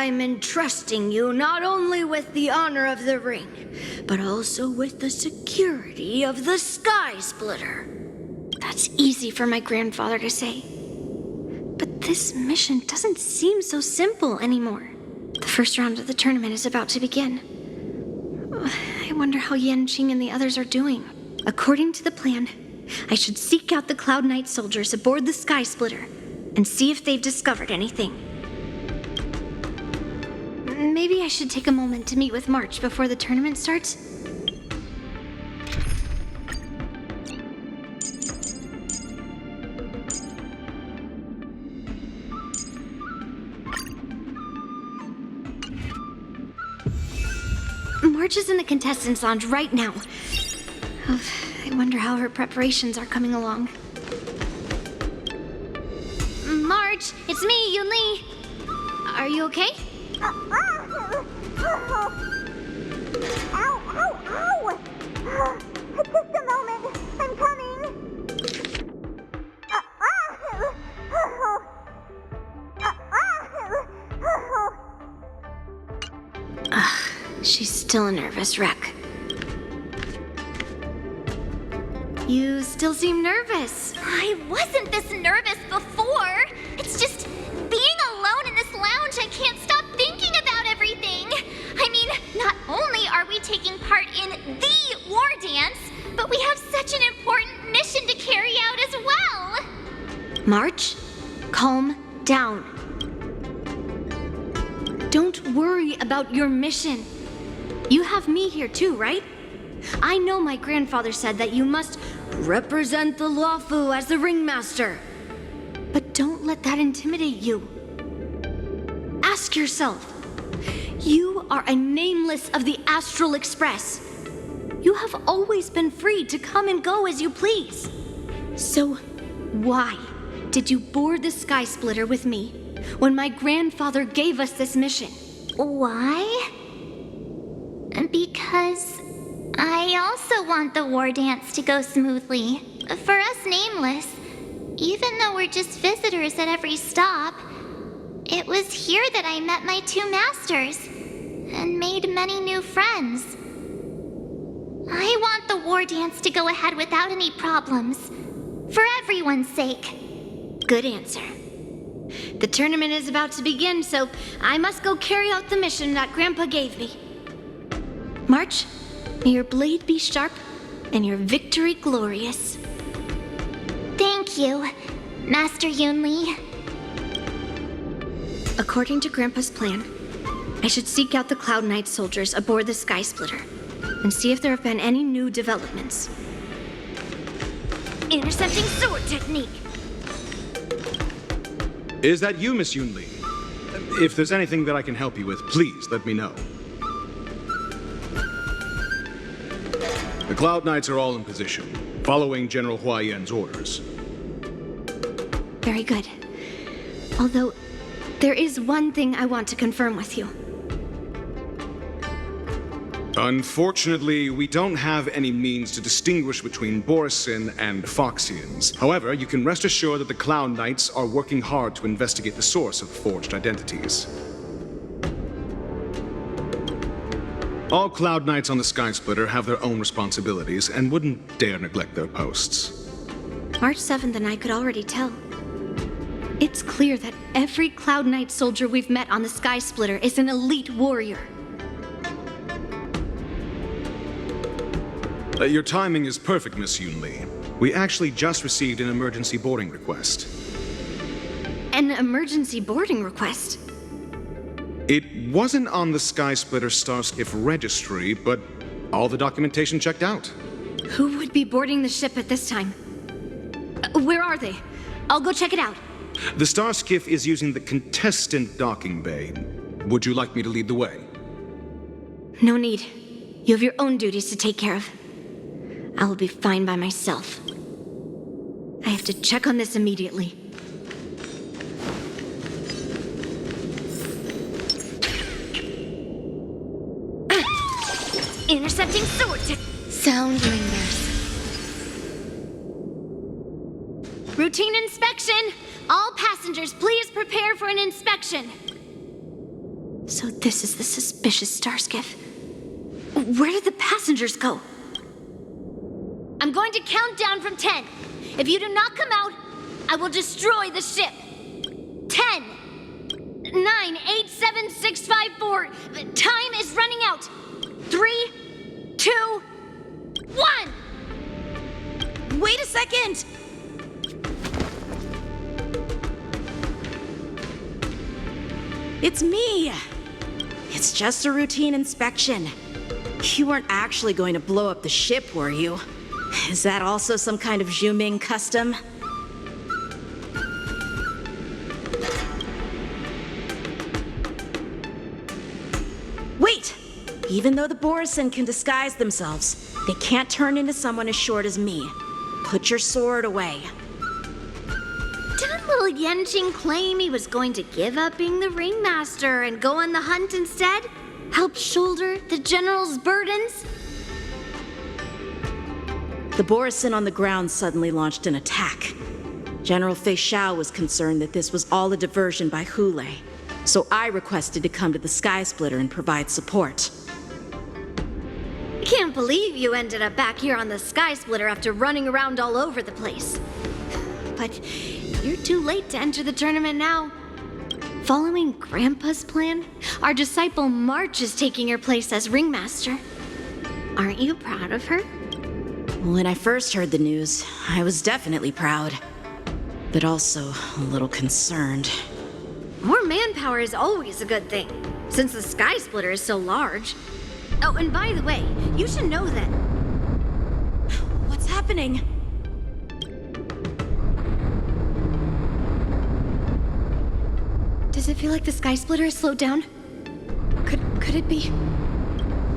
I'm entrusting you not only with the honor of the ring, but also with the security of the Sky Splitter. That's easy for my grandfather to say. But this mission doesn't seem so simple anymore. The first round of the tournament is about to begin. I wonder how Yanqing and the others are doing. According to the plan, I should seek out the Cloud Knight soldiers aboard the Sky Splitter and see if they've discovered anything. Maybe I should take a moment to meet with March before the tournament starts. March is in the contestants' lounge right now. Oh, I wonder how her preparations are coming along. March, it's me, Yunli. Are you okay?
Ow, ow, ow! Just a moment, I'm coming.
She's still a nervous wreck. You still seem nervous.
I wasn't this nervous before. It's just being alone in this lounge, I can't stop thinking about everything. I mean, not only are we taking part in the war dance, but we have such an important mission to carry out as well.
March, calm down. Don't worry about your mission. You have me here too, right? I know my grandfather said that you must represent the Luofu as the ringmaster. But don't let that intimidate you. Ask yourself, you are a nameless of the Astral Express. You have always been free to come and go as you please. So why did you board the Sky Splitter with me when my grandfather gave us this mission?
Why? Because I also want the war dance to go smoothly. For us nameless, even though we're just visitors at every stop, it was here that I met my two masters and made many new friends. I want the war dance to go ahead without any problems, for everyone's sake.
Good answer. The tournament is about to begin, so I must go carry out the mission that Grandpa gave me. March, may your blade be sharp and your victory glorious.
Thank you, Master Yunli.
According to Grandpa's plan, I should seek out the Cloud Knight soldiers aboard the Sky Splitter and see if there have been any new developments. Intercepting sword technique.
Is that you, Miss Yunli? If there's anything that I can help you with, please let me know. The Cloud Knights are all in position, following General Hua Yan's orders.
Very good. Although, there is one thing I want to confirm with you.
Unfortunately, we don't have any means to distinguish between Borisin and Foxians. However, you can rest assured that the Cloud Knights are working hard to investigate the source of forged identities. All Cloud Knights on the Sky Splitter have their own responsibilities and wouldn't dare neglect their posts.
March 7th and I could already tell. It's clear that every Cloud Knight soldier we've met on the Sky Splitter is an elite warrior.
Your timing is perfect, Miss Yunli. We actually just received an emergency boarding request.
An emergency boarding request?
It wasn't on the Sky Splitter Starskiff registry, but all the documentation checked out.
Who would be boarding the ship at this time? Where are they? I'll go check it out.
The Starskiff is using the contestant docking bay. Would you like me to lead the way?
No need. You have your own duties to take care of. I will be fine by myself. I have to check on this immediately. Intercepting sword sound lingers. Routine inspection! All passengers, please prepare for an inspection. So this is the suspicious Starskiff. Where did the passengers go? I'm going to count down from 10. If you do not come out, I will destroy the ship. 10, 9, 8, 7, 6, 5, 4. The time is running out. 3, 2, 1.
Wait a second! It's me! It's just a routine inspection. You weren't actually going to blow up the ship, were you? Is that also some kind of Zhu Ming custom? Wait! Even though the Borisin can disguise themselves, they can't turn into someone as short as me. Put your sword away.
Didn't little Yanqing claim he was going to give up being the ringmaster and go on the hunt instead? Help shoulder the general's burdens?
The Borisin on the ground suddenly launched an attack. General Fei Xiao was concerned that this was all a diversion by Hule, so I requested to come to the Sky Splitter and provide support.
I can't believe you ended up back here on the Sky Splitter after running around all over the place. But you're too late to enter the tournament now. Following Grandpa's plan, our disciple March is taking your place as ringmaster. Aren't you proud of her?
When I first heard the news, I was definitely proud, but also a little concerned.
More manpower is always a good thing, since the Sky Splitter is so large. Oh, and by the way, you should know that...
What's happening?
Does it feel like the Sky Splitter has slowed down? Could it be?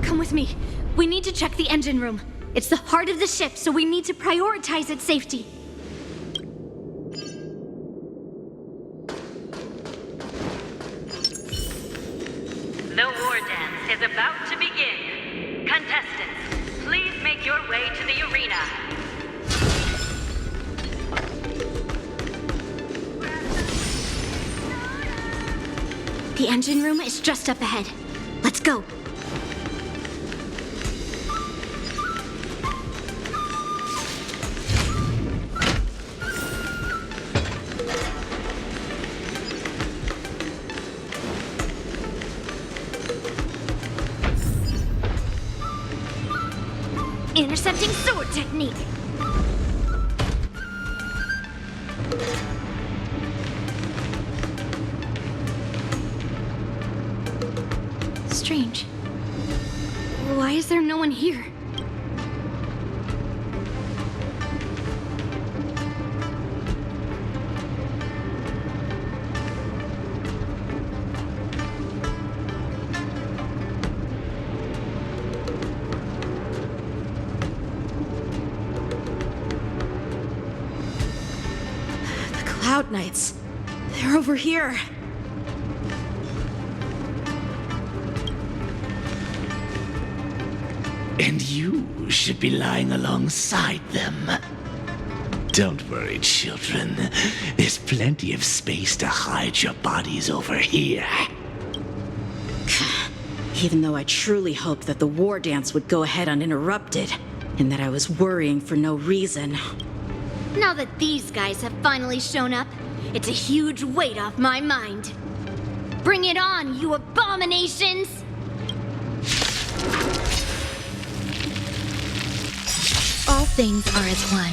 Come with me. We need to check the engine room. It's the heart of the ship, so we need to prioritize its safety.
The war dance is about to begin. Contestants, please make your way to the arena.
The engine room is just up ahead. Let's go. Intercepting sword technique. Strange. Why is there no one here?
Cloud Knights. They're over here.
And you should be lying alongside them. Don't worry, children. There's plenty of space to hide your bodies over here.
Even though I truly hoped that the war dance would go ahead uninterrupted, and that I was worrying for no reason.
Now that these guys have finally shown up, it's a huge weight off my mind. Bring it on, you abominations!
All things are as one.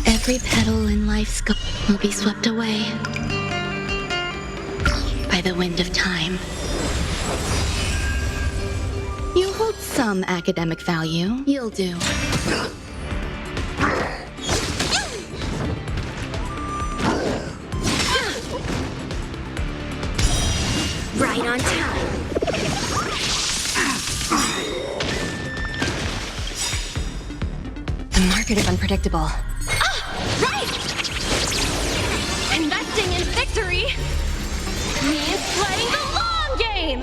Every petal in life's scope will be swept away by the wind of time. You hold some academic value. You'll do.
Right on time.
The market is unpredictable.
Right! Investing in victory means playing the long game!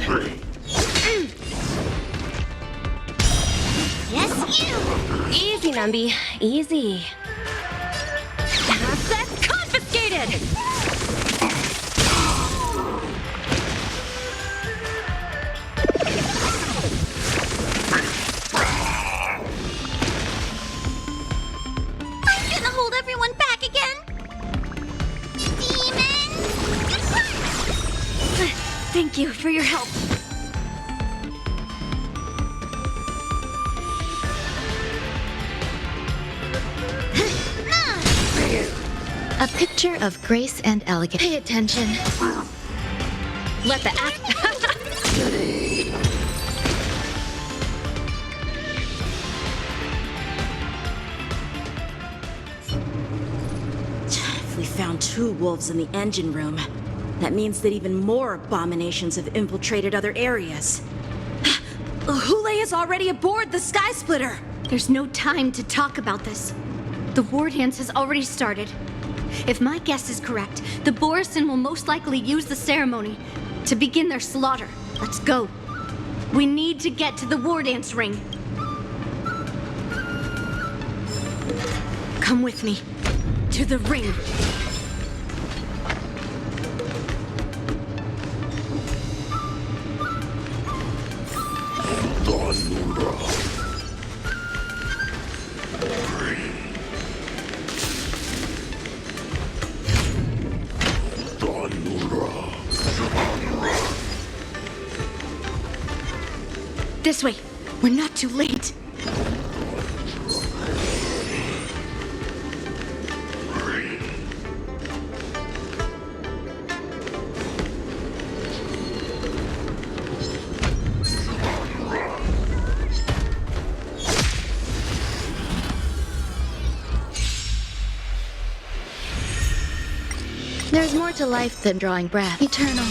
Yes, you!
Easy, Numby. Easy. Assets confiscated!
A picture of grace and elegance. Pay attention.
Let the act.
If we found 2 wolves in the engine room, that means that even more abominations have infiltrated other areas. Hule is already aboard the Sky Splitter!
There's no time to talk about this. The war dance has already started. If my guess is correct, the Borisin will most likely use the ceremony to begin their slaughter. Let's go. We need to get to the war dance ring. Come with me. To the ring. This way. We're not too late.
There's more to life than drawing breath. Eternal.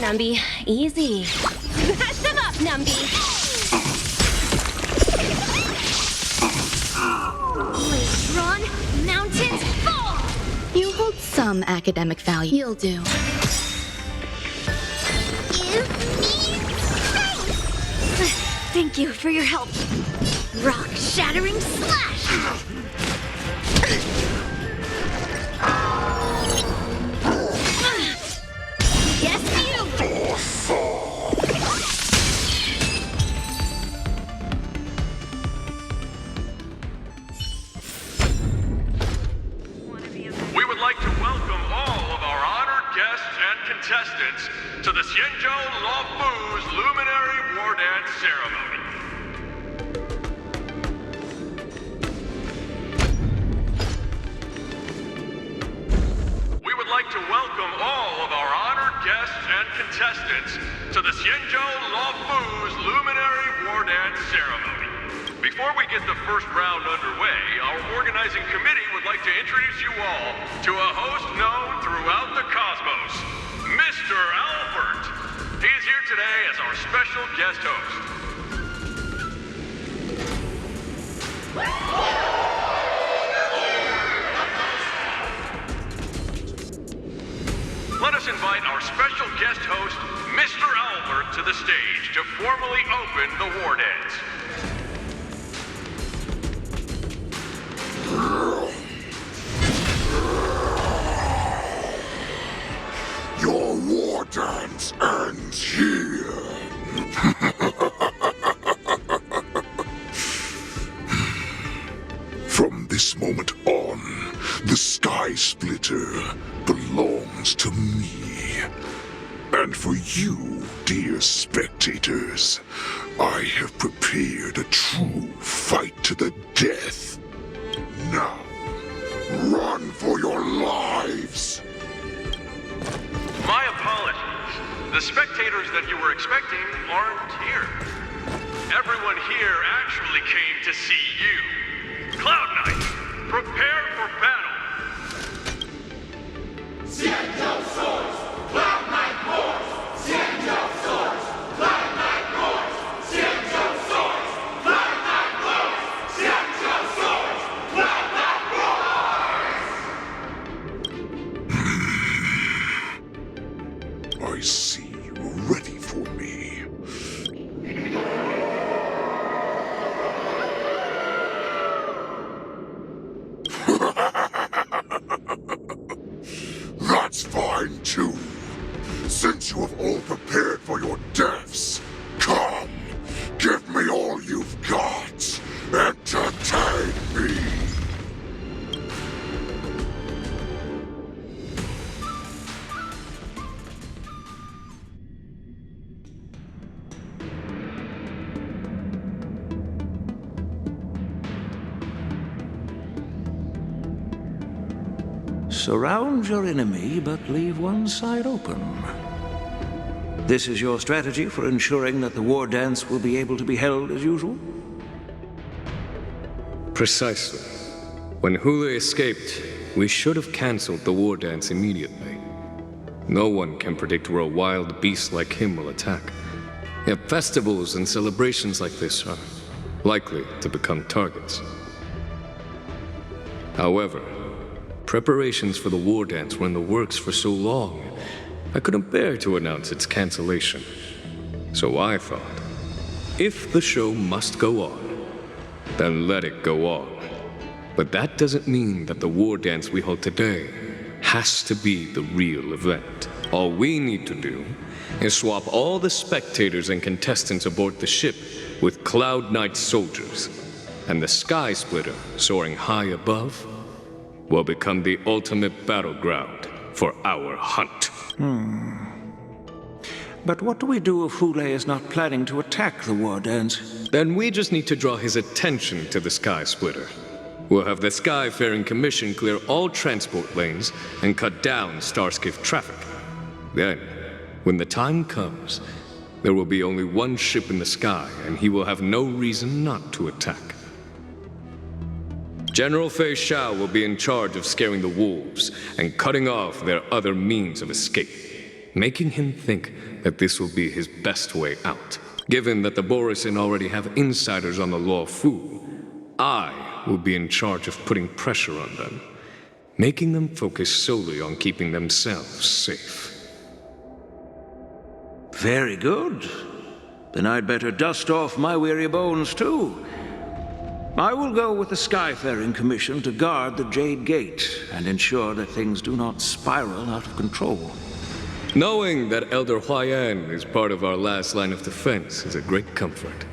Numby. Easy.
Smash them up, Numby! Blades drawn, mountains fall!
You hold some academic value. You'll do.
Give me space! Thank you for your help. Rock-shattering slash!
Contestants to the Xianzhou Luofu's Luminary War Dance Ceremony. We would like to welcome all of our honored guests and contestants to the Xianzhou Luofu's Luminary War Dance Ceremony. Before we get the first round underway, our organizing committee would like to introduce you all to a host known throughout the cosmos. Mr. Albert. He is here today as our special guest host. Let us invite our special guest host, Mr. Albert, to the stage to formally open the war dance.
Your war dance ends here. From this moment on, the Sky Splitter belongs to me. And for you, dear spectators, I have prepared a true fight to the death. Now, run for your lives!
My apologies. The spectators that you were expecting aren't here. Everyone here actually came to see you. Cloud Knight, prepare for battle! Xianzhou swords, Cloud Knight roars! Xianzhou swords, Cloud Knight roars! Xianzhou swords, Cloud Knight roars! Xianzhou swords, Cloud Knight roars!
I see you're ready for me. That's fine too. Since you have all prepared for your deaths, come, give me all you've got. Entertain me.
Surround your enemy, but leave one side open. This is your strategy for ensuring that the war dance will be able to be held as usual?
Precisely. When Hule escaped, we should have cancelled the war dance immediately. No one can predict where a wild beast like him will attack. Yet festivals and celebrations like this are likely to become targets. However, preparations for the war dance were in the works for so long, I couldn't bear to announce its cancellation. So I thought, if the show must go on, then let it go on. But that doesn't mean that the war dance we hold today has to be the real event. All we need to do is swap all the spectators and contestants aboard the ship with Cloud Knight soldiers, and the Sky Splitter soaring high above will become the ultimate battleground for our hunt.
But what do we do if Hule is not planning to attack the war dance?
Then we just need to draw his attention to the Sky Splitter. We'll have the Skyfaring Commission clear all transport lanes and cut down Starskiff traffic. Then, when the time comes, there will be only one ship in the sky, and he will have no reason not to attack. General Fei Shao will be in charge of scaring the wolves and cutting off their other means of escape, making him think that this will be his best way out. Given that the Borisin already have insiders on the Law Fu, I will be in charge of putting pressure on them, making them focus solely on keeping themselves safe.
Very good. Then I'd better dust off my weary bones too. I will go with the Skyfaring Commission to guard the Jade Gate and ensure that things do not spiral out of control.
Knowing that Elder Huayan is part of our last line of defense is a great comfort.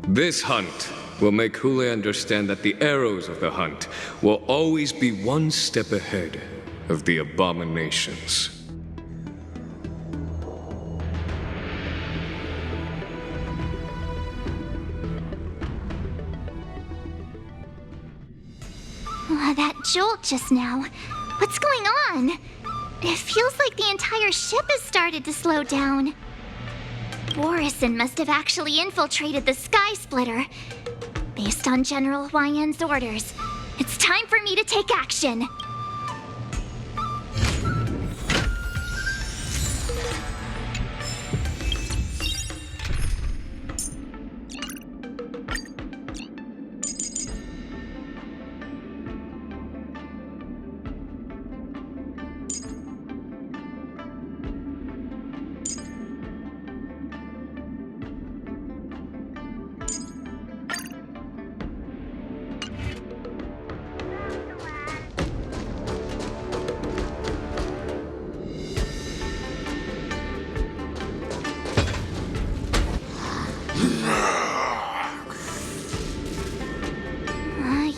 This hunt will make Hule understand that the arrows of the hunt will always be one step ahead of the abominations.
That jolt just now. What's going on? It feels like the entire ship has started to slow down. Borisin must have actually infiltrated the Sky Splitter. Based on General Huayan's orders, it's time for me to take action.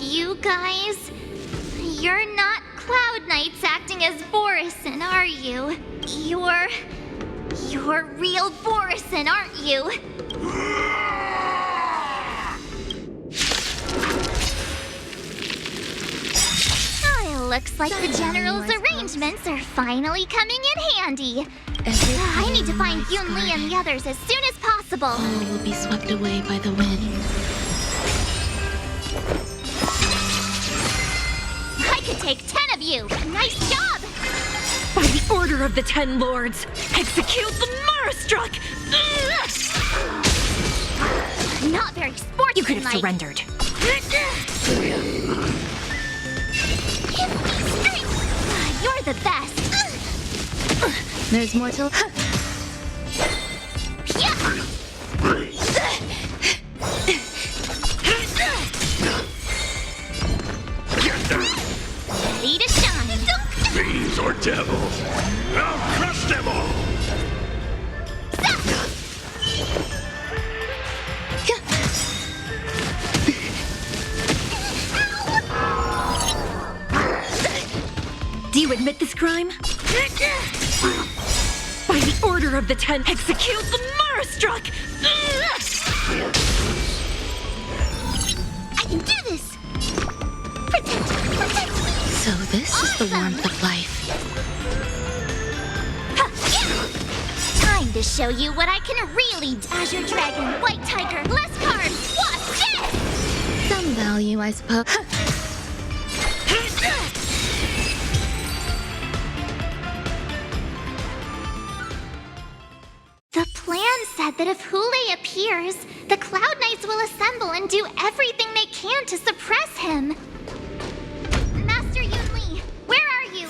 You guys, you're not Cloud Knights acting as Borisin, are you? You're real Borisin, aren't you? Oh, it looks like the General's arrangements are finally coming in handy. I need to find Yunli and the others as soon as possible.
All will be swept away by the wind.
I could take 10 of you. Nice job!
By the order of the 10 lords, execute the Marastruck!
Not very sportsmanlike.
You could have surrendered.
You're the best.
There's more to...
Ready to shine.
Fiends or devils,
I'll crush them all!
Do you admit this crime? By the order of the Ten, execute the Marastruck!
I can do this! Protect!
So this is the warmth of life.
Time to show you what I can really do. Azure Dragon, White Tiger, less carbs, what's this?
Some value, I suppose.
The plan said that if Hule appears, the Cloud Knights will assemble and do everything they can to suppress him. Master Yunli, where are you?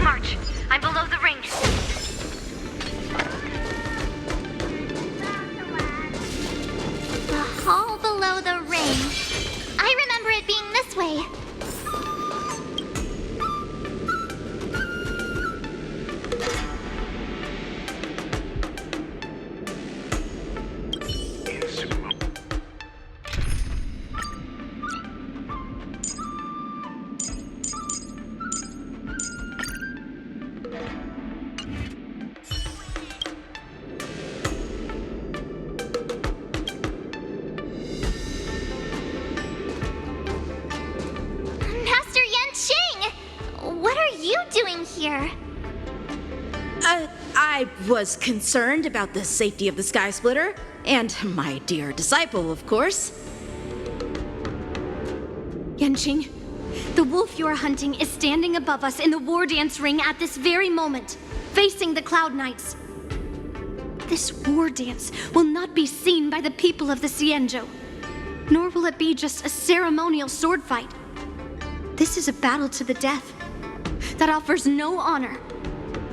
March, I'm below the ring.
The hall below the ring. I remember it being this way. Master Yanqing! What are you doing here?
I was concerned about the safety of the Sky Splitter, and my dear disciple, of course.
Yanqing, the wolf you are hunting is standing above us in the war dance ring at this very moment, facing the Cloud Knights. This war dance will not be seen by the people of the Xianzhou, nor will it be just a ceremonial sword fight. This is a battle to the death that offers no honor,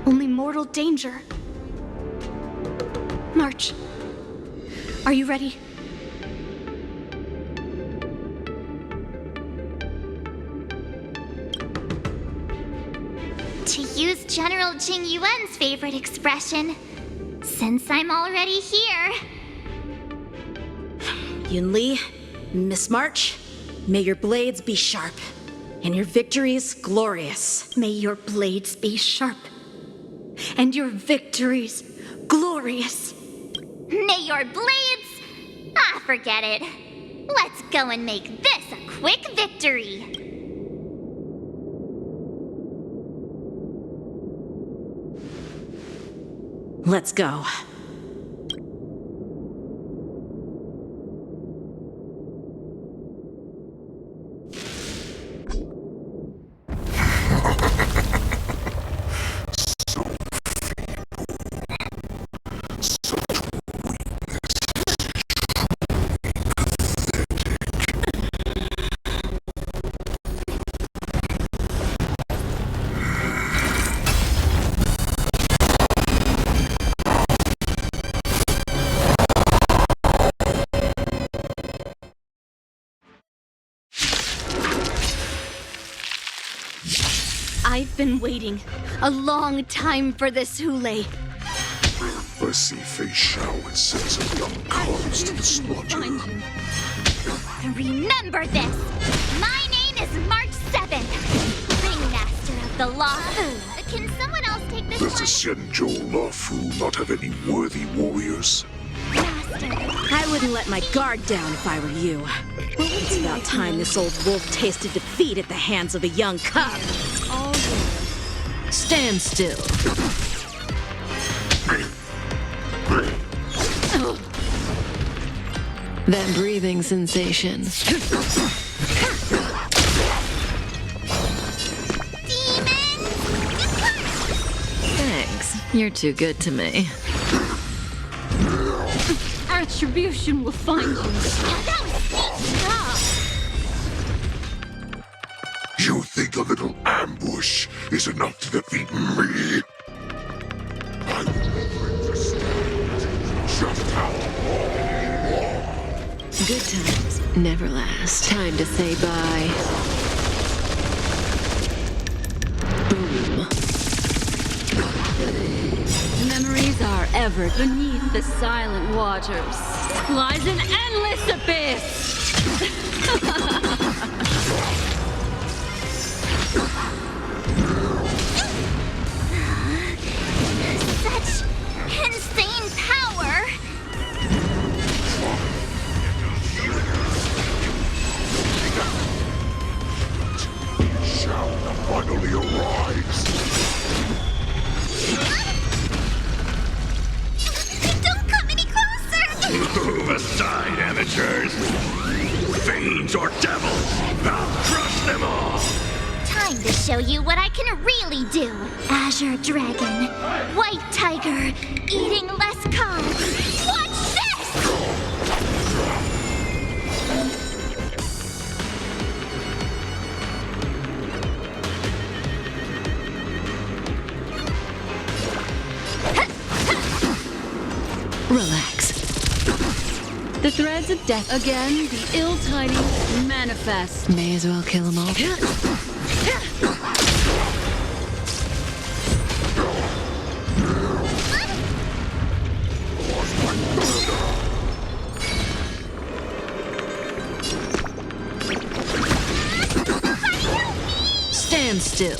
only mortal danger. March, are you ready?
To use General Jing Yuan's favorite expression, since I'm already here.
Yunli, Miss March, may your blades be sharp, and your victories glorious.
May your blades be sharp, and your victories glorious.
May your blades... Ah, forget it. Let's go and make this a quick victory.
Let's go.
I've been waiting a long time for this, Hule.
I see Fei Shao and sends a young cubs to the slaughter.
Remember this! My name is March 7th, Ringmaster of the Law Fu. Can someone else take this
Does the
one?
Xianzhou Law Fu not have any worthy warriors?
I wouldn't let my guard down if I were you. It's about time this old wolf tasted defeat at the hands of a young cub.
Stand still. That breathing sensation. Thanks. You're too good to me.
Attribution will find you.
You think a little ambush is enough to defeat me? I will understand just how long you are.
Good times never last. Time to say bye. Boom.
ever beneath the silent waters lies an endless abyss.
Such insane power!
Shall finally arise.
Don't come any closer!
Move aside, amateurs! Fiends or devils! I'll crush them all!
Time to show you what I can really do. Azure Dragon, White Tiger, eating less carbs. Watch this!
Relax. The threads of death again, the ill tidings manifest.
May as well kill them all.
Stand still.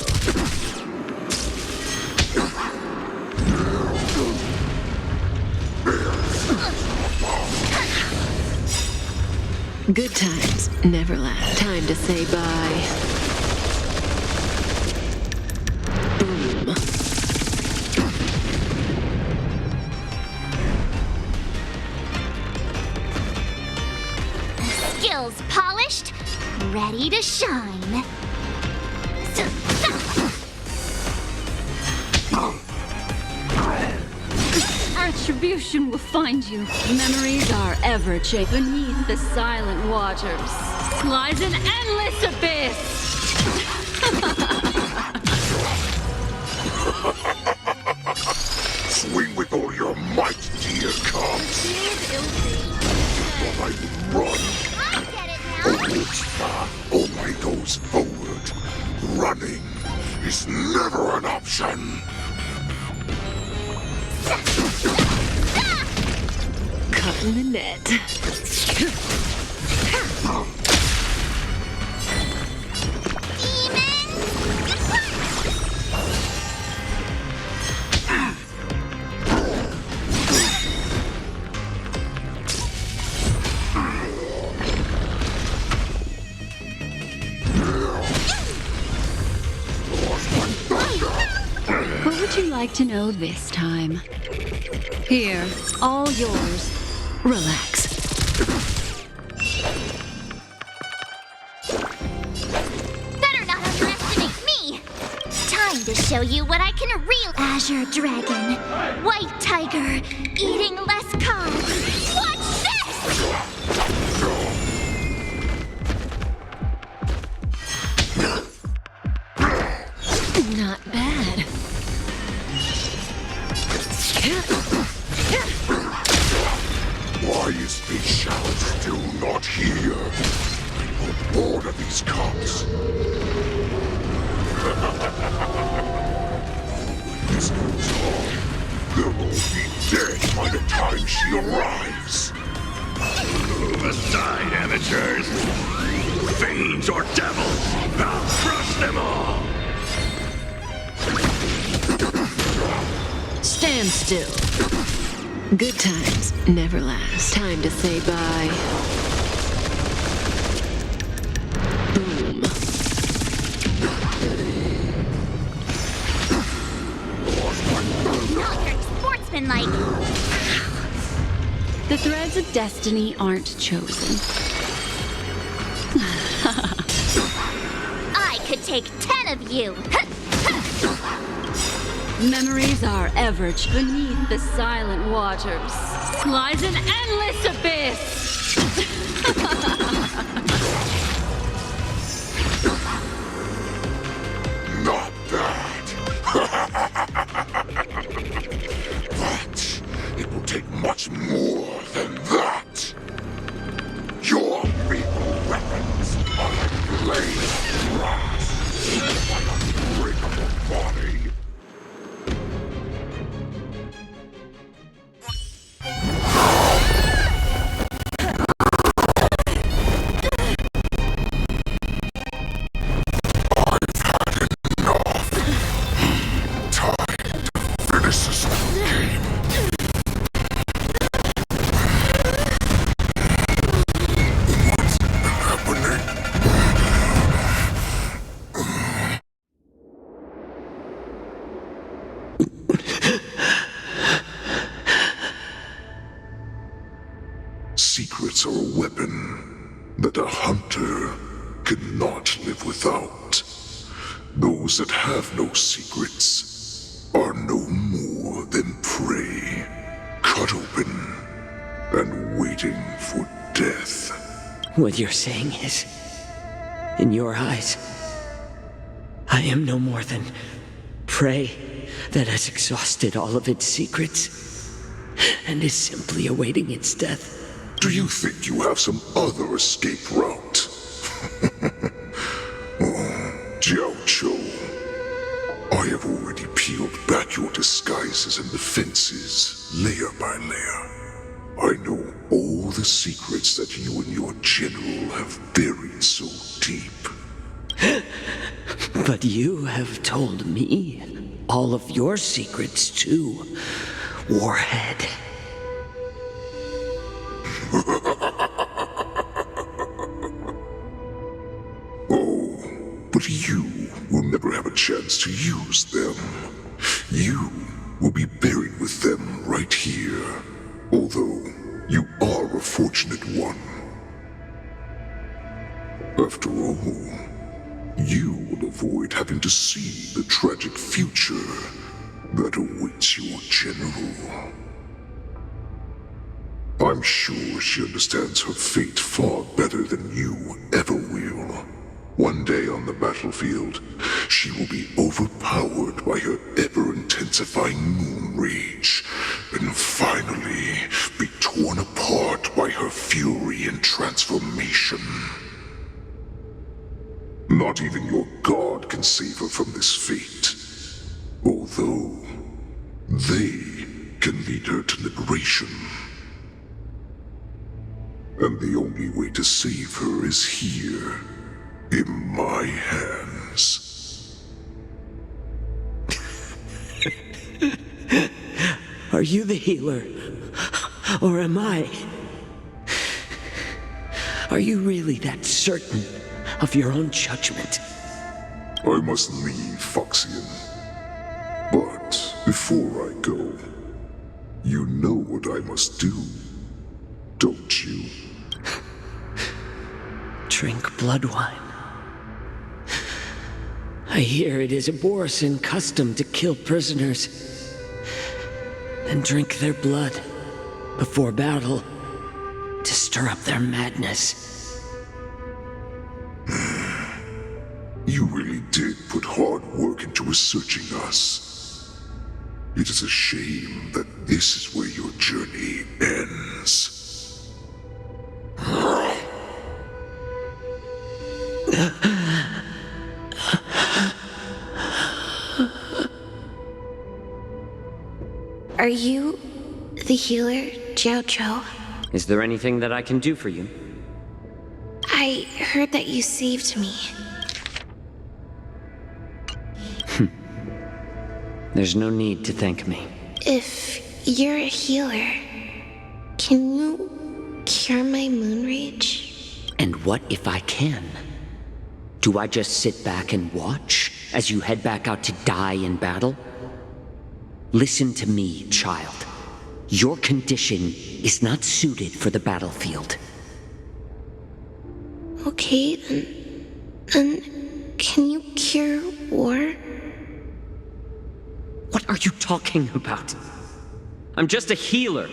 Good times never last. Time to say bye. Boom.
Skills polished, ready to shine.
Attribution will find you. Memories are ever chased. Beneath the silent waters lies an endless abyss.
Swing with all your might, dear cubs. While I would run, forward's path only goes forward. Running is never an option.
Caught in the net.
What would you like to know this time? Here, all yours. Relax.
Better not underestimate me! Time to show you what I can real. Azure Dragon, White Tiger, eating less carbs. Watch
this! Not bad.
Why is this shout still not here? I'm bored of these cops. When this goes on, they'll all be dead by the time she arrives.
Move aside, amateurs! Fiends or devils! I'll crush them all!
Stand still. Good times never last. Time to say bye. Boom.
Not very sportsmanlike.
The threads of destiny aren't chosen.
I could take 10 of you.
Memories are ever beneath the silent waters lies an endless abyss.
Not bad. But it will take much more than that. Your feeble weapons are like blades of brass. My unbreakable body. weapon that a hunter cannot live without. Those that have no secrets are no more than prey, cut open and waiting for death.
What you're saying is, in your eyes, I am no more than prey that has exhausted all of its secrets and is simply awaiting its death.
Do you think you have some other escape route? Jiao Cho, I have already peeled back your disguises and defenses, layer by layer. I know all the secrets that you and your general have buried so deep.
But you have told me all of your secrets too, Warhead.
Oh, but you will never have a chance to use them. You will be buried with them right here, although you are a fortunate one. After all, you will avoid having to see the tragic future that awaits your general. I'm sure she understands her fate far better than you ever will. One day on the battlefield, she will be overpowered by her ever-intensifying moon rage, and finally be torn apart by her fury and transformation. Not even your god can save her from this fate, although they can lead her to liberation. And the only way to save her is here, in my hands.
Are you the healer? Or am I? Are you really that certain of your own judgment?
I must leave, Foxian. But before I go, you know what I must do, don't you?
Drink blood wine. I hear it is a Borisin custom to kill prisoners and drink their blood before battle to stir up their madness.
You really did put hard work into researching us. It is a shame that this is where your journey ends.
Are you the healer, Jiao Cho?
Is there anything that I can do for you?
I heard that you saved me.
There's no need to thank me.
If you're a healer, can you cure my moon rage?
And what if I can? Do I just sit back and watch as you head back out to die in battle? Listen to me, child. Your condition is not suited for the battlefield.
Okay, then can you cure war?
What are you talking about? I'm just a healer.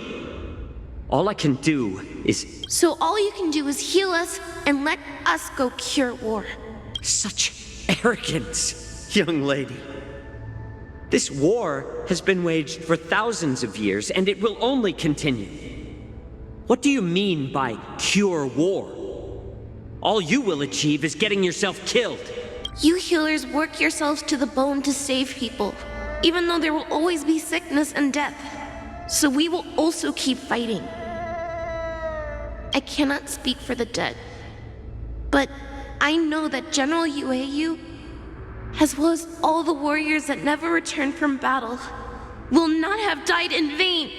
All I can do is...
So all you can do is heal us and let us go cure war.
Such arrogance, young lady. This war has been waged for thousands of years, and it will only continue. What do you mean by cure war? All you will achieve is getting yourself killed.
You healers work yourselves to the bone to save people, even though there will always be sickness and death. So we will also keep fighting. I cannot speak for the dead, but I know that General Yueyu, as well as all the warriors that never returned from battle, will not have died in vain.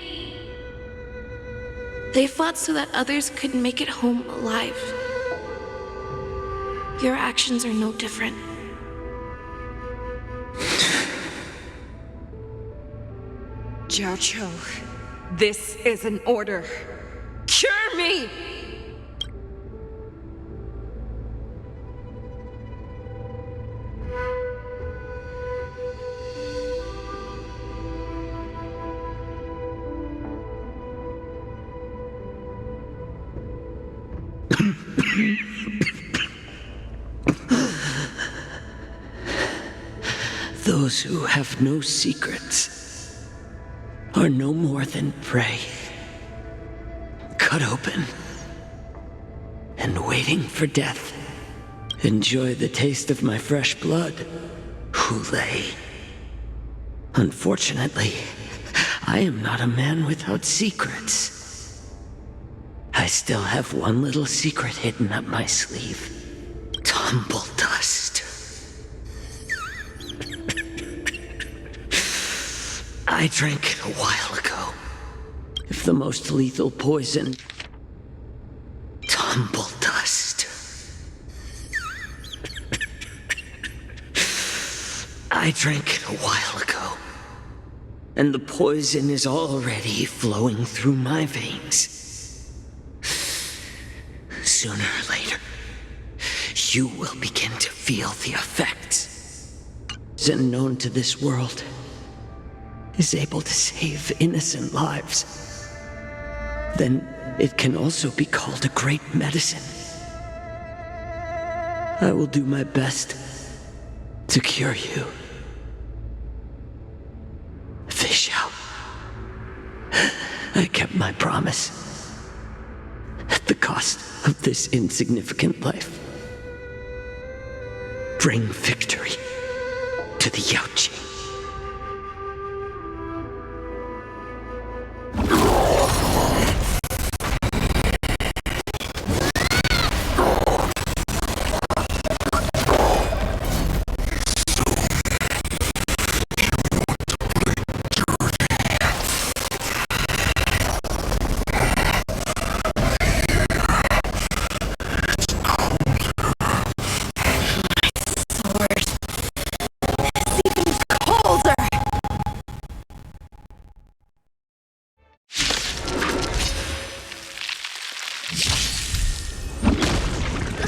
They fought so that others could make it home alive. Your actions are no different.
Jiao Cho, this is an order. Cure me!
Those who have no secrets are no more than prey, cut open and waiting for death. Enjoy the taste of my fresh blood, Hule. Unfortunately, I am not a man without secrets. I still have one little secret hidden up my sleeve. Tumble dust. I drank it a while ago. If the most lethal poison... Tumble dust. I drank it a while ago. And the poison is already flowing through my veins. Sooner or later, you will begin to feel the effects. Poison known to this world is able to save innocent lives. Then it can also be called a great medicine. I will do my best to cure you. Fish out. I kept my promise. At the cost of this insignificant life. Bring victory to the Yaoqing.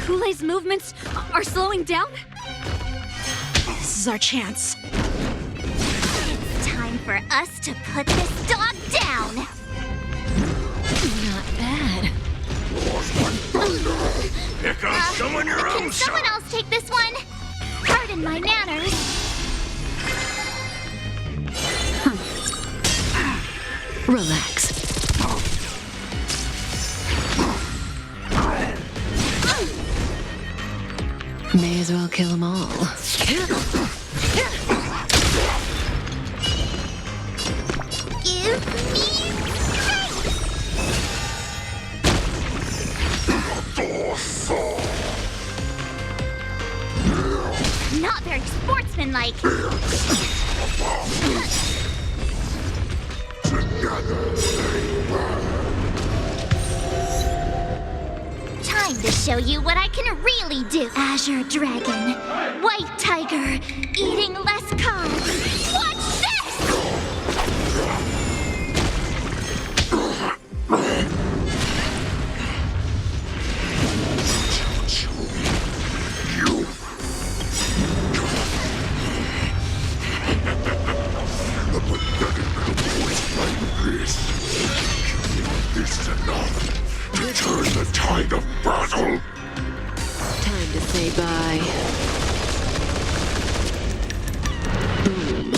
Hule's movements are slowing down?
This is our chance.
It's time for us to put this dog down!
Not bad.
Here comes someone your own
Can someone else take this one? Pardon my manners.
Relax. May as well kill them all.
Give me strength! Not very sportsmanlike. Time to show you what I can really do. Azure Dragon, White Tiger, eating less carbs. Watch this!
This is enough to turn the tide of battle.
Time to say bye. Boom.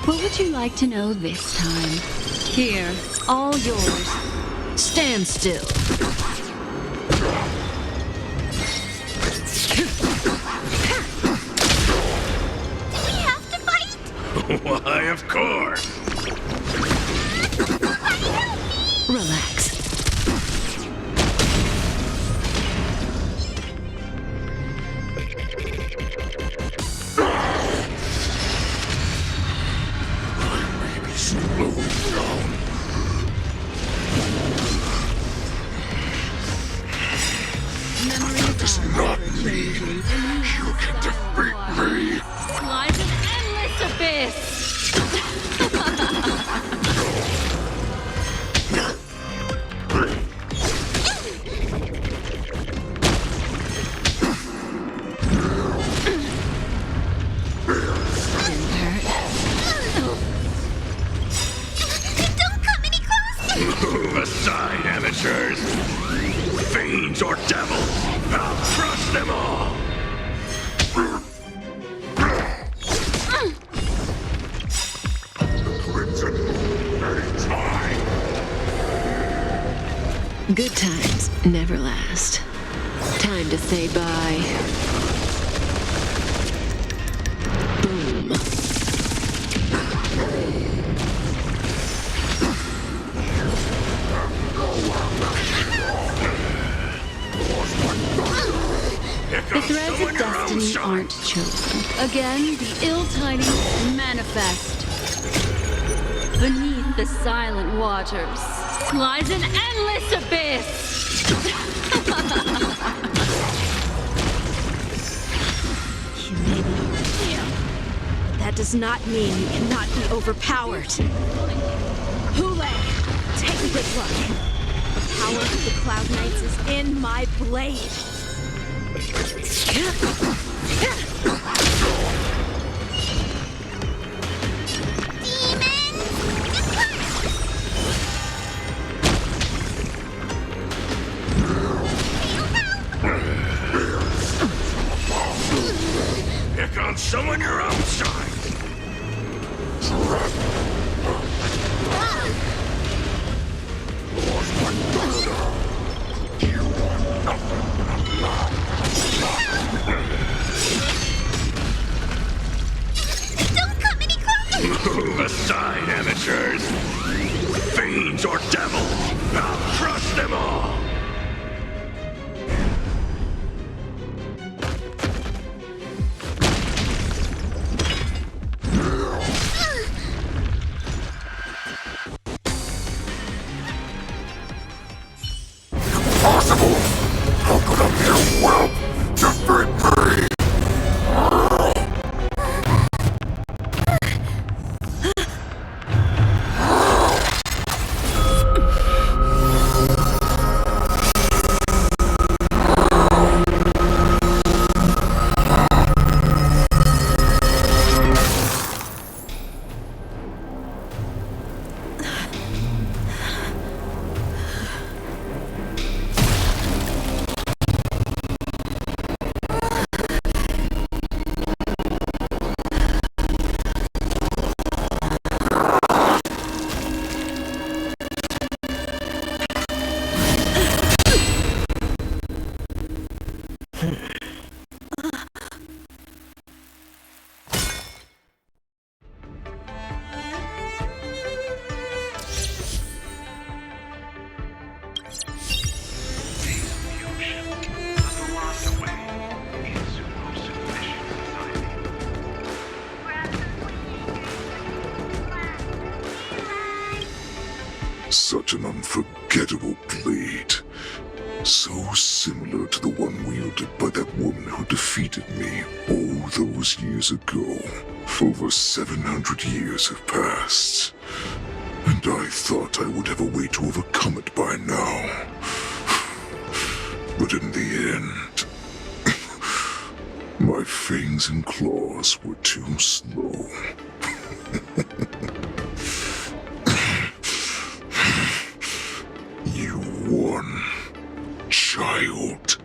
What would you like to know this time? Here, all yours. Stand still.
Why, of course.
Relax.
That is not me. You can defeat me.
Lies an endless abyss.
Move aside, amateurs. Fiends or devils, I'll crush them all.
Good times never last. Time to say bye. Boom.
The threads of destiny aren't chosen. Again, the ill tidings manifest. Beneath the silent waters lies an endless abyss.
That does not mean you cannot be overpowered. Hule, take a good look. The power of the Cloud Knights is in my blade.
Pick on someone your own size.
Don't come any closer!
Move aside, amateurs. Fiends or devils, I'll crush them all.
Impossible! How could a mere whelp defeat me? Such an unforgettable blade. So similar to the one wielded by that woman who defeated me all those years ago. Over 700 years have passed, and I thought I would have a way to overcome it by now. But in the end, my fangs and claws were too slow. You won, child.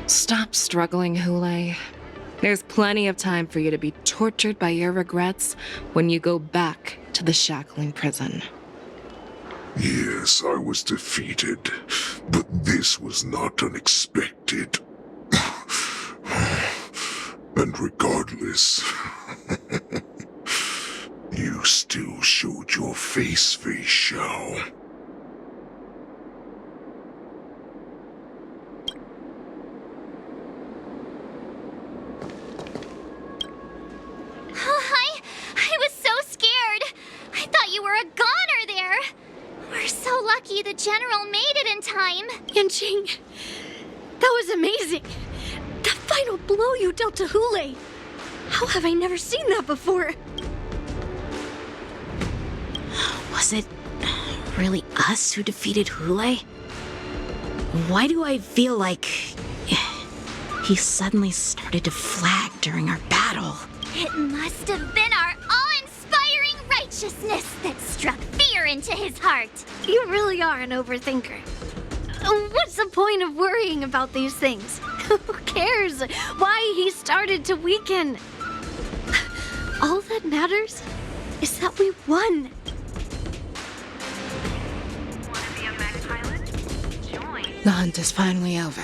Stop struggling, Hule. There's plenty of time for you to be tortured by your regrets when you go back to the shackling prison.
Yes, I was defeated, but this was not unexpected. And regardless, you still showed your face, Shao.
I was so scared. I thought you were a goner there. We're so lucky the General made it in time.
Yanqing, that was amazing. The final blow you dealt to Hule. How have I never seen that before?
Was it really us who defeated Hule? Why do I feel like he suddenly started to flag during our battle?
It must have been our awe-inspiring righteousness that struck fear into his heart.
You really are an overthinker. What's the point of worrying about these things? Who cares why he started to weaken? All that matters is that we won.
The hunt is finally over.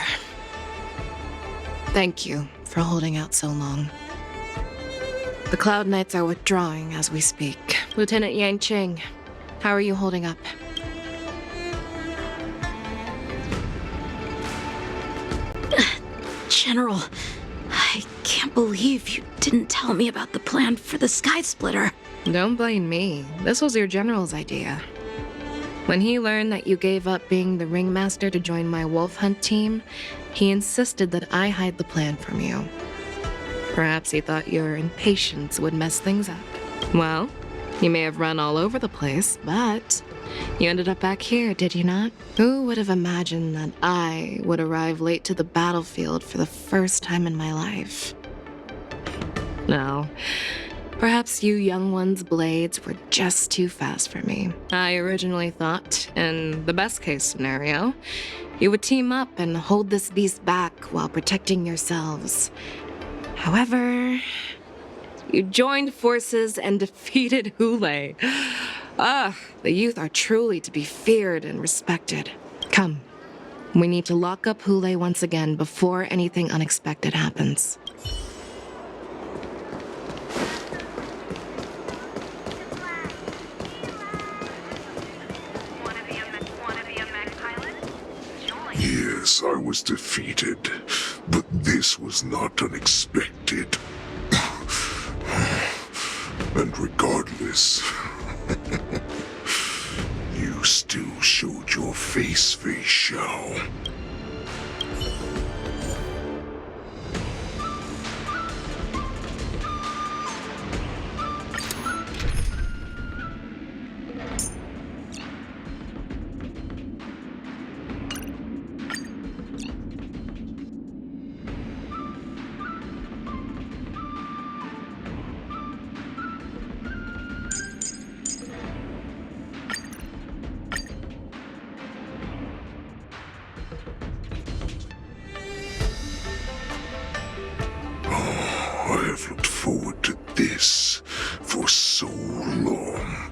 Thank you for holding out so long. The Cloud Knights are withdrawing as we speak. Lieutenant Yang Ching, how are you holding up?
General, I can't believe you didn't tell me about the plan for the Sky Splitter.
Don't blame me. This was your general's idea. When he learned that you gave up being the ringmaster to join my wolf hunt team, he insisted that I hide the plan from you. Perhaps he thought your impatience would mess things up. Well, you may have run all over the place, but you ended up back here, did you not? Who would have imagined that I would arrive late to the battlefield for the first time in my life? No. Perhaps you young ones' blades were just too fast for me. I originally thought, in the best case scenario, you would team up and hold this beast back while protecting yourselves. However, you joined forces and defeated Hule. The youth are truly to be feared and respected. Come, we need to lock up Hule once again before anything unexpected happens.
Yes, I was defeated, but this was not unexpected. And regardless, you still showed your face, Fei Xiao. I have looked forward to this for so long.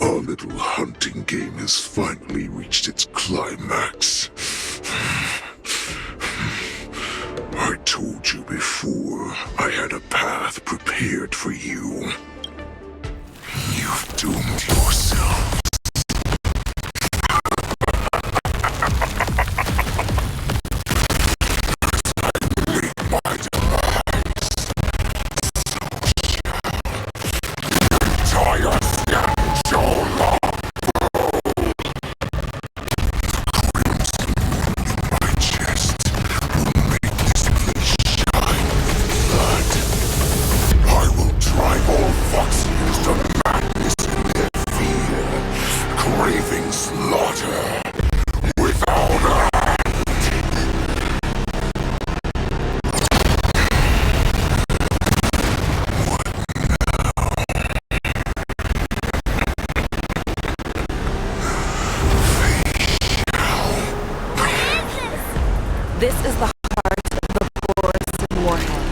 Our little hunting game has finally reached its climax. I told you before, I had a path prepared for you. You've doomed yourself.
This is the heart of the Boris warhead,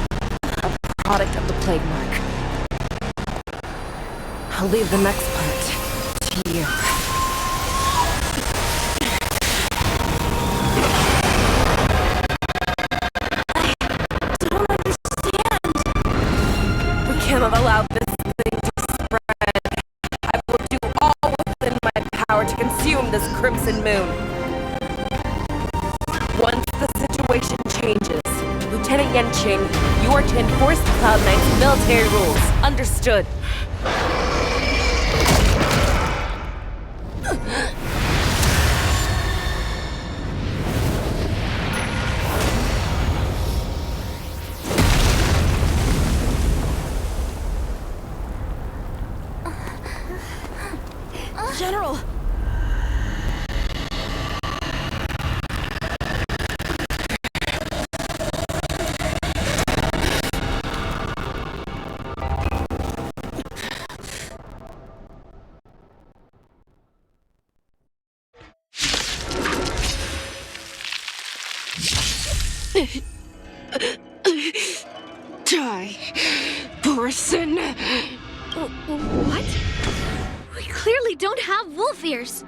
a product of the plague mark. I'll leave the next part to you.
I don't understand. We cannot allow this thing to spread. I will do all within my power to consume this crimson moon. Once the situation changes, Lieutenant Yanqing, you are to enforce the Cloud Knight's military rules. Understood.
General!
Borison!
What? We clearly don't have wolf ears.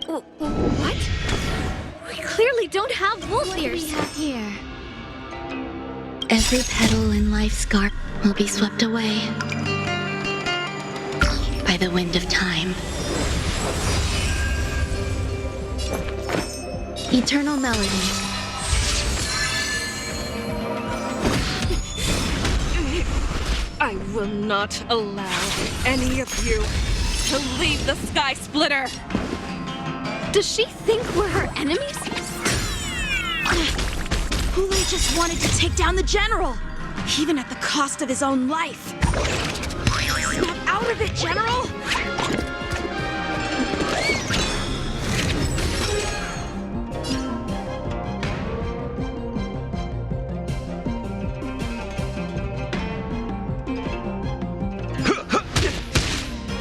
What? We clearly don't have wolf ears.
What do we have here? Every petal in life's garden will be swept away by the wind of time. Eternal melody.
I will not allow any of you to leave the Sky Splitter!
Does she think we're her enemies?
Hule just wanted to take down the general, even at the cost of his own life. Snap out of it, General!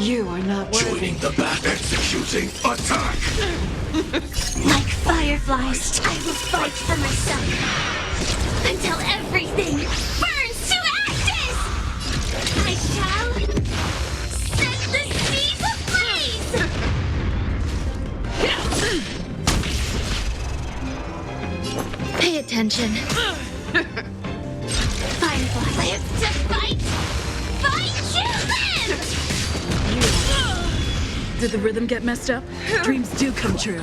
You are not worthy.
Joining the bat executing attack!
Like fireflies, I will fight for myself until everything burns to ashes! I shall set the seas ablaze! Pay attention. Firefly lives to fight! Fight to live!
Did the rhythm get messed up? Dreams do come true.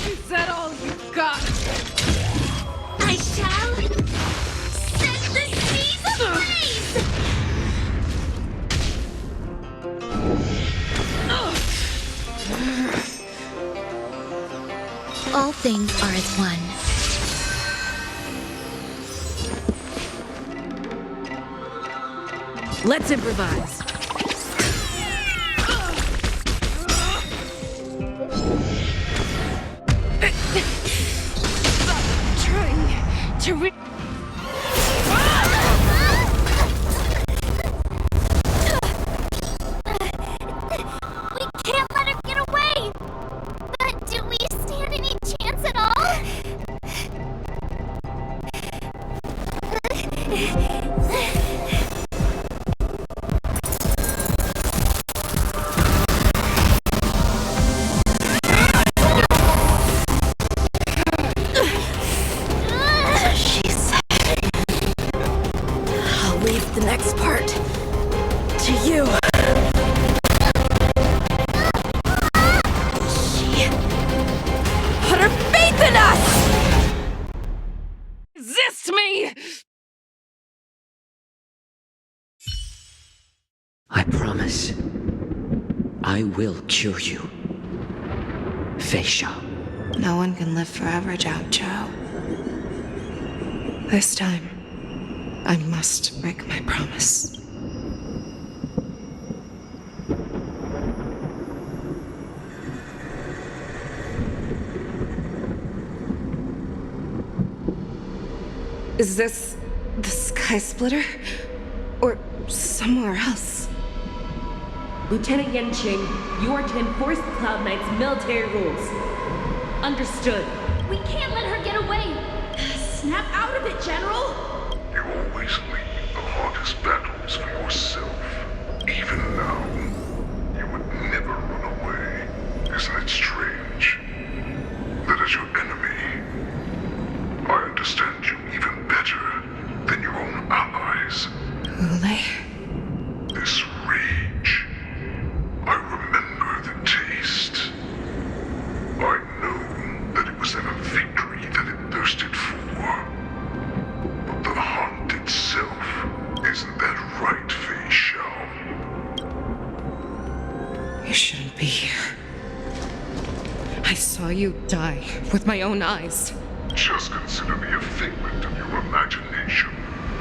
Is that all you've got?
I shall set the seas ablaze! All things are as one.
Let's improvise.
Trying to
We can't let her get away! But do we stand any chance at all?
The next part to you. She put her faith in us!
resist me!
I promise. I will cure you. Feisha.
No one can live forever, Jiao Zhao. This time, I must break my promise. Is this the Sky Splitter? Or somewhere else?
Lieutenant Yanqing, you are to enforce the Cloud Knight's military rules. Understood.
We can't let her get away!
Snap out of it, General!
You always leave the hardest battles for yourself. Even now, you would never run away. Isn't it strange? That as your enemy, I understand you even better than your own allies.
Ule?
This rage, I remember the taste. I know that it was never victory that it thirsted for. But the hunt itself, isn't that right, Fei Xiao?
You shouldn't be here. I saw you die with my own eyes.
Just consider me a figment of your imagination.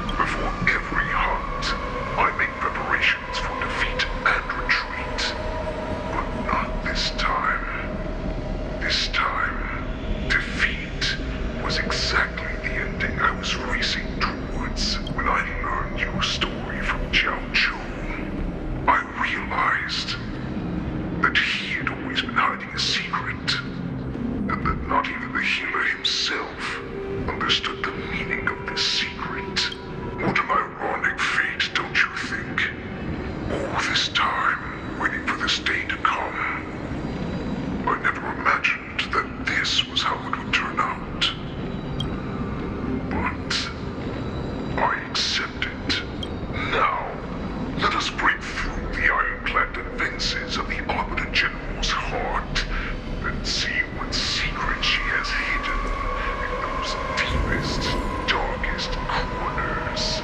Before every hunt, I make preparations for defeat and retreat. But not this time. This time, defeat was exactly the ending I was racing towards when I learned your story from Jiao Chu. I realized that he had always been hiding a secret, and that not even the healer himself understood the meaning of this secret. What an ironic fate, don't you think? All this time, waiting for this day to come. I never imagined that this was how it would turn out. But I accept it. Now, let us break through the ironclad defenses of the Arbiter General's heart and see what secret she has hidden in those deepest, darkest corners.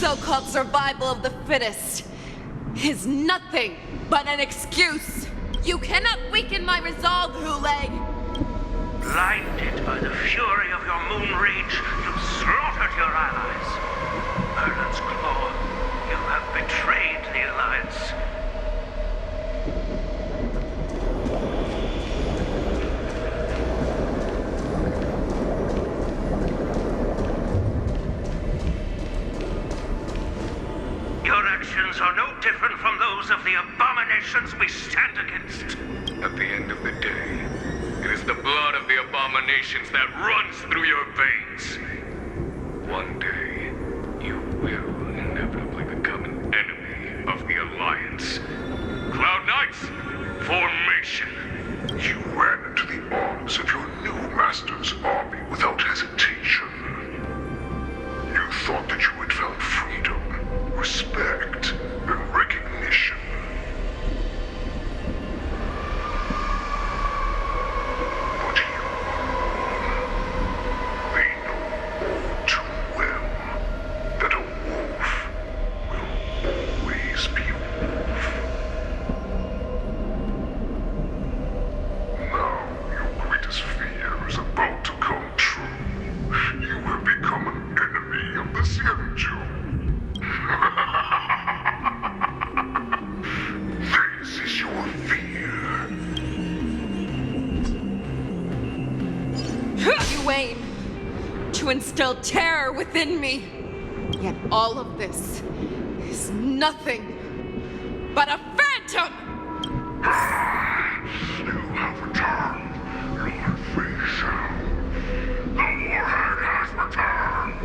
so-called survival of the fittest is nothing but an excuse. You cannot weaken my resolve, Hule.
Blinded by the fury of your moon rage, you slaughtered your allies. Merlin's Claw, you have betrayed the Alliance. Your actions are no different from those of the abominations we stand against.
At the end of the day, it is the blood of the abominations that runs through your veins. One day, you will inevitably become an enemy of the Alliance. Cloud Knights, formation!
You ran into the arms of your new your master's army without hesitation. You thought that you had found freedom, respect, and recognition. But you are wrong. They know all too well that a wolf will always be a wolf. Now your greatest fear is about to come true. You have become an enemy of the Xianzhou. This is your fear.
You aim to instill terror within me. Yet all of this is nothing but a phantom!
You have returned, Lord Facial. The warhead has returned.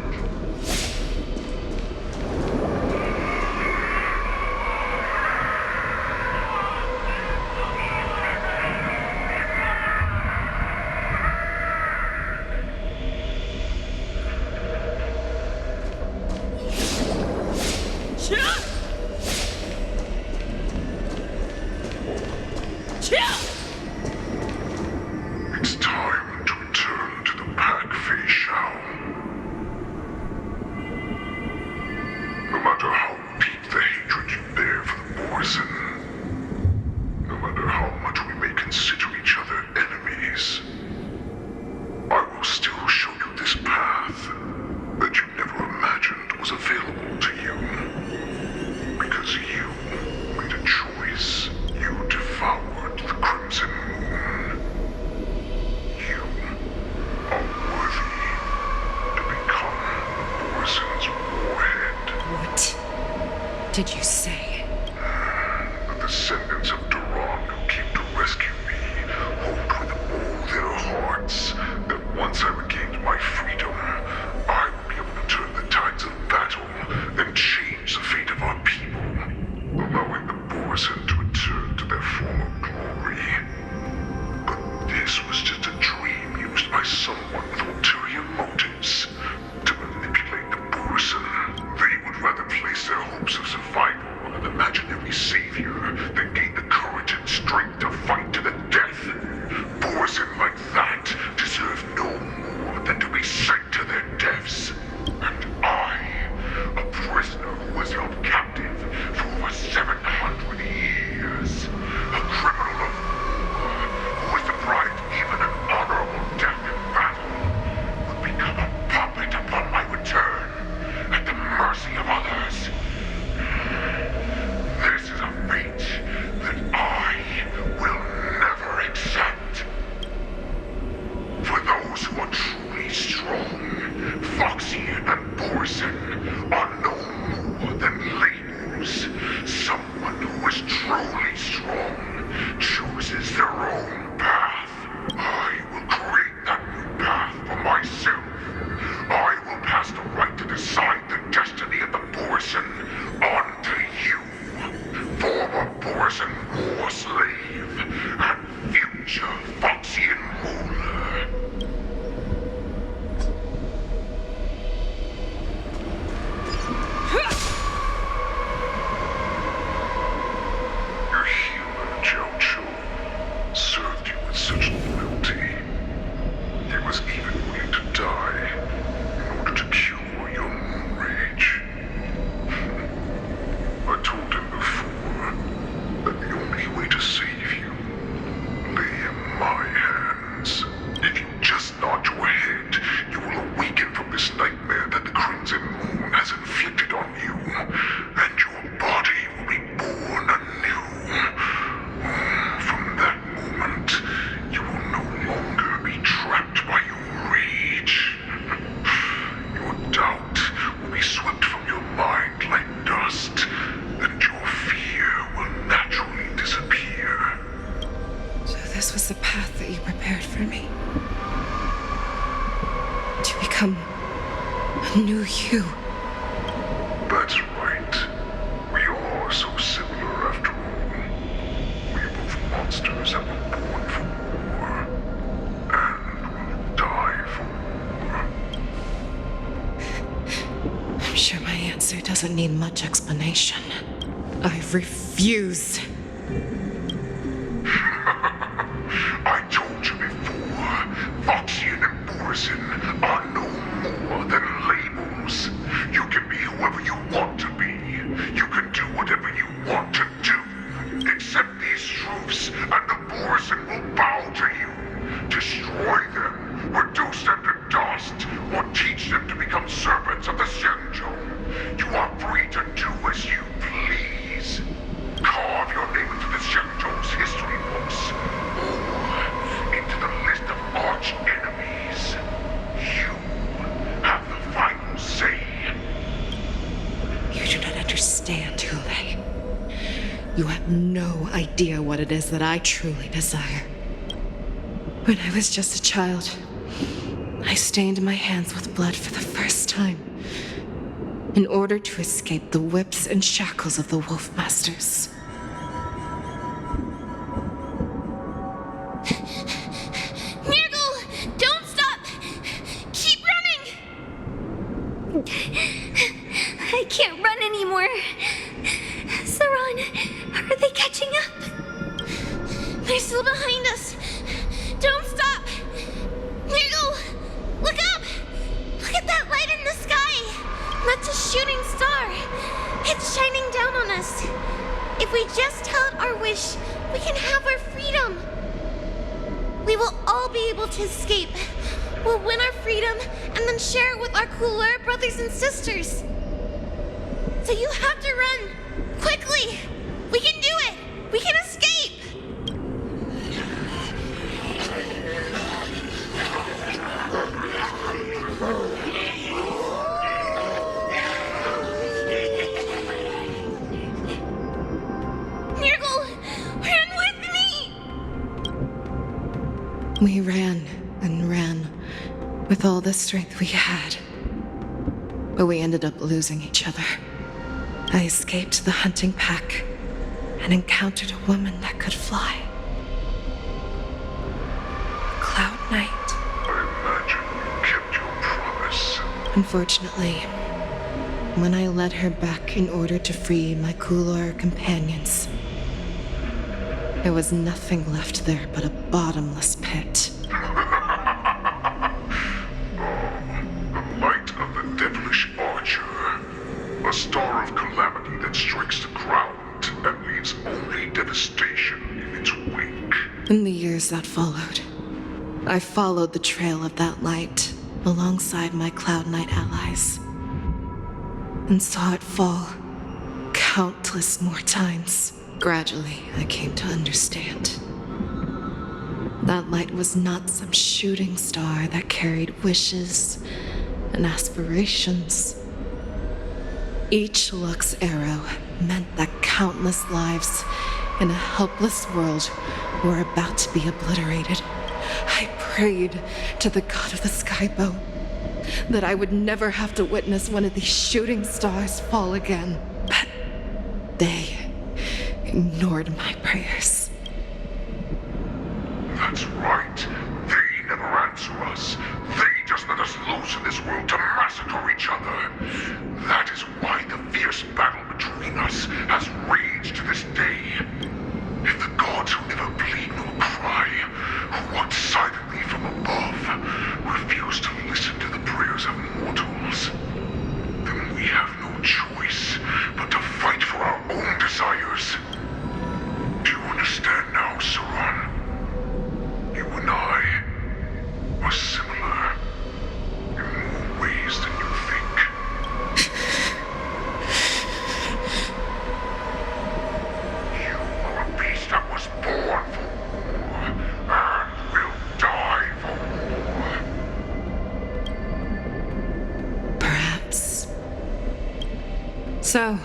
It's time to return to the pack, Facial. No matter how deep the hatred you bear for the Borson, no matter how much we may consider each other enemies, I will still show you this path that you never imagined was available to you. Because you made a choice. You devoured the Crimson Moon. You are worthy to become the Borson's warhead.
What did you say?
The descendants of Duran who came to rescue me hoped with all their hearts that once I regained my freedom, I would be able to turn the tides of battle and change the fate of our people, allowing the Borson to return to their former glory. But this was just a dream used by someone with ulterior motives to manipulate the Borson. They would rather place their hopes of survival on an imaginary savior than gain the courage and strength to fight to the death. Borson like that deserve no more than to be sent to their deaths. And I, a prisoner who was held captive for over 700 years, a criminal of war who was deprived even an honorable death in battle, would become a puppet upon my return, at the mercy of others. This is a fate that I will never accept. For those who are truly strong, Foxian and Borson are no more than labels. Someone who is truly strong chooses their own path. I will create that new path for myself. I will pass the right to decide the destiny of the Borson on to you, former Borson war slave and future Foxian ruler. Your healer, Jiao served you with such loyalty. He was even willing to die in order to cure your moon rage. I told him before that the only way to save you lay in my hands. If you just nod your head, you will awaken from this nightmare that the Crimson Moon has inflicted on you, and your body will be born anew. From that moment, you will no longer be trapped by your rage. Your doubt will be swept from your mind like dust, and your fear will naturally disappear.
So this was the path that you prepared for me? To become a new you?
That's right. We are so similar after all. We are both monsters that were born for war, and will
answer doesn't need much explanation. I refuse.
I told you before, Foxian and Borzin are no more than labels. You can be whoever you want to be. You can do whatever you want to do. Accept these truths, and the Borzin will bow to you. Destroy them, reduce them to dust, or teach them to become servants of the Xianzhou. You are free to do as you please. Carve your name into the Xianzhou's history books, or into the list of arch enemies. You have the final say.
You do not understand, Hule. You have no idea what it is that I truly desire. When I was just a child, I stained my hands with blood for the first time in order to escape the whips and shackles of the Wolf Masters.
Nirgal! Don't stop! Keep running!
I can't run anymore. Saran, are they catching up?
They're still behind us. Don't stop! Nirgal! Look up! Look at that light in the sky! That's a shooting star. It's shining down on us. If we just tell it our wish, we can have our freedom. We will all be able to escape. We'll win our freedom and then share it with our cooler brothers and sisters. So you have to run. Quickly! We can do it! We can escape! Nirgal! Run with me!
We ran and ran with all the strength we had. But we ended up losing each other. I escaped the hunting pack and encountered a woman that could fly. Cloud Knight.
I imagine you kept your promise.
Unfortunately, when I led her back in order to free my Kulor companions, there was nothing left there but a bottomless pit.
The light of the devilish archer. A star of calamity that strikes the ground and leaves only devastation in its wake.
In the years that followed, I followed the trail of that light alongside my Cloud Knight allies and saw it fall countless more times. Gradually, I came to understand. That light was not some shooting star that carried wishes and aspirations. Each Lux arrow meant that countless lives in a helpless world were about to be obliterated. I prayed to the god of the skybow that I would never have to witness one of these shooting stars fall again. But they ignored my prayers.
That's right. They never answer us. They just let us loose in this world to massacre each other. That is why the fierce battle between us has raged to this day. If the gods who never bleed nor cry, who watch silently from above, refuse to listen to the prayers of mortals, then we have no choice but to fight for our own desires. Do you understand now, Saran? You and I are similar in more ways than you think. You are a beast that was born for war and will die for war.
Perhaps. So,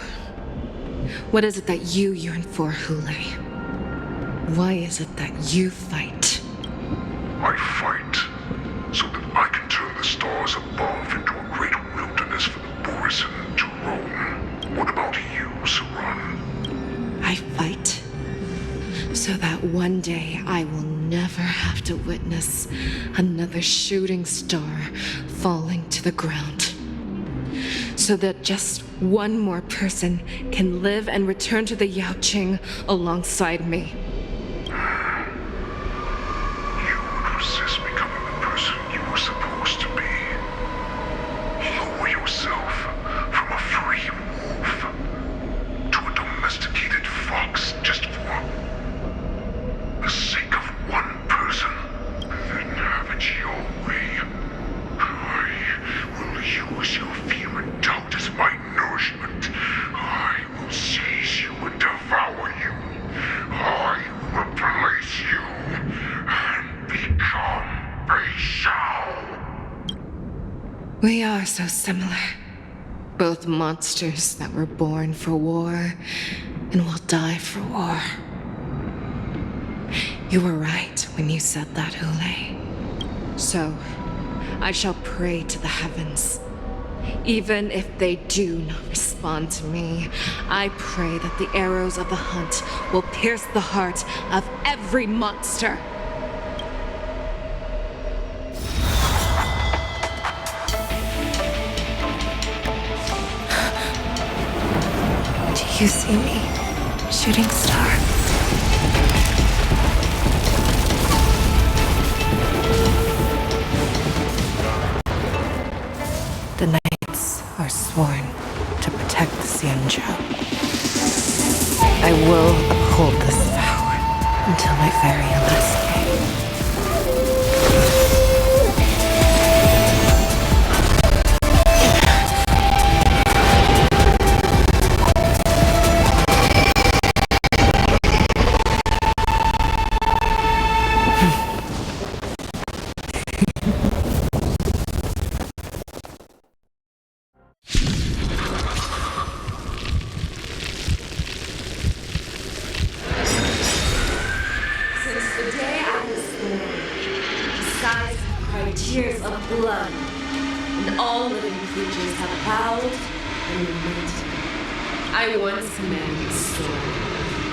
what is it that you yearn for, Hule? Why is it that you fight?
I fight so that I can turn the stars above into a great wilderness for the Borzin to roam. What about you, Saran?
I fight so that one day I will never have to witness another shooting star falling to the ground. so that just one more person can live and return to the Yaoqing alongside me.
You would resist becoming the person you were supposed to be. Lower yourself from a free wolf to a domesticated fox just for the sake of one person. Then have it your way. I will use your fear and doubt as my nourishment. I will seize you and devour you. I will replace you and become a Shao.
We are so similar. Both monsters that were born for war and will die for war. You were right when you said that, Hule. So, I shall pray to the heavens. Even if they do not respond to me, I pray that the arrows of the hunt will pierce the heart of every monster. Do you see me, shooting star? The knights are sworn to protect the Xianzhou. I will uphold this vow until my very last day.
Tears of blood, and all living creatures have bowed and lamented. I once commanded the storm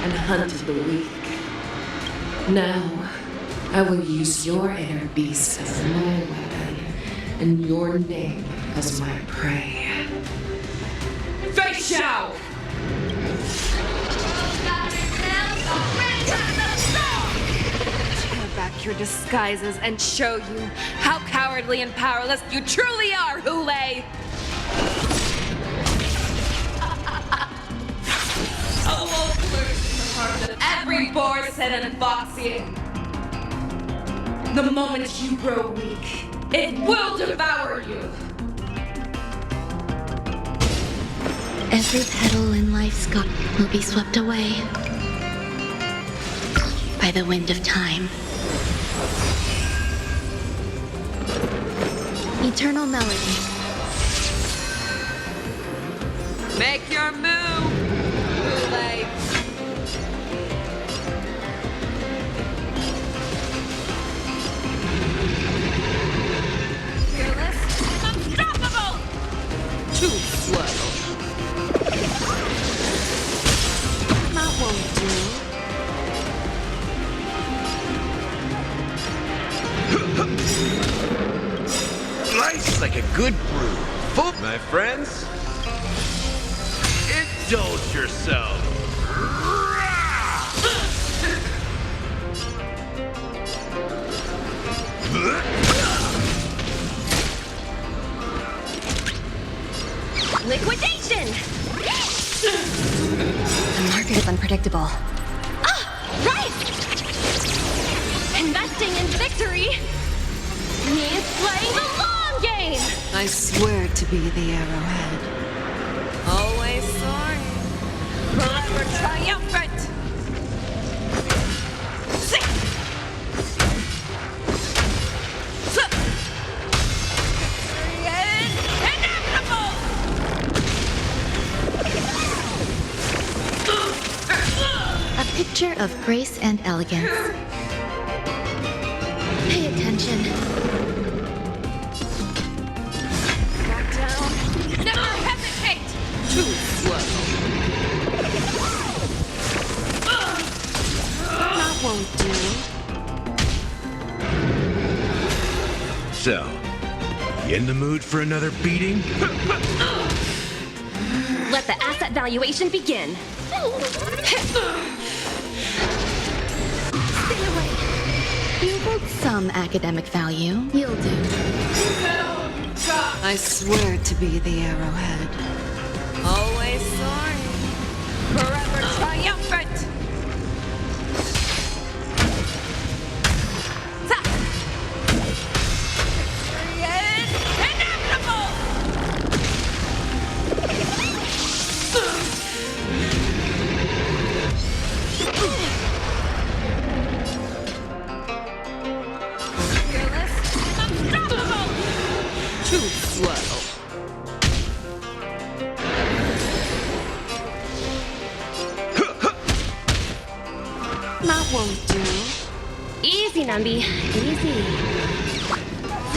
and hunted the weak. Now, I will use your inner beast as my weapon, and your name as my prey. Fei Xiao!
Back your disguises and show you how cowardly and powerless you truly are, Hule! A wolf lurks in the heart of every Borson and Foxian. The moment you grow weak, it will devour you!
Every petal in life's garden will be swept away by the wind of time. Eternal melody.
Make your move, Hule! Fearless and unstoppable! Too slow. That won't do.
Life's like a good brew. Full, my friends. Indulge yourself.
Liquidation!
The market is unpredictable.
Ah! Right! Investing in victory means playing the long game!
I swear to be the arrowhead.
Always soaring. Forever triumphant! Inevitable!
A picture of grace and elegance. Pay attention.
Back down. Never hesitate! Too slow. That won't do.
So, you in the mood for another beating?
asset valuation begin.
Stay away. You hold some academic value. You'll do.
I swear to be the arrowhead.
Always soaring. Forever triumphant. Easy, Numby. Easy.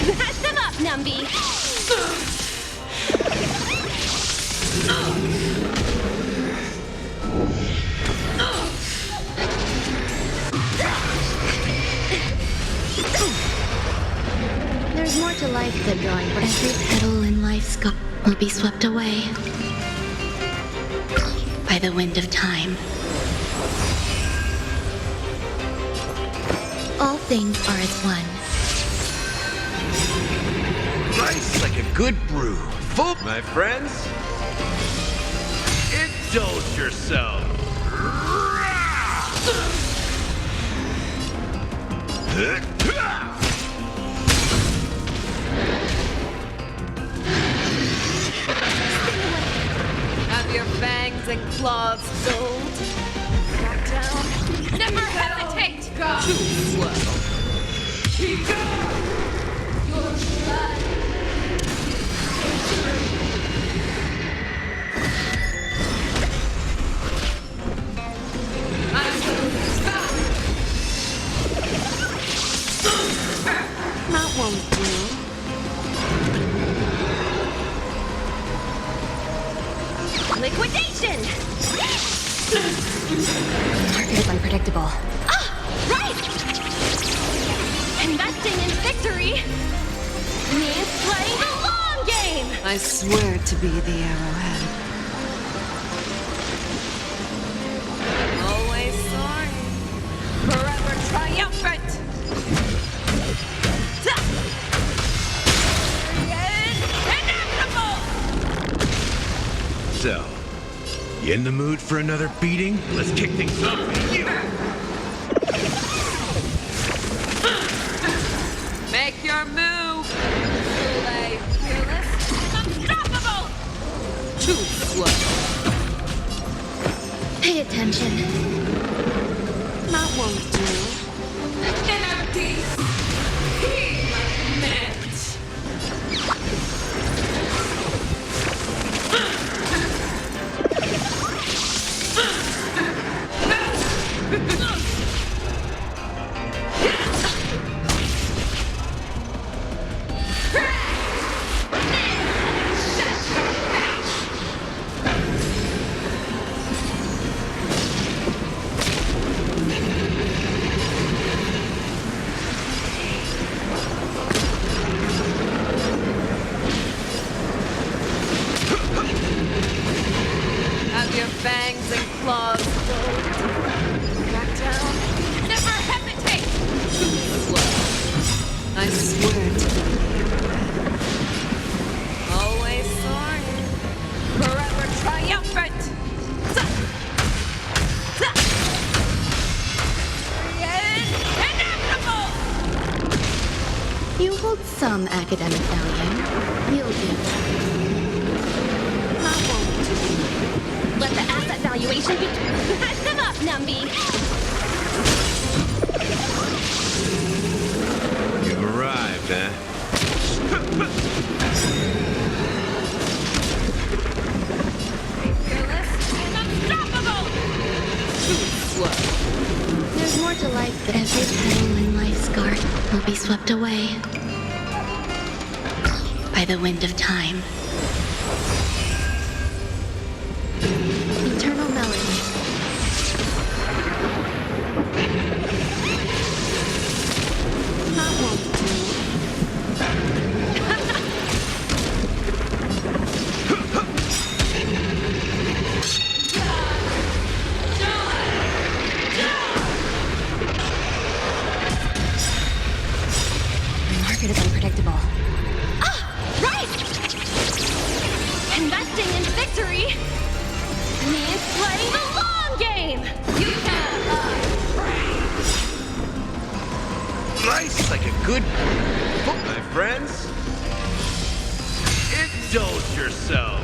Smash them up, Numby.
There's more to life than drawing, but every petal in life's sky will be swept away by the wind of time. All things are as one.
Nice like a good brew. Full, my friends. Indulge yourself.
Have your fangs and claws dulled. Back down. Never hesitate. Too slow. That won't do. Liquidation!
Market is unpredictable.
Right! Investing in victory means playing the long game!
I swear to be the arrowhead.
Always soaring. Forever triumphant!
So, you in the mood for another beating? Let's kick things off with you.
Make your move! Play fearless, unstoppable! Too slow.
Pay attention.
That won't do. Inner peace! Heed my commands! Have your fangs and claws dulled. Back down. Never hesitate! Too slow.
I swear to be the arrowhead.
Always soaring. Forever triumphant! Inevitable!
You hold some academic value. You'll do.
Let the asset valuation be. Smash them up, Numby!
You've arrived, huh?
Fearless, unstoppable! Too slow.
There's more to life than every petal in life's garden will be swept away by the wind of time. Eternal melody.
That won't do.
friends. Indulge yourself.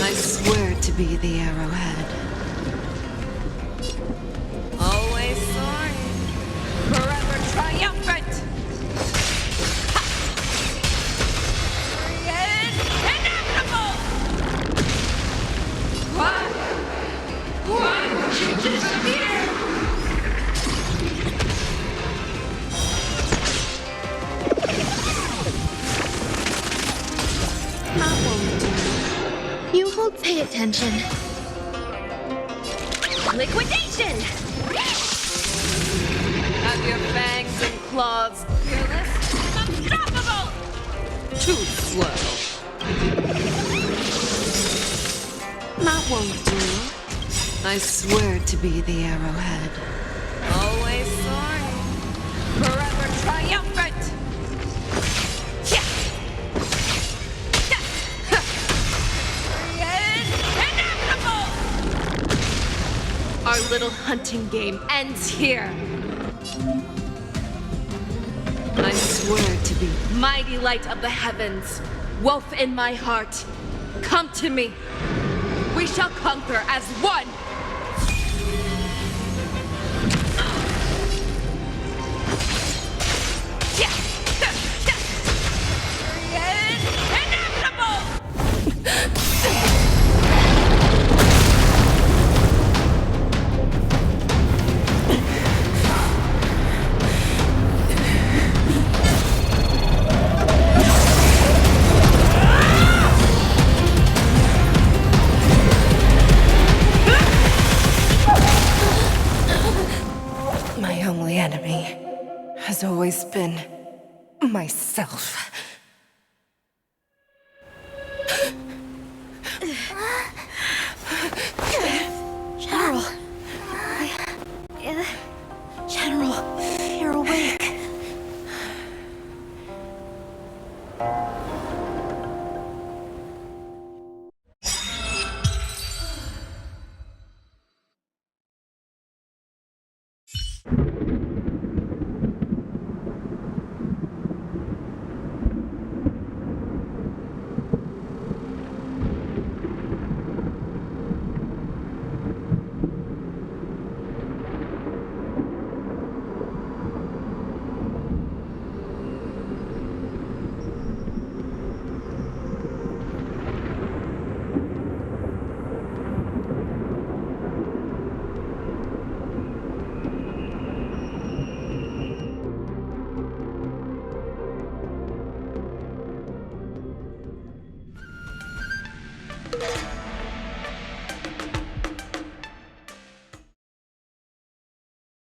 I swear to be the arrowhead.
Always soaring, forever triumphant. Ha! It's inevitable. Why would you disappear?
You hold, pay attention.
Liquidation! Have your fangs and claws fearless and unstoppable! Too slow.
That won't do. I swear to be the arrowhead.
Always soaring, forever triumphant! Yeah. Yeah. Ha. It's inevitable! Our little hunting game ends here.
I swear to be
Mighty light of the heavens, wolf in my heart, come to me. We shall conquer as one. Yeah. Yeah. Yeah. It's inevitable!
my only enemy has always been myself.
General. General, you're awake.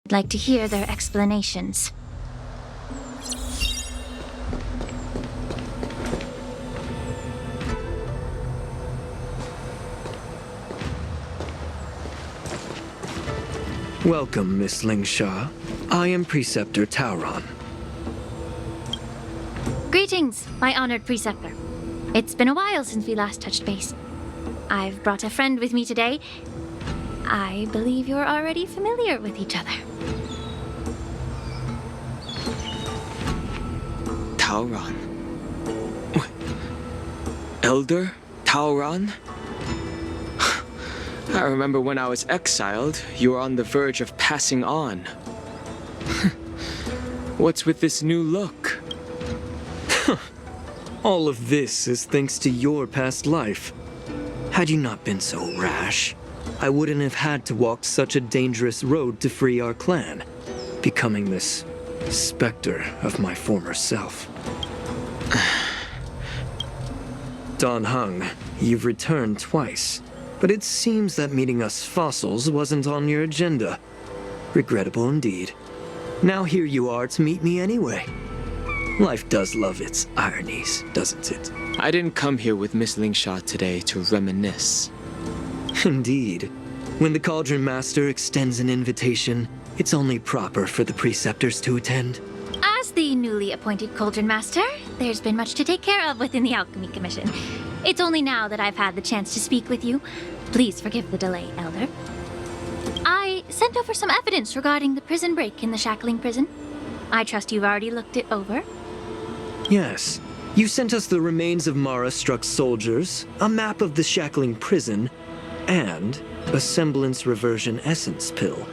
I'd like to hear their explanations.
Welcome, Miss Lingsha. I am Preceptor Tauron.
Greetings, my honored preceptor. It's been a while since we last touched base. I've brought a friend with me today. I believe you're already familiar with each other.
Tauron. Elder Tauron? I remember when I was exiled, you were on the verge of passing on. What's with this new look?
All of this is thanks to your past life. Had you not been so rash, I wouldn't have had to walk such a dangerous road to free our clan, becoming this specter of my former self. Dan Heng, you've returned twice, but it seems that meeting us fossils wasn't on your agenda. Regrettable indeed. Now here you are to meet me anyway. Life does love its ironies, doesn't it?
I didn't come here with Miss Lingsha today to reminisce.
Indeed. When the Cauldron Master extends an invitation, it's only proper for the preceptors to attend.
As the newly appointed Cauldron Master, there's been much to take care of within the Alchemy Commission. It's only now that I've had the chance to speak with you. Please forgive the delay, Elder. I sent over some evidence regarding the prison break in the Shackling prison. I trust you've already looked it over.
Yes. You sent us the remains of Mara-struck soldiers, a map of the Shackling prison, and a semblance reversion essence pill.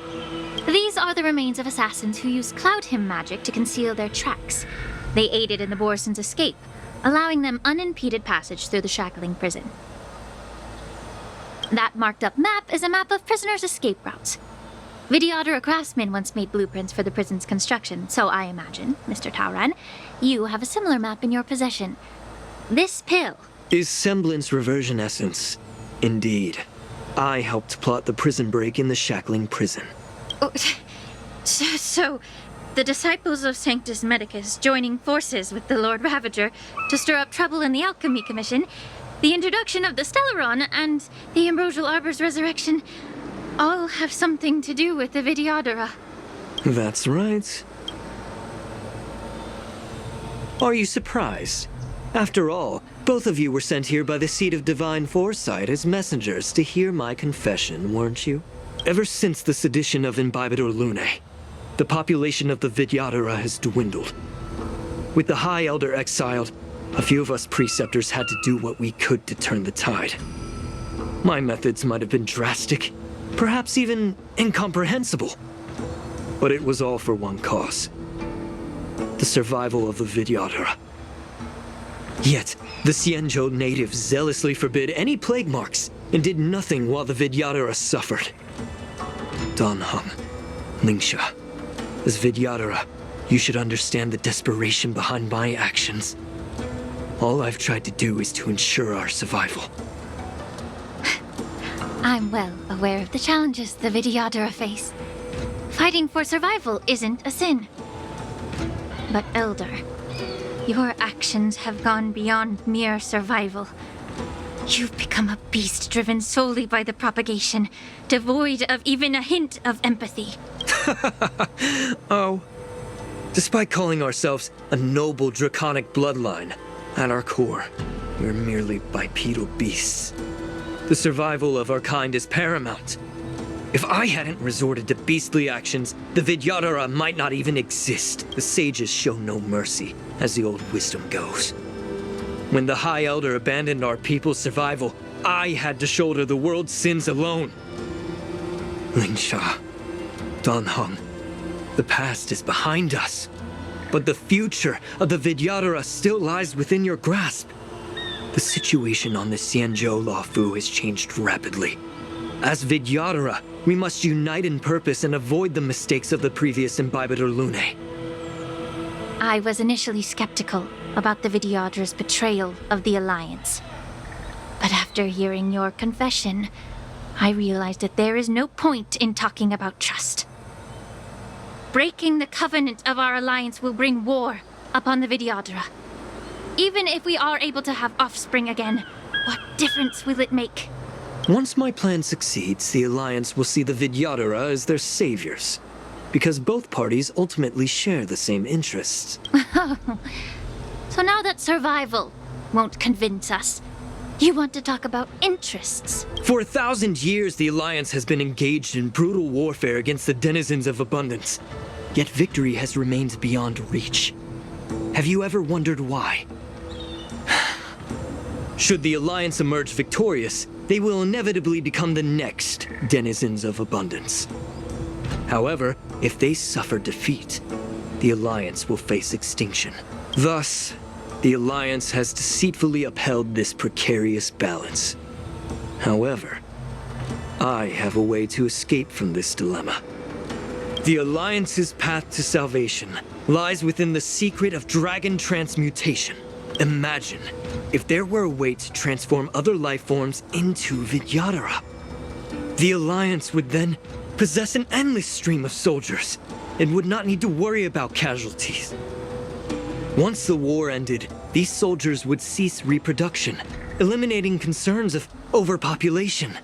These are the remains of assassins who used Cloud Hymn magic to conceal their tracks. They aided in the Borson's escape, allowing them unimpeded passage through the Shackling prison. That marked-up map is a map of prisoners' escape routes. Vidyadhara craftsmen once made blueprints for the prison's construction, so I imagine, Mr. Tauran, you have a similar map in your possession. This pill
is semblance reversion essence. Indeed. I helped plot the prison break in the Shackling prison.
Oh, so, the disciples of Sanctus Medicus joining forces with the Lord Ravager to stir up trouble in the Alchemy Commission, the introduction of the Stellaron, and the Ambrosial Arbor's resurrection all have something to do with the Vidyadhara.
That's right. Are you surprised? After all, both of you were sent here by the Seat of Divine Foresight as messengers to hear my confession, weren't you? Ever since the sedition of Imbibitor Lunae, the population of the Vidyadhara has dwindled. With the High Elder exiled, a few of us preceptors had to do what we could to turn the tide. My methods might have been drastic, perhaps even incomprehensible. But it was all for one cause. The survival of the Vidyadhara. Yet, the Xianzhou natives zealously forbid any plague marks and did nothing while the Vidyadhara suffered. Dan Heng, Lingsha, as Vidyadhara, you should understand the desperation behind my actions. All I've tried to do is to ensure our survival.
I'm well aware of the challenges the Vidyadhara face. Fighting for survival isn't a sin. But Elder, your actions have gone beyond mere survival. You've become a beast driven solely by the propagation, devoid of even a hint of empathy.
Oh. Despite calling ourselves a noble draconic bloodline, at our core, we're merely bipedal beasts. The survival of our kind is paramount. If I hadn't resorted to beastly actions, the Vidyadhara might not even exist. The sages show no mercy, as the old wisdom goes. When the High Elder abandoned our people's survival, I had to shoulder the world's sins alone. Lingsha, Dan Heng, the past is behind us. But the future of the Vidyadhara still lies within your grasp. The situation on the Xianzhou Luofu has changed rapidly. As Vidyadhara, we must unite in purpose and avoid the mistakes of the previous Imbibitor Lunae.
I was initially skeptical about the Vidyadhara's betrayal of the Alliance. But after hearing your confession, I realized that there is no point in talking about trust. Breaking the covenant of our alliance will bring war upon the Vidyadhara. Even if we are able to have offspring again, what difference will it make?
Once my plan succeeds, the Alliance will see the Vidyadhara as their saviors, because both parties ultimately share the same interests.
So now that survival won't convince us, you want to talk about interests?
For 1,000 years, the Alliance has been engaged in brutal warfare against the denizens of abundance, yet victory has remained beyond reach. Have you ever wondered why? Should the Alliance emerge victorious, they will inevitably become the next denizens of abundance. However, if they suffer defeat, the Alliance will face extinction. Thus, the Alliance has deceitfully upheld this precarious balance. However, I have a way to escape from this dilemma. The Alliance's path to salvation lies within the secret of dragon transmutation. Imagine if there were a way to transform other life forms into Vidyadhara. The Alliance would then possess an endless stream of soldiers and would not need to worry about casualties. Once the war ended, these soldiers would cease reproduction, eliminating concerns of overpopulation.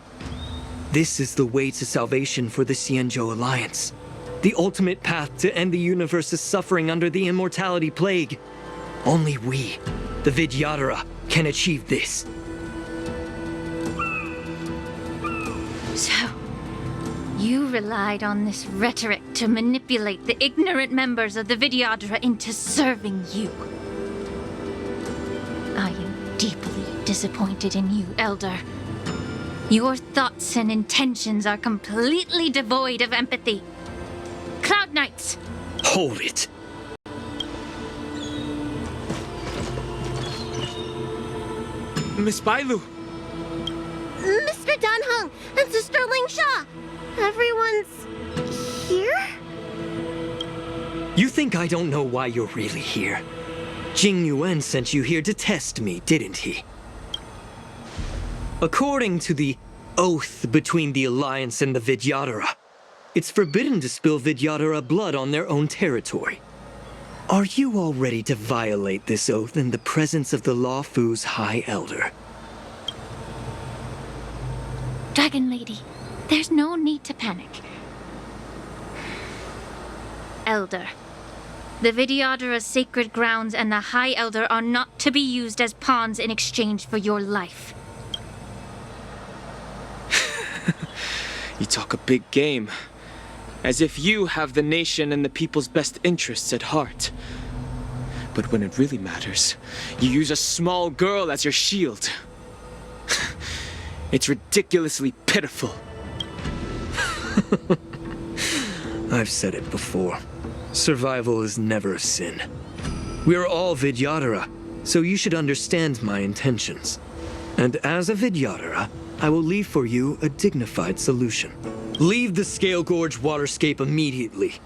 This is the way to salvation for the Xianzhou Alliance. The ultimate path to end the universe's suffering under the immortality plague. Only we, the Vidyadhara, can achieve this.
So, you relied on this rhetoric to manipulate the ignorant members of the Vidyadhara into serving you. I am deeply disappointed in you, Elder. Your thoughts and intentions are completely devoid of empathy. Cloud Knights!
Hold it!
Miss Bailu!
Mr. Danheng and Sister Lingsha! Everyone's here?
You think I don't know why you're really here? Jing Yuan sent you here to test me, didn't he? According to the oath between the Alliance and the Vidyadhara, it's forbidden to spill Vidyadhara blood on their own territory. Are you all ready to violate this oath in the presence of the Luofu's High Elder?
Dragon Lady, there's no need to panic. Elder, the Vidyadhara's sacred grounds and the High Elder are not to be used as pawns in exchange for your life.
You talk a big game. As if you have the nation and the people's best interests at heart. But when it really matters, you use a small girl as your shield. It's ridiculously pitiful.
I've said it before. Survival is never a sin. We're all Vidyadhara, so you should understand my intentions. And as a Vidyadhara, I will leave for you a dignified solution. Leave the Scale Gorge waterscape immediately,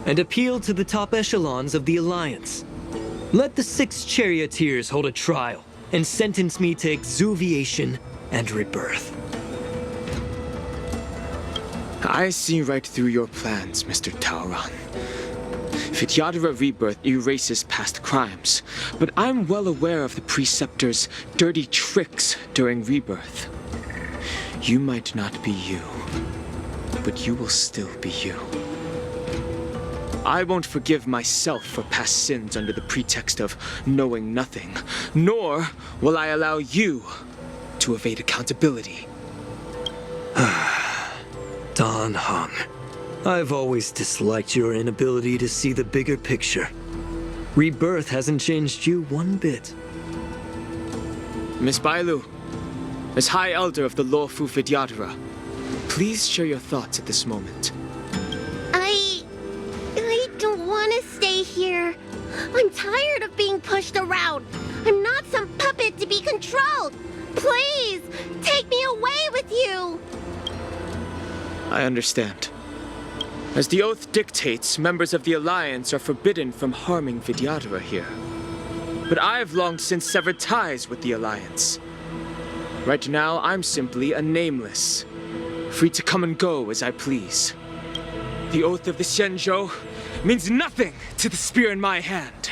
and appeal to the top echelons of the Alliance. Let the 6 charioteers hold a trial, and sentence me to exuviation and rebirth.
I see right through your plans, Mr. Taoran. Vidyadhara rebirth erases past crimes, but I'm well aware of the Preceptor's dirty tricks during rebirth. You might not be you, but you will still be you. I won't forgive myself for past sins under the pretext of knowing nothing, nor will I allow you to evade accountability.
Danheng, I've always disliked your inability to see the bigger picture. Rebirth hasn't changed you one bit.
Miss Bailu, as High Elder of the Luofu Vidyadhara, please share your thoughts at this moment.
I don't want to stay here. I'm tired of being pushed around. I'm not some puppet to be controlled. Please, take me away with you.
I understand. As the oath dictates, members of the Alliance are forbidden from harming Vidyadhara here. But I've long since severed ties with the Alliance. Right now, I'm simply a nameless, free to come and go as I please. The oath of the Xianzhou means nothing to the spear in my hand.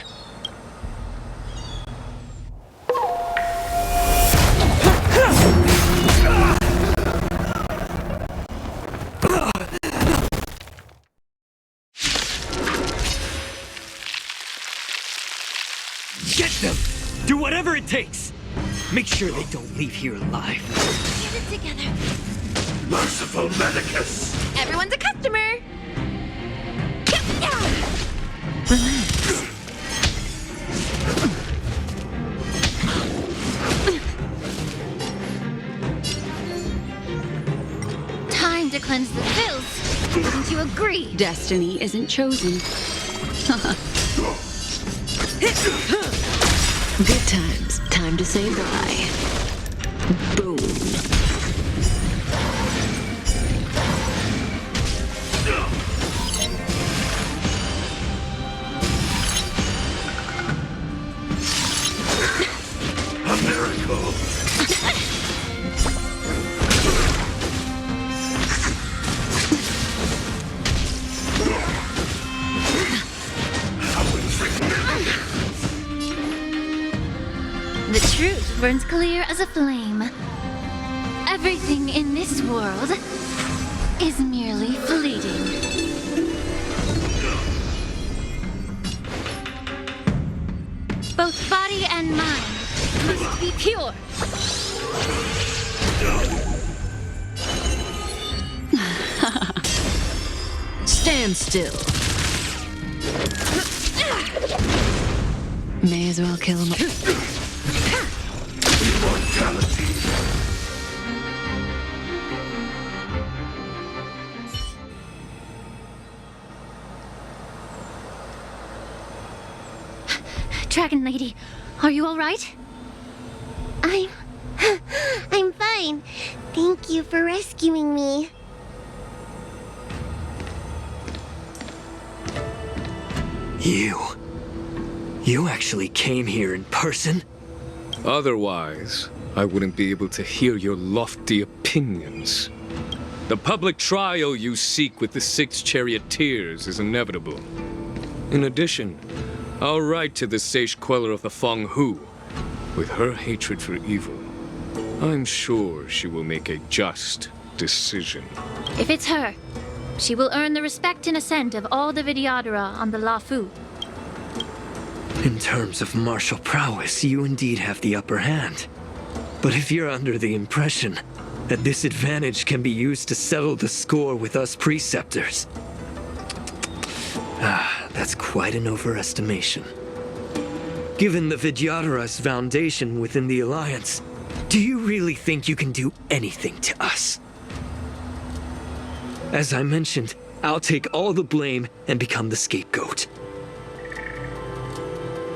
Get them! Do whatever it takes! Make sure they don't leave here alive.
Get it together.
Merciful Medicus!
Everyone's a customer.
Relax. Time to cleanse the filth. Wouldn't you agree?
Destiny isn't chosen. Good times. Time to say bye. Boom.
A miracle.
The truth burns clear as a flame. Everything in this world is merely fleeting. Both body and mind must be pure.
Stand still.
May as well kill him.
Immortality.
Dragon Lady, are you all right?
I'm fine. Thank you for rescuing me.
You actually came here in person?
Otherwise, I wouldn't be able to hear your lofty opinions. The public trial you seek with the 6 charioteers is inevitable. In addition, I'll write to the sage queller of the Feng Hu. With her hatred for evil, I'm sure she will make a just decision.
If it's her, she will earn the respect and assent of all the Vidyadhara on the Lafu.
In terms of martial prowess, you indeed have the upper hand. But if you're under the impression that this advantage can be used to settle the score with us preceptors, that's quite an overestimation. Given the Vidyadhara's foundation within the Alliance, do you really think you can do anything to us? As I mentioned, I'll take all the blame and become the scapegoat.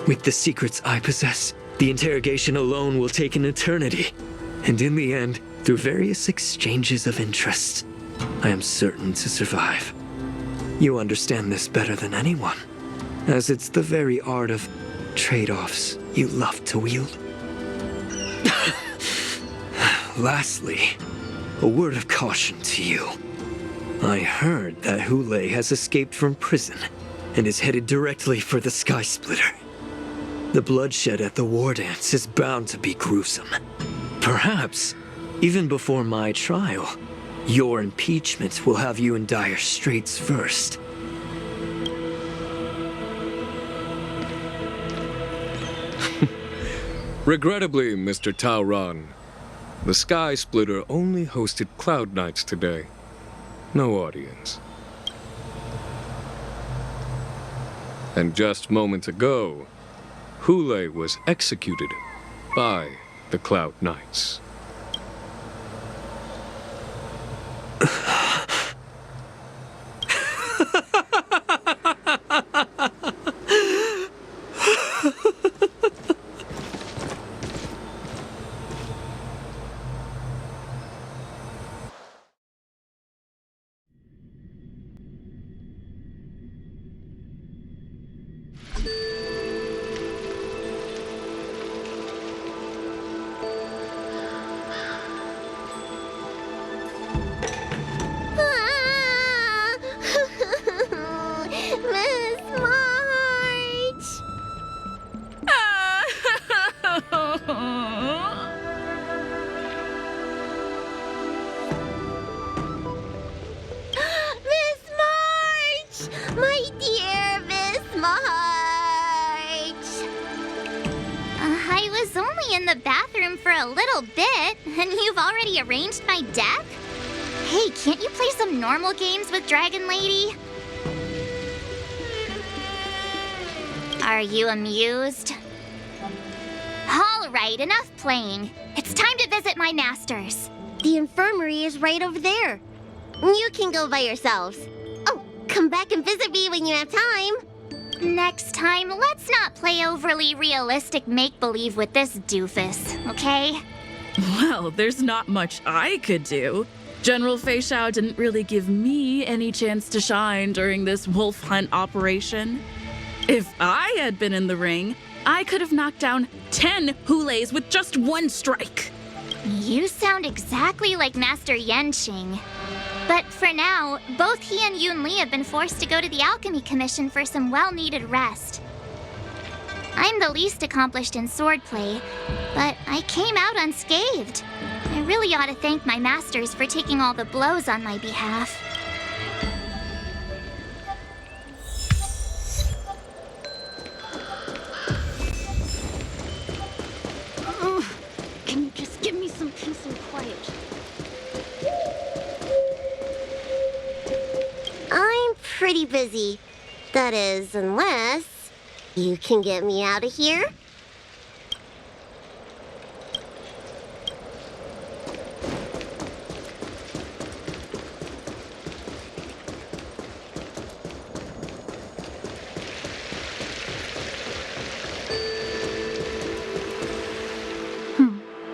With the secrets I possess, the interrogation alone will take an eternity. And in the end, through various exchanges of interest, I am certain to survive. You understand this better than anyone, as it's the very art of trade-offs you love to wield. Lastly, a word of caution to you. I heard that Hule has escaped from prison and is headed directly for the Sky Splitter. The bloodshed at the war dance is bound to be gruesome. Perhaps, even before my trial, your impeachment will have you in dire straits first.
Regrettably, Mr. Taoran, the Sky Splitter only hosted Cloud Knights today. No audience. And just moments ago, Hule was executed by the Cloud Knights.
Arranged my deck? Hey, can't you play some normal games with Dragon Lady? Are you amused? Alright, enough playing. It's time to visit my masters.
The infirmary is right over there. You can go by yourselves. Oh, come back and visit me when you have time.
Next time, let's not play overly realistic make-believe with this doofus, okay?
Well, there's not much I could do. General Fei Shao didn't really give me any chance to shine during this wolf hunt operation. If I had been in the ring, I could have knocked down 10 Hules with just one strike.
You sound exactly like Master Yenqing. But for now, both he and Yun Li have been forced to go to the Alchemy Commission for some well-needed rest. I'm the least accomplished in swordplay, but I came out unscathed. I really ought to thank my masters for taking all the blows on my behalf.
Can you just give me some peace and quiet? I'm
pretty busy. That is, unless you can get me out of here.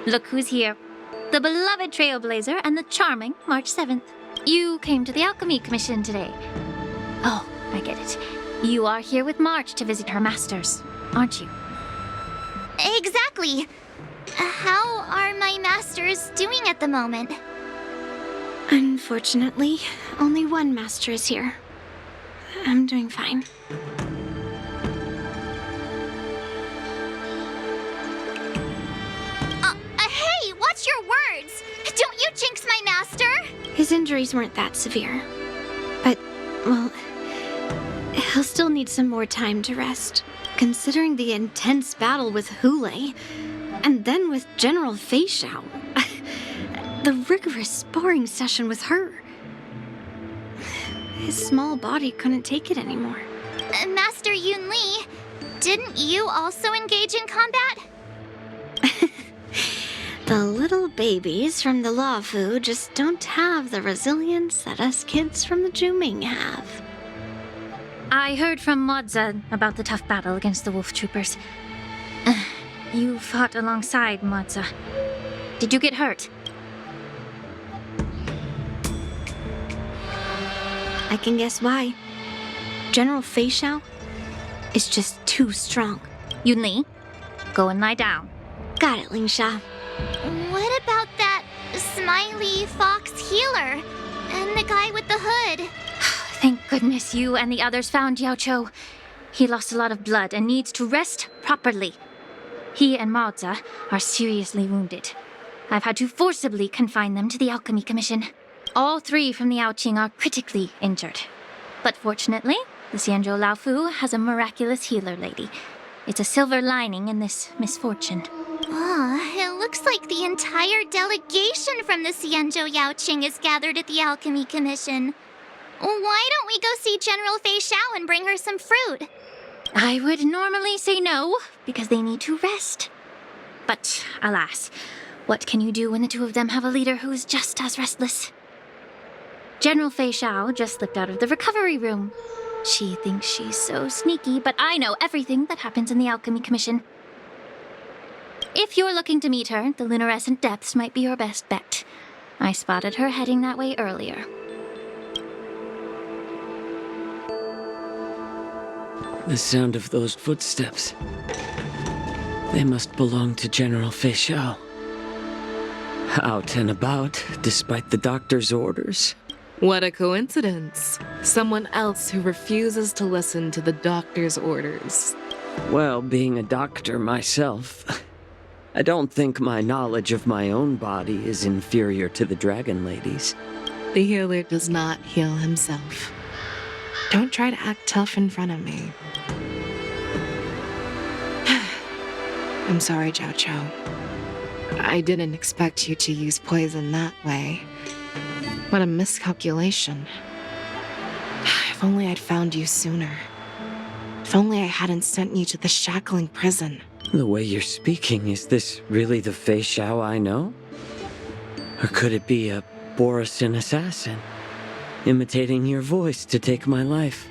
Look who's here. The beloved Trailblazer and the charming March 7th. You came to the Alchemy Commission today. Oh, I get it. You are here with March to visit her masters, aren't you?
Exactly. How are my masters doing at the moment?
Unfortunately, only one master is here. I'm doing fine.
Hey, watch your words! Don't you jinx my master!
His injuries weren't that severe. But, well, he'll still need some more time to rest. Considering the intense battle with Hule, and then with General Fei Xiao. The rigorous sparring session with her. His small body couldn't take it anymore.
Master Yun Li, didn't you also engage in combat?
The little babies from the Luofu just don't have the resilience that us kids from the Zhuming have.
I heard from Modza about the tough battle against the wolf troopers. You fought alongside Modza. Did you get hurt?
I can guess why. General Fei Xiao is just too strong.
Yun Li, go and lie down.
Got it, Ling Sha.
What about that smiley fox healer? And the guy with the hood?
Thank goodness you and the others found Yao Cho. He lost a lot of blood and needs to rest properly. He and Maoza are seriously wounded. I've had to forcibly confine them to the Alchemy Commission. All three from the Yaoqing are critically injured. But fortunately, the Xianzhou Laofu has a miraculous healer lady. It's a silver lining in this misfortune.
It looks like the entire delegation from the Xianzhou Yaoqing is gathered at the Alchemy Commission. Why don't we go see General Fei Xiao and bring her some fruit?
I would normally say no, because they need to rest. But alas, what can you do when the two of them have a leader who is just as restless? General Fei Xiao just slipped out of the recovery room. She thinks she's so sneaky, but I know everything that happens in the Alchemy Commission. If you're looking to meet her, the luminescent depths might be your best bet. I spotted her heading that way earlier.
The sound of those footsteps. They must belong to General Fei Xiao. Out and about, despite the doctor's orders.
What a coincidence. Someone else who refuses to listen to the doctor's orders.
Well, being a doctor myself, I don't think my knowledge of my own body is inferior to the Dragon Lady's.
The healer does not heal himself. Don't try to act tough in front of me. I'm sorry, Zhao Cho. I didn't expect you to use poison that way. What a miscalculation. If only I'd found you sooner. If only I hadn't sent you to the shackling prison.
The way you're speaking, is this really the Fei Xiao I know? Or could it be a Borisin assassin, imitating your voice to take my life?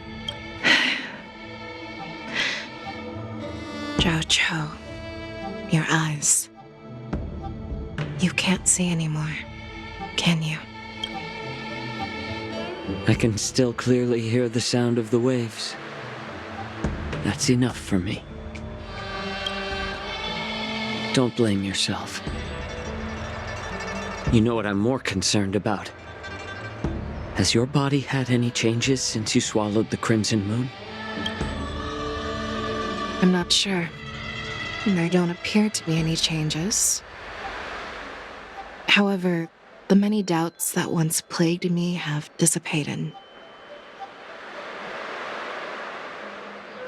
Zhao Cho, your eyes. You can't see anymore, can you?
I can still clearly hear the sound of the waves. That's enough for me. Don't blame yourself. You know what I'm more concerned about? Has your body had any changes since you swallowed the Crimson Moon?
I'm not sure. There don't appear to be any changes. However, the many doubts that once plagued me have dissipated.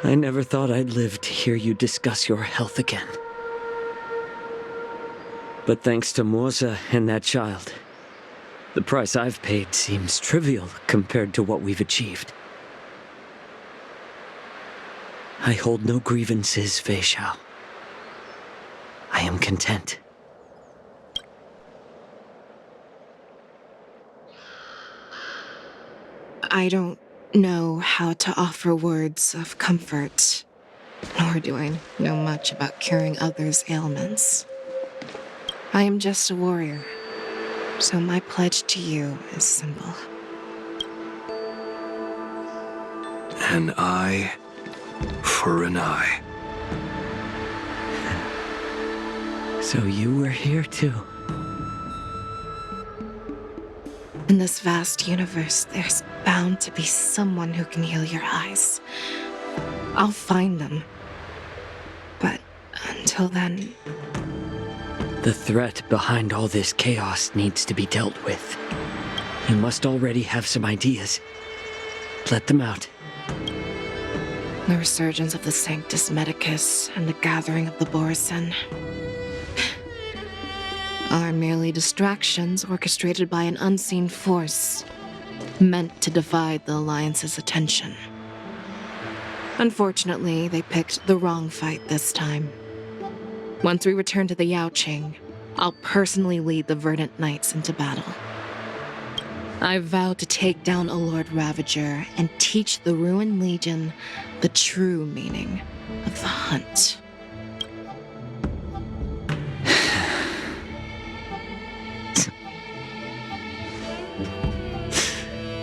I never thought I'd live to hear you discuss your health again. But thanks to Moza and that child, the price I've paid seems trivial compared to what we've achieved. I hold no grievances, Fei Shao. I am content.
I don't know how to offer words of comfort, nor do I know much about curing others' ailments. I am just a warrior, so my pledge to you is simple.
An eye for an eye.
So you were here too.
In this vast universe, there's bound to be someone who can heal your eyes. I'll find them. But until then...
The threat behind all this chaos needs to be dealt with. You must already have some ideas. Let them out.
The resurgence of the Sanctus Medicus and the gathering of the Borsen are merely distractions orchestrated by an unseen force, meant to divide the Alliance's attention. Unfortunately, they picked the wrong fight this time. Once we return to the Yaoqing, I'll personally lead the Verdant Knights into battle. I vow to take down a Lord Ravager and teach the Ruined Legion the true meaning of the hunt.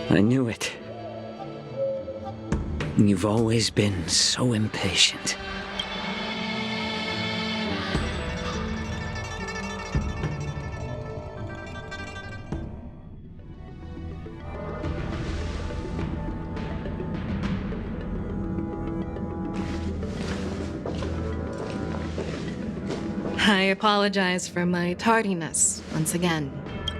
I knew it. You've always been so impatient.
I apologize for my tardiness once again.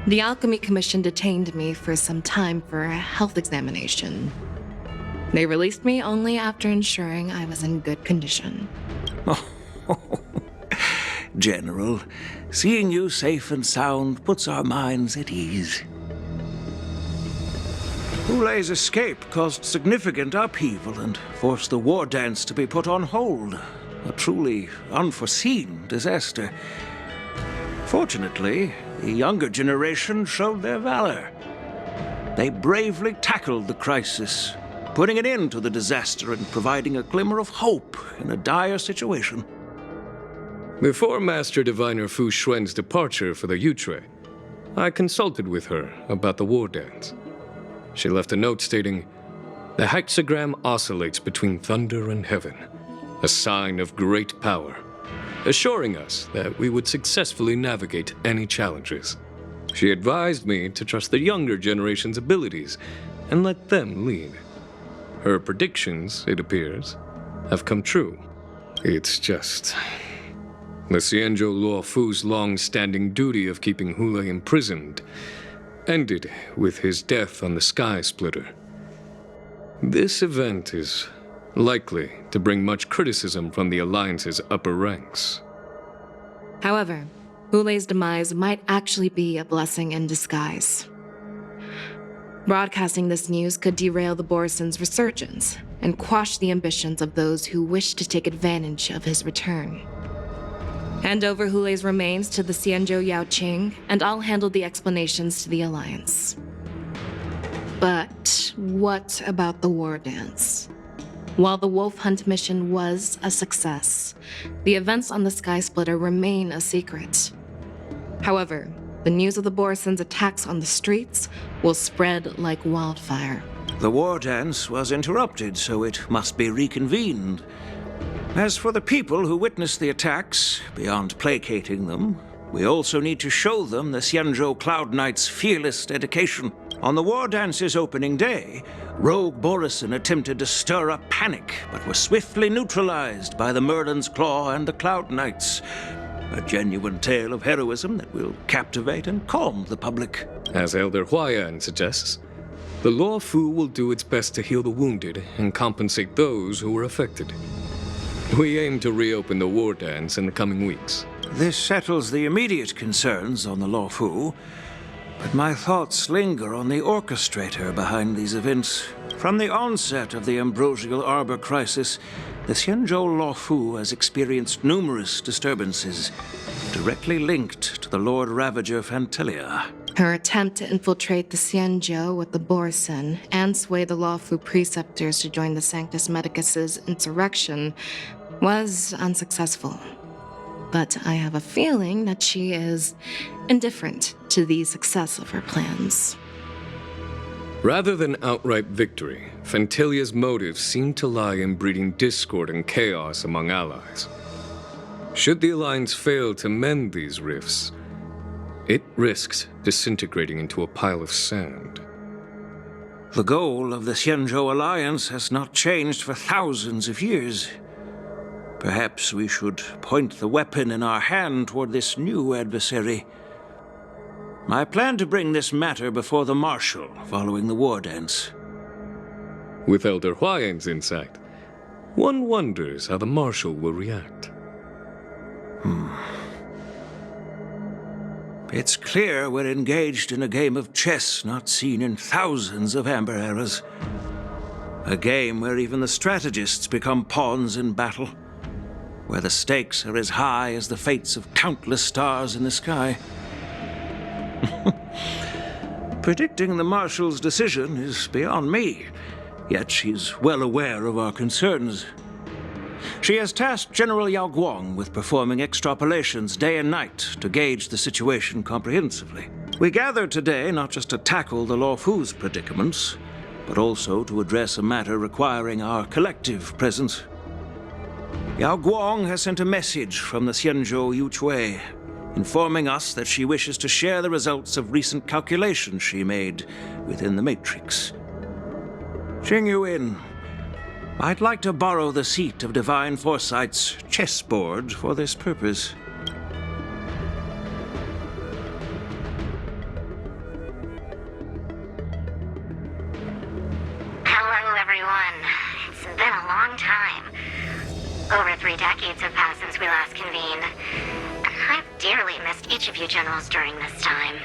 The Alchemy Commission detained me for some time for a health examination. They released me only after ensuring I was in good condition.
General, seeing you safe and sound puts our minds at ease. Hulei's escape caused significant upheaval and forced the war dance to be put on hold. A truly unforeseen disaster. Fortunately, the younger generation showed their valor. They bravely tackled the crisis, putting an end to the disaster and providing a glimmer of hope in a dire situation.
Before Master Diviner Fu Xuan's departure for the Yutre, I consulted with her about the war dance. She left a note stating, "The hexagram oscillates between thunder and heaven, a sign of great power," assuring us that we would successfully navigate any challenges. She advised me to trust the younger generation's abilities and let them lead. Her predictions, it appears, have come true. It's just... the Xianzhou Luo Fu's long-standing duty of keeping Hulei imprisoned ended with his death on the Sky Splitter. This event is likely to bring much criticism from the Alliance's upper ranks.
However, Hulei's demise might actually be a blessing in disguise. Broadcasting this news could derail the Borsen's resurgence and quash the ambitions of those who wish to take advantage of his return. Hand over Hulei's remains to the Xianzhou Yaoqing, and I'll handle the explanations to the Alliance. But what about the war dance? While the Wolf Hunt mission was a success, the events on the Sky Splitter remain a secret. However, the news of the Borsen's attacks on the streets will spread like wildfire.
The war dance was interrupted, so it must be reconvened. As for the people who witnessed the attacks, beyond placating them, we also need to show them the Xianzhou Cloud Knight's fearless dedication. On the war dance's opening day, Rogue Borison attempted to stir up panic, but was swiftly neutralized by the Merlin's Claw and the Cloud Knights. A genuine tale of heroism that will captivate and calm the public.
As Elder Huayan suggests, the Luo Fu will do its best to heal the wounded and compensate those who were affected. We aim to reopen the war dance in the coming weeks.
This settles the immediate concerns on the Luo Fu, but my thoughts linger on the orchestrator behind these events. From the onset of the Ambrosial Arbor crisis, The Xianzhou Luofu has experienced numerous disturbances, directly linked to the Lord Ravager Fantelia.
Her attempt to infiltrate the Xianzhou with the Borsen and sway the Luofu preceptors to join the Sanctus Medicus's insurrection was unsuccessful. But I have a feeling that she is indifferent to the success of her plans.
Rather than outright victory, Fantelia's motives seem to lie in breeding discord and chaos among allies. Should the Alliance fail to mend these rifts, it risks disintegrating into a pile of sand.
The goal of the Xianzhou Alliance has not changed for thousands of years. Perhaps we should point the weapon in our hand toward this new adversary. I plan to bring this matter before the Marshal following the war dance.
With Elder Huayan's insight, one wonders how the Marshal will react.
It's clear we're engaged in a game of chess not seen in thousands of Amber eras. A game where even the strategists become pawns in battle, where the stakes are as high as the fates of countless stars in the sky. Predicting the Marshal's decision is beyond me, yet she's well aware of our concerns. She has tasked General Yao Guang with performing extrapolations day and night to gauge the situation comprehensively. We gathered today not just to tackle the Luofu's predicaments, but also to address a matter requiring our collective presence. Yao Guang has sent a message from the Xianzhou Yuchui, informing us that she wishes to share the results of recent calculations she made within the Matrix. Jing Yuin, I'd like to borrow the seat of Divine Foresight's chessboard for this purpose.
Hello, everyone. It's been a long time. Over 3 decades have passed since we last convened. I've dearly missed each of you generals during this time.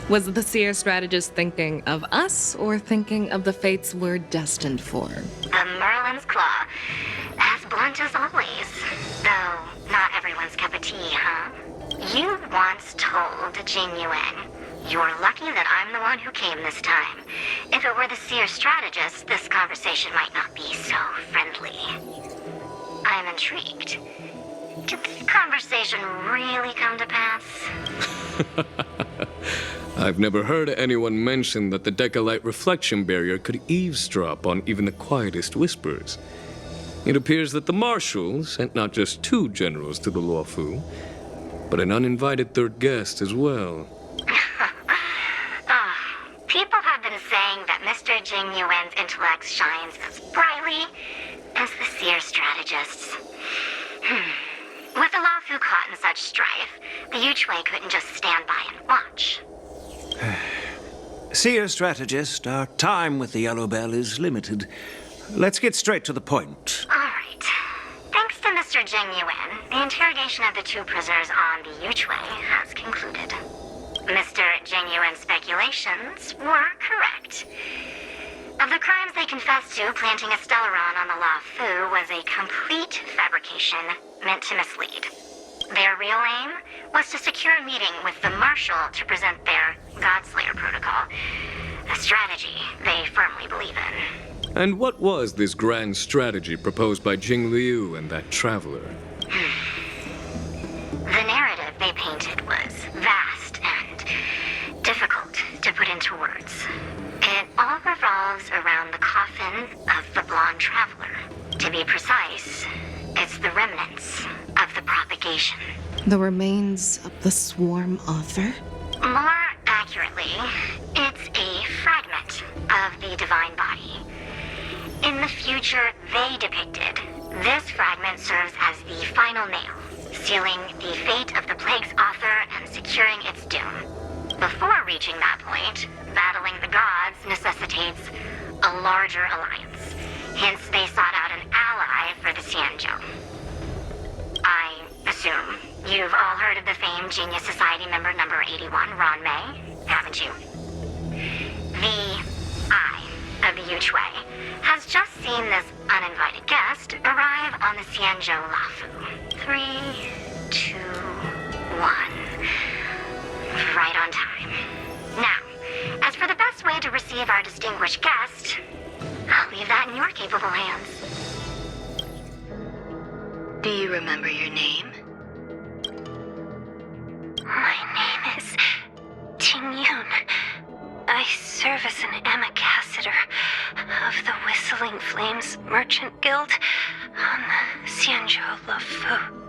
Was the seer strategist thinking of us or thinking of the fates we're destined for?
The Merlin's Claw. As blunt as always. Though not everyone's cup of tea, huh? You once told Jing Yuan, "You're lucky that I'm the one who came this time. If it were the seer strategist, this conversation might not be so friendly." I'm intrigued. Did this conversation really come to pass?
I've never heard anyone mention that the Decalite reflection barrier could eavesdrop on even the quietest whispers. It appears that the Marshal sent not just 2 generals to the Luofu, but an uninvited 3rd guest as well.
People have been saying that Mr. Jing Yuan's intellect shines as brightly as the seer strategist's. With the Luofu caught in such strife, the Yuchui couldn't just stand by and watch.
Seer strategist, our time with the Yellow Bell is limited. Let's get straight to the point.
All right. Thanks to Mr. Jing Yuan, the interrogation of the 2 prisoners on the Yuchui has concluded. Mr. Jing Yuan's speculations were correct. Of the crimes they confessed to, planting a Stellaron on the Luofu was a complete fabrication meant to mislead. Their real aim was to secure a meeting with the Marshal to present their Godslayer protocol, a strategy they firmly believe in.
And what was this grand strategy proposed by Jing Liu and that traveler?
The narrative they painted was vast and difficult to put into words. It all revolves around the coffin of the blonde traveler. To be precise, it's the remnants of the propagation.
The remains of the swarm author?
More accurately, it's a fragment of the divine body. In the future they depicted, this fragment serves as the final nail, sealing the fate of the plague's author and securing its doom. Before reaching that point, battling the gods necessitates a larger alliance. Hence, they sought out an ally for the Xianzhou. I assume you've all heard of the famed Genius Society member number 81, Ron May, haven't you? The eye of the Yuchwei, has just seen this uninvited guest arrive on the Xianzhou Lafu. 3, 2, 1. Right on time. Now, as for the best way to receive our distinguished guest, I'll leave that in your capable hands.
Do you remember your name?
My name is Tingyun. I serve as an ambassador of the Whistling Flames Merchant Guild on the Xianzhou Lafu.